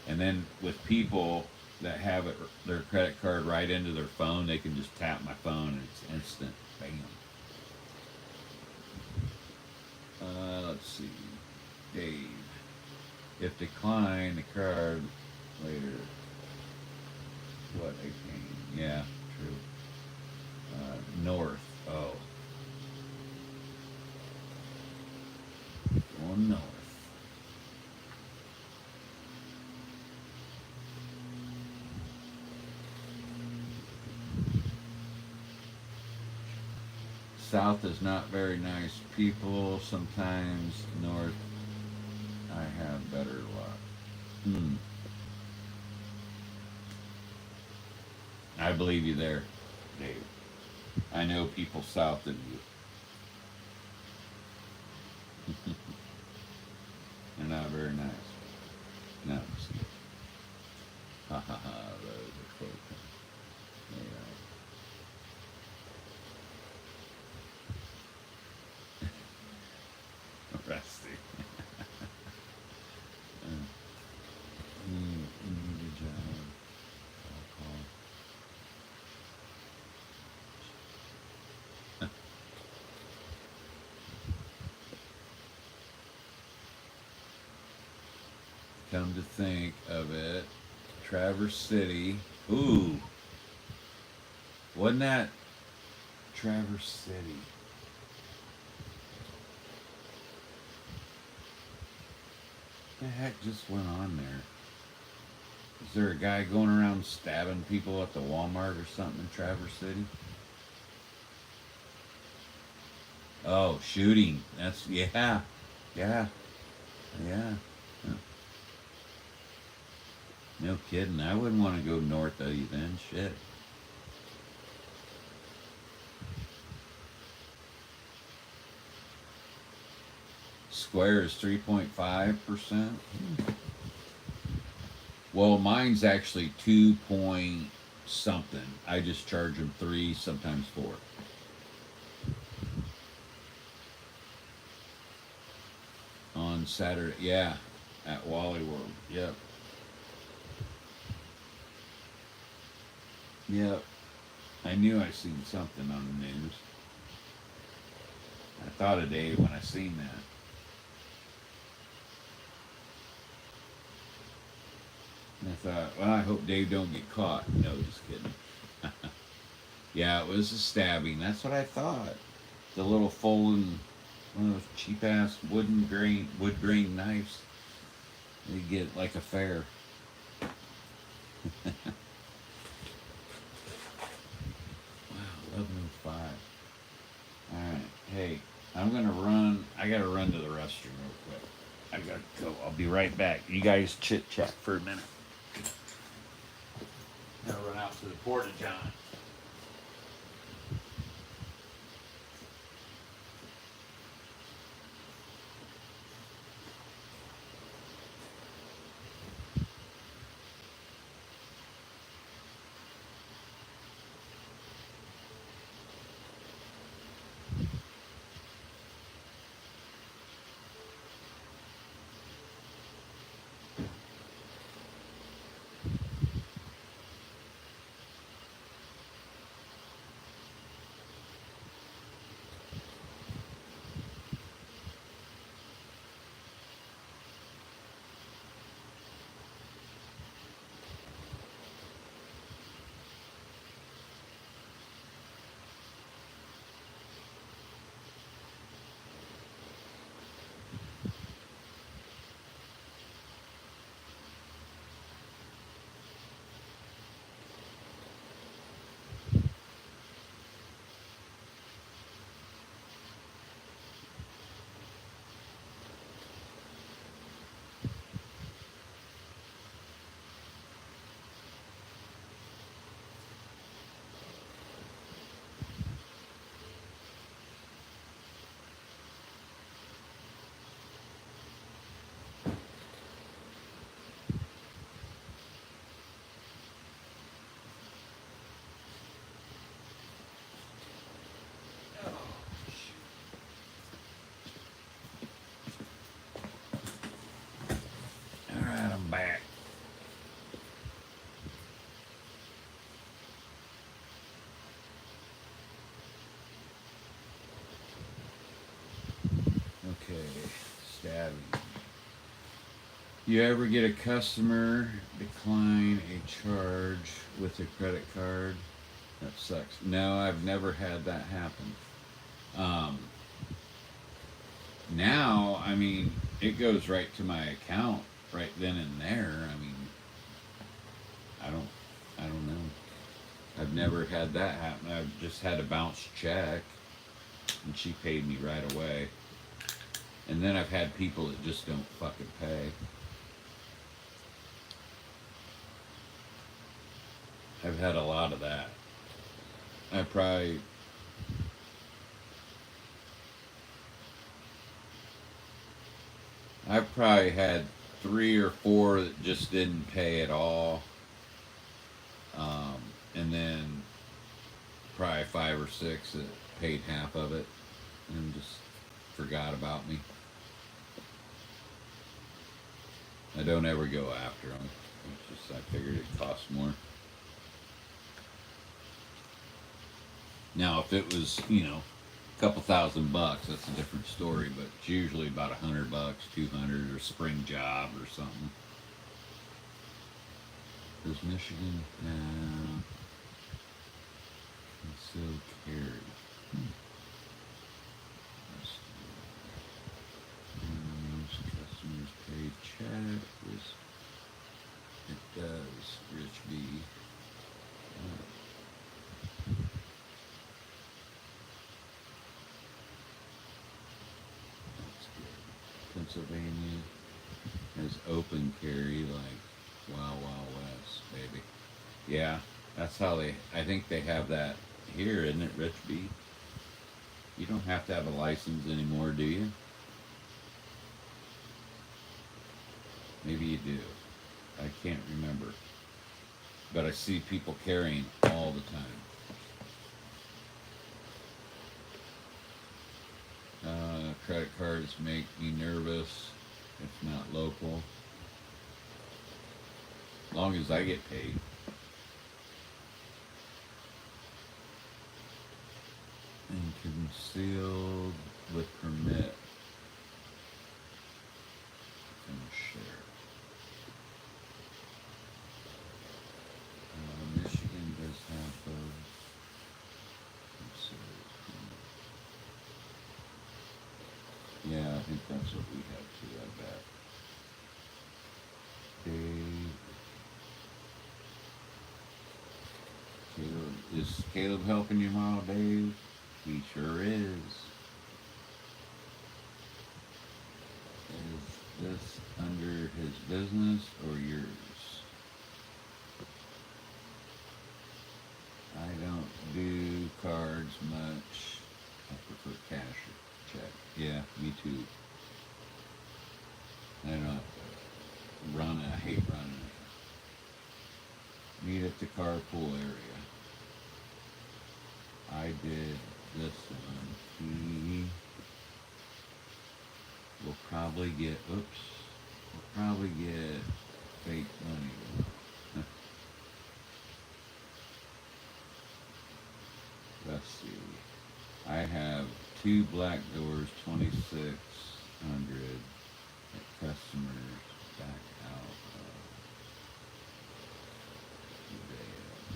And then with people that have it, their credit card right into their phone, they can just tap my phone and it's instant. Bam. Let's see. Dave. If decline the card later. What a pain. Yeah, true. North. Oh. Going north. South is not very nice people. Sometimes north I have better luck. I believe you there, Dave. I know people south of you. They're not very nice. No, see. Ha ha ha, those are close. Yeah. come to think of it, Traverse City. Ooh. Wasn't that Traverse City? What the heck just went on there? Is there a guy going around stabbing people at the Walmart or something in Traverse City? Oh, shooting. That's, yeah. Yeah. Yeah. Huh. No kidding. I wouldn't want to go north of you then. Shit. Square is 3.5%. Well, mine's actually 2 point something. I just charge them 3, sometimes 4. On Saturday, yeah, at Wally World. Yep. Yep. I knew I seen something on the news. I thought of Dave when I seen that. And I thought, well, I hope Dave don't get caught. No, just kidding. Yeah, it was a stabbing. That's what I thought. The little folding, one of those cheap ass wood grain knives. They get like a fair. Wow, 11:05. Alright, hey, I'm gonna run. I gotta run to the restroom real quick. I gotta go. I'll be right back. You guys chit chat for a minute. Gotta run out to the Porta John. Alright, I'm back. Okay, stabbing. You ever get a customer decline a charge with a credit card? That sucks. No, I've never had that happen. Now, I mean, it goes right to my account right then and there. I mean, I don't know. I've never had that happen. I've just had a bounce check, and she paid me right away. And then I've had people that just don't fucking pay. I've had a lot of that. I've probably had 3 or 4 that just didn't pay at all. And then probably 5 or 6 that paid half of it and just forgot about me. I don't ever go after them. It's just I figured it cost more. Now, if it was, a couple $1,000, that's a different story. But it's usually about $100, $200, or spring job or something. Does Michigan have concealed carry? Let's do most customers pay check. It does, Rich B. That's good. Pennsylvania has open carry like Wild Wild West, baby. Yeah, that's how I think they have that here, isn't it, Rich B? You don't have to have a license anymore, do you? Maybe you do. I can't remember. But I see people carrying all the time. Credit cards make me nervous if not local. As long as I get paid. And concealed with permit. Share. Michigan does have those. Yeah, I think that's what we have too, I bet. Caleb, is Caleb helping you out, Dave? He sure is. Is this under his business or yours? I don't do cards much. I prefer cash or check. Yeah, me too. I don't run. I hate running. Meet at the carpool area. I did this one. He will probably get. Oops. We'll probably get fake money. Let's see. I have 2 black doors, 2,600 that customers back out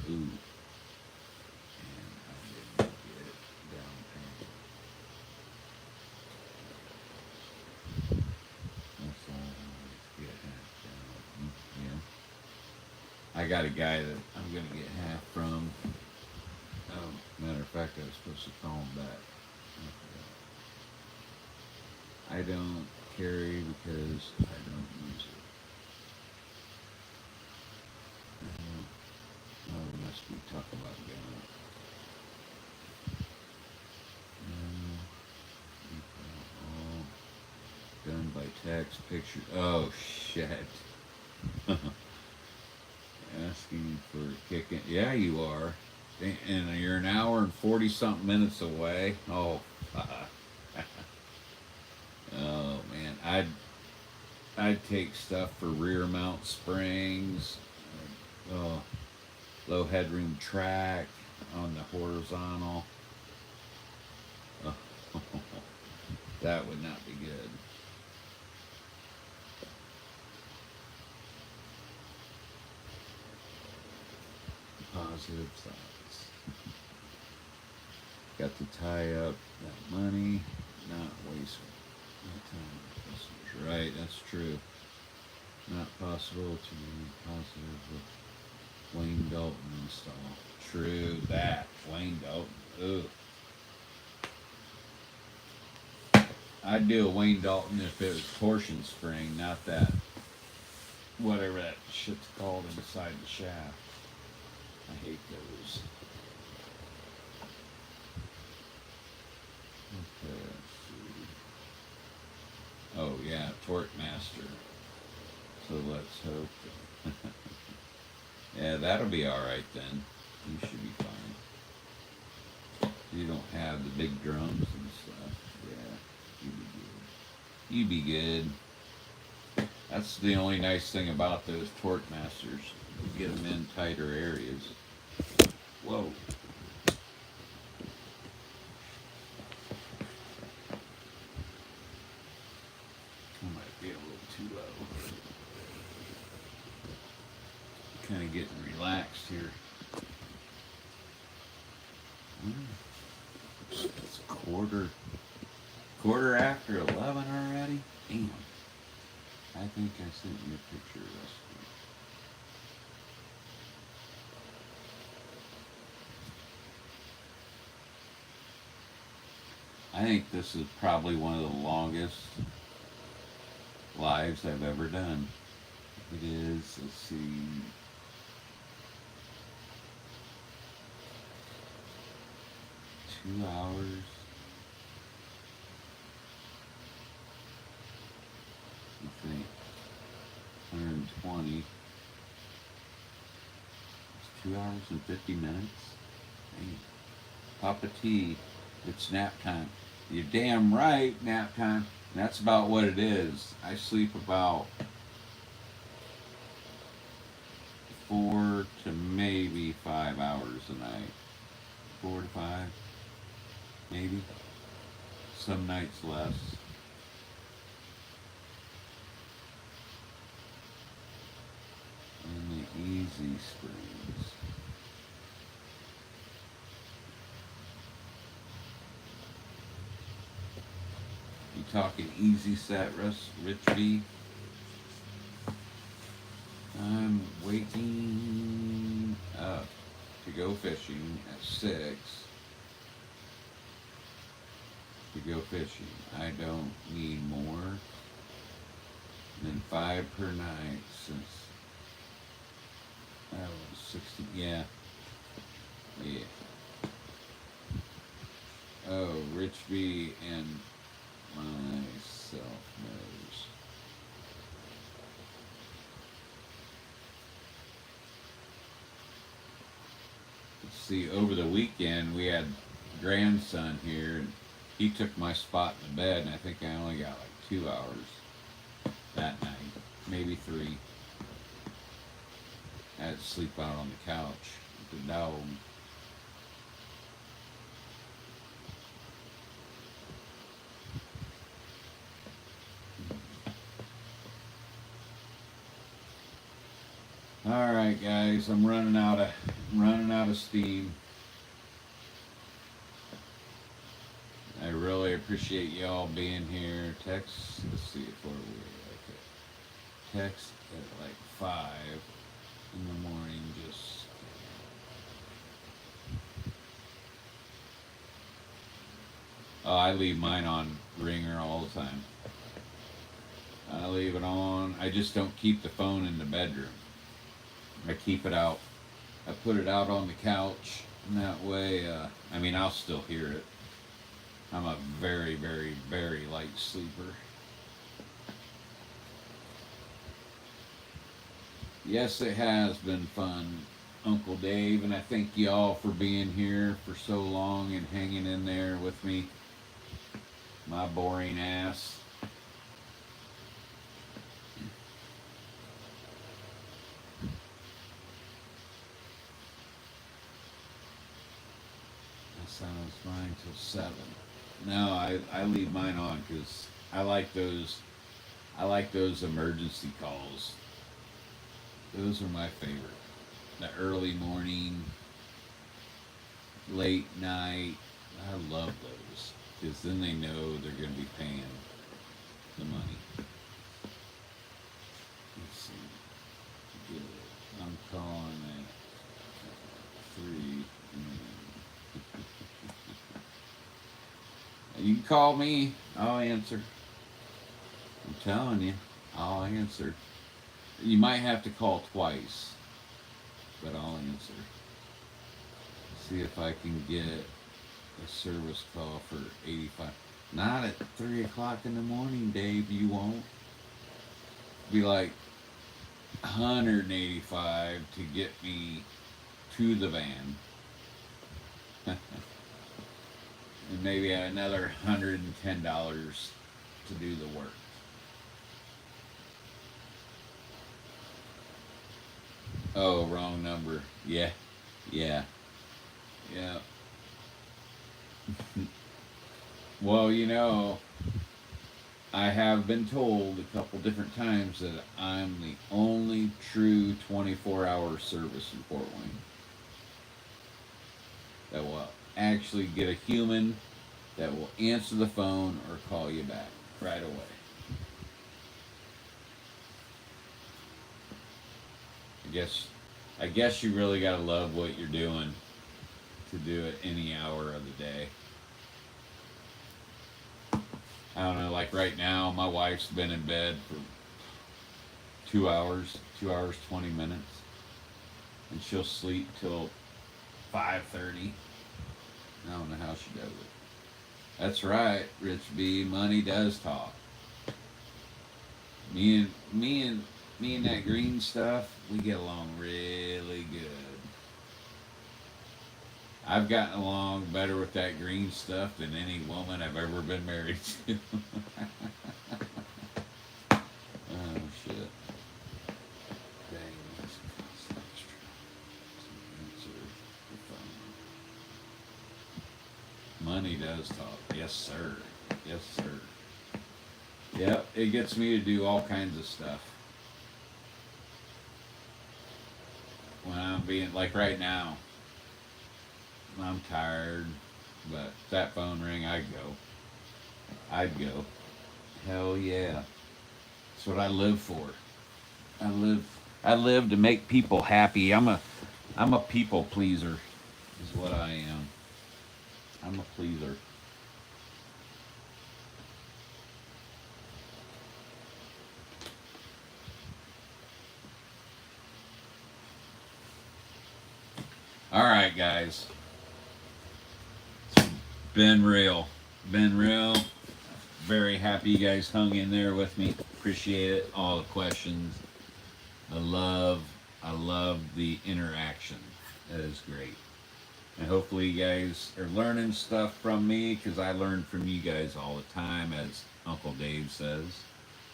of. Ooh. And I didn't get down payment. That's all I get half down. Yeah. I got a guy that I'm gonna get half from. Matter of fact, I was supposed to call him back. I don't carry because I don't use it. Oh, we must be talking about gun. Done by text, picture. Oh, shit. Asking for kicking. Yeah, you are. And you're an hour and 40-something minutes away. Oh, oh man, I'd take stuff for rear mount springs, low headroom track on the horizontal. Oh, that would not be good. Positive thoughts. Got to tie up that money, not waste my time with customers. Right, that's true. Not possible to be positive with Wayne Dalton install. True that. Wayne Dalton. Ugh. I'd do a Wayne Dalton if it was torsion spring, not that whatever that shit's called inside the shaft. I hate those. Okay, let's see. Oh yeah, Torque Master. So let's hope. Yeah, that'll be alright then. You should be fine. You don't have the big drums and stuff. Yeah, you'd be good. You'd be good. That's the only nice thing about those Torque Masters. You get them in tighter areas. Whoa. I might be a little too low. kind of getting relaxed here. It's quarter after 11 already. Damn. I think I sent you a picture of this. I think this is probably one of the longest lives I've ever done. It is, let's see, 2 hours. I think 120. It's 2 hours and 50 minutes. Dang. Papa T, it's nap time. You're damn right, nap time. And that's about what it is. I sleep about 4 to maybe 5 hours a night. 4 to 5, maybe. Some nights less. In the Easy Springs. You talking easy set, Rich B? I'm waking up to go fishing at 6. To go fishing. I don't need more than 5 per night since I was 60. Yeah. Yeah. Oh, Rich B and myself knows. See, over the weekend we had grandson here, and he took my spot in the bed, and I think I only got like 2 hours that night, maybe 3. I had to sleep out on the couch with the dog. All right, guys, I'm running out of steam. I really appreciate y'all being here. Text, let's see if we're okay. Text at like 5 in the morning. Just I leave mine on ringer all the time. I leave it on. I just don't keep the phone in the bedroom. I keep it out. I put it out on the couch, and that way, I mean, I'll still hear it. I'm a very, very, very light sleeper. Yes, it has been fun, Uncle Dave, and I thank y'all for being here for so long and hanging in there with me. My boring ass. Sounds mine till 7. No, I leave mine on because I like those emergency calls. Those are my favorite. The early morning, late night. I love those because then they know they're going to be paying the money. Let's see. Good. I'm calling at 3. You can call me, I'll answer. I'm telling you, I'll answer. You might have to call twice, but I'll answer. See if I can get a service call for 85. Not at 3 o'clock in the morning, Dave, you won't. Be like 185 to get me to the van. And maybe another $110 to do the work. Oh, wrong number. Yeah. Well, I have been told a couple different times that I'm the only true 24-hour service in Fort Wayne that will actually get a human that will answer the phone or call you back right away. I guess you really gotta love what you're doing to do it any hour of the day. I don't know, like right now, my wife's been in bed for 2 hours, 20 minutes, and she'll sleep till 5:30. I don't know how she does it. That's right, Rich B. Money does talk. Me and that green stuff, we get along really good. I've gotten along better with that green stuff than any woman I've ever been married to. Oh shit. Dang, that's extra. Answer the phone. Money does talk. Yes, sir. Yes, sir. Yep, it gets me to do all kinds of stuff. When I'm being, like right now, I'm tired, but if that phone ring, I'd go. I'd go. Hell yeah. That's what I live for. I live to make people happy. I'm a people pleaser, is what I am. I'm a pleaser. All right, guys. It's been real. Been real. Very happy you guys hung in there with me. Appreciate it. All the questions. I love the interaction. That is great. And hopefully you guys are learning stuff from me, because I learn from you guys all the time, as Uncle Dave says.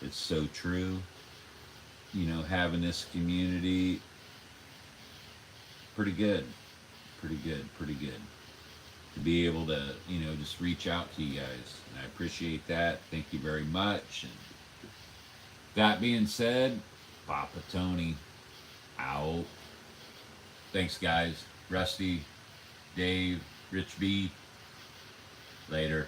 It's so true. You know, having this community, pretty good. Pretty good. To be able to, you know, just reach out to you guys. And I appreciate that. Thank you very much. And that being said, Papa Tony out. Thanks, guys. Rusty, Dave, Rich B. Later.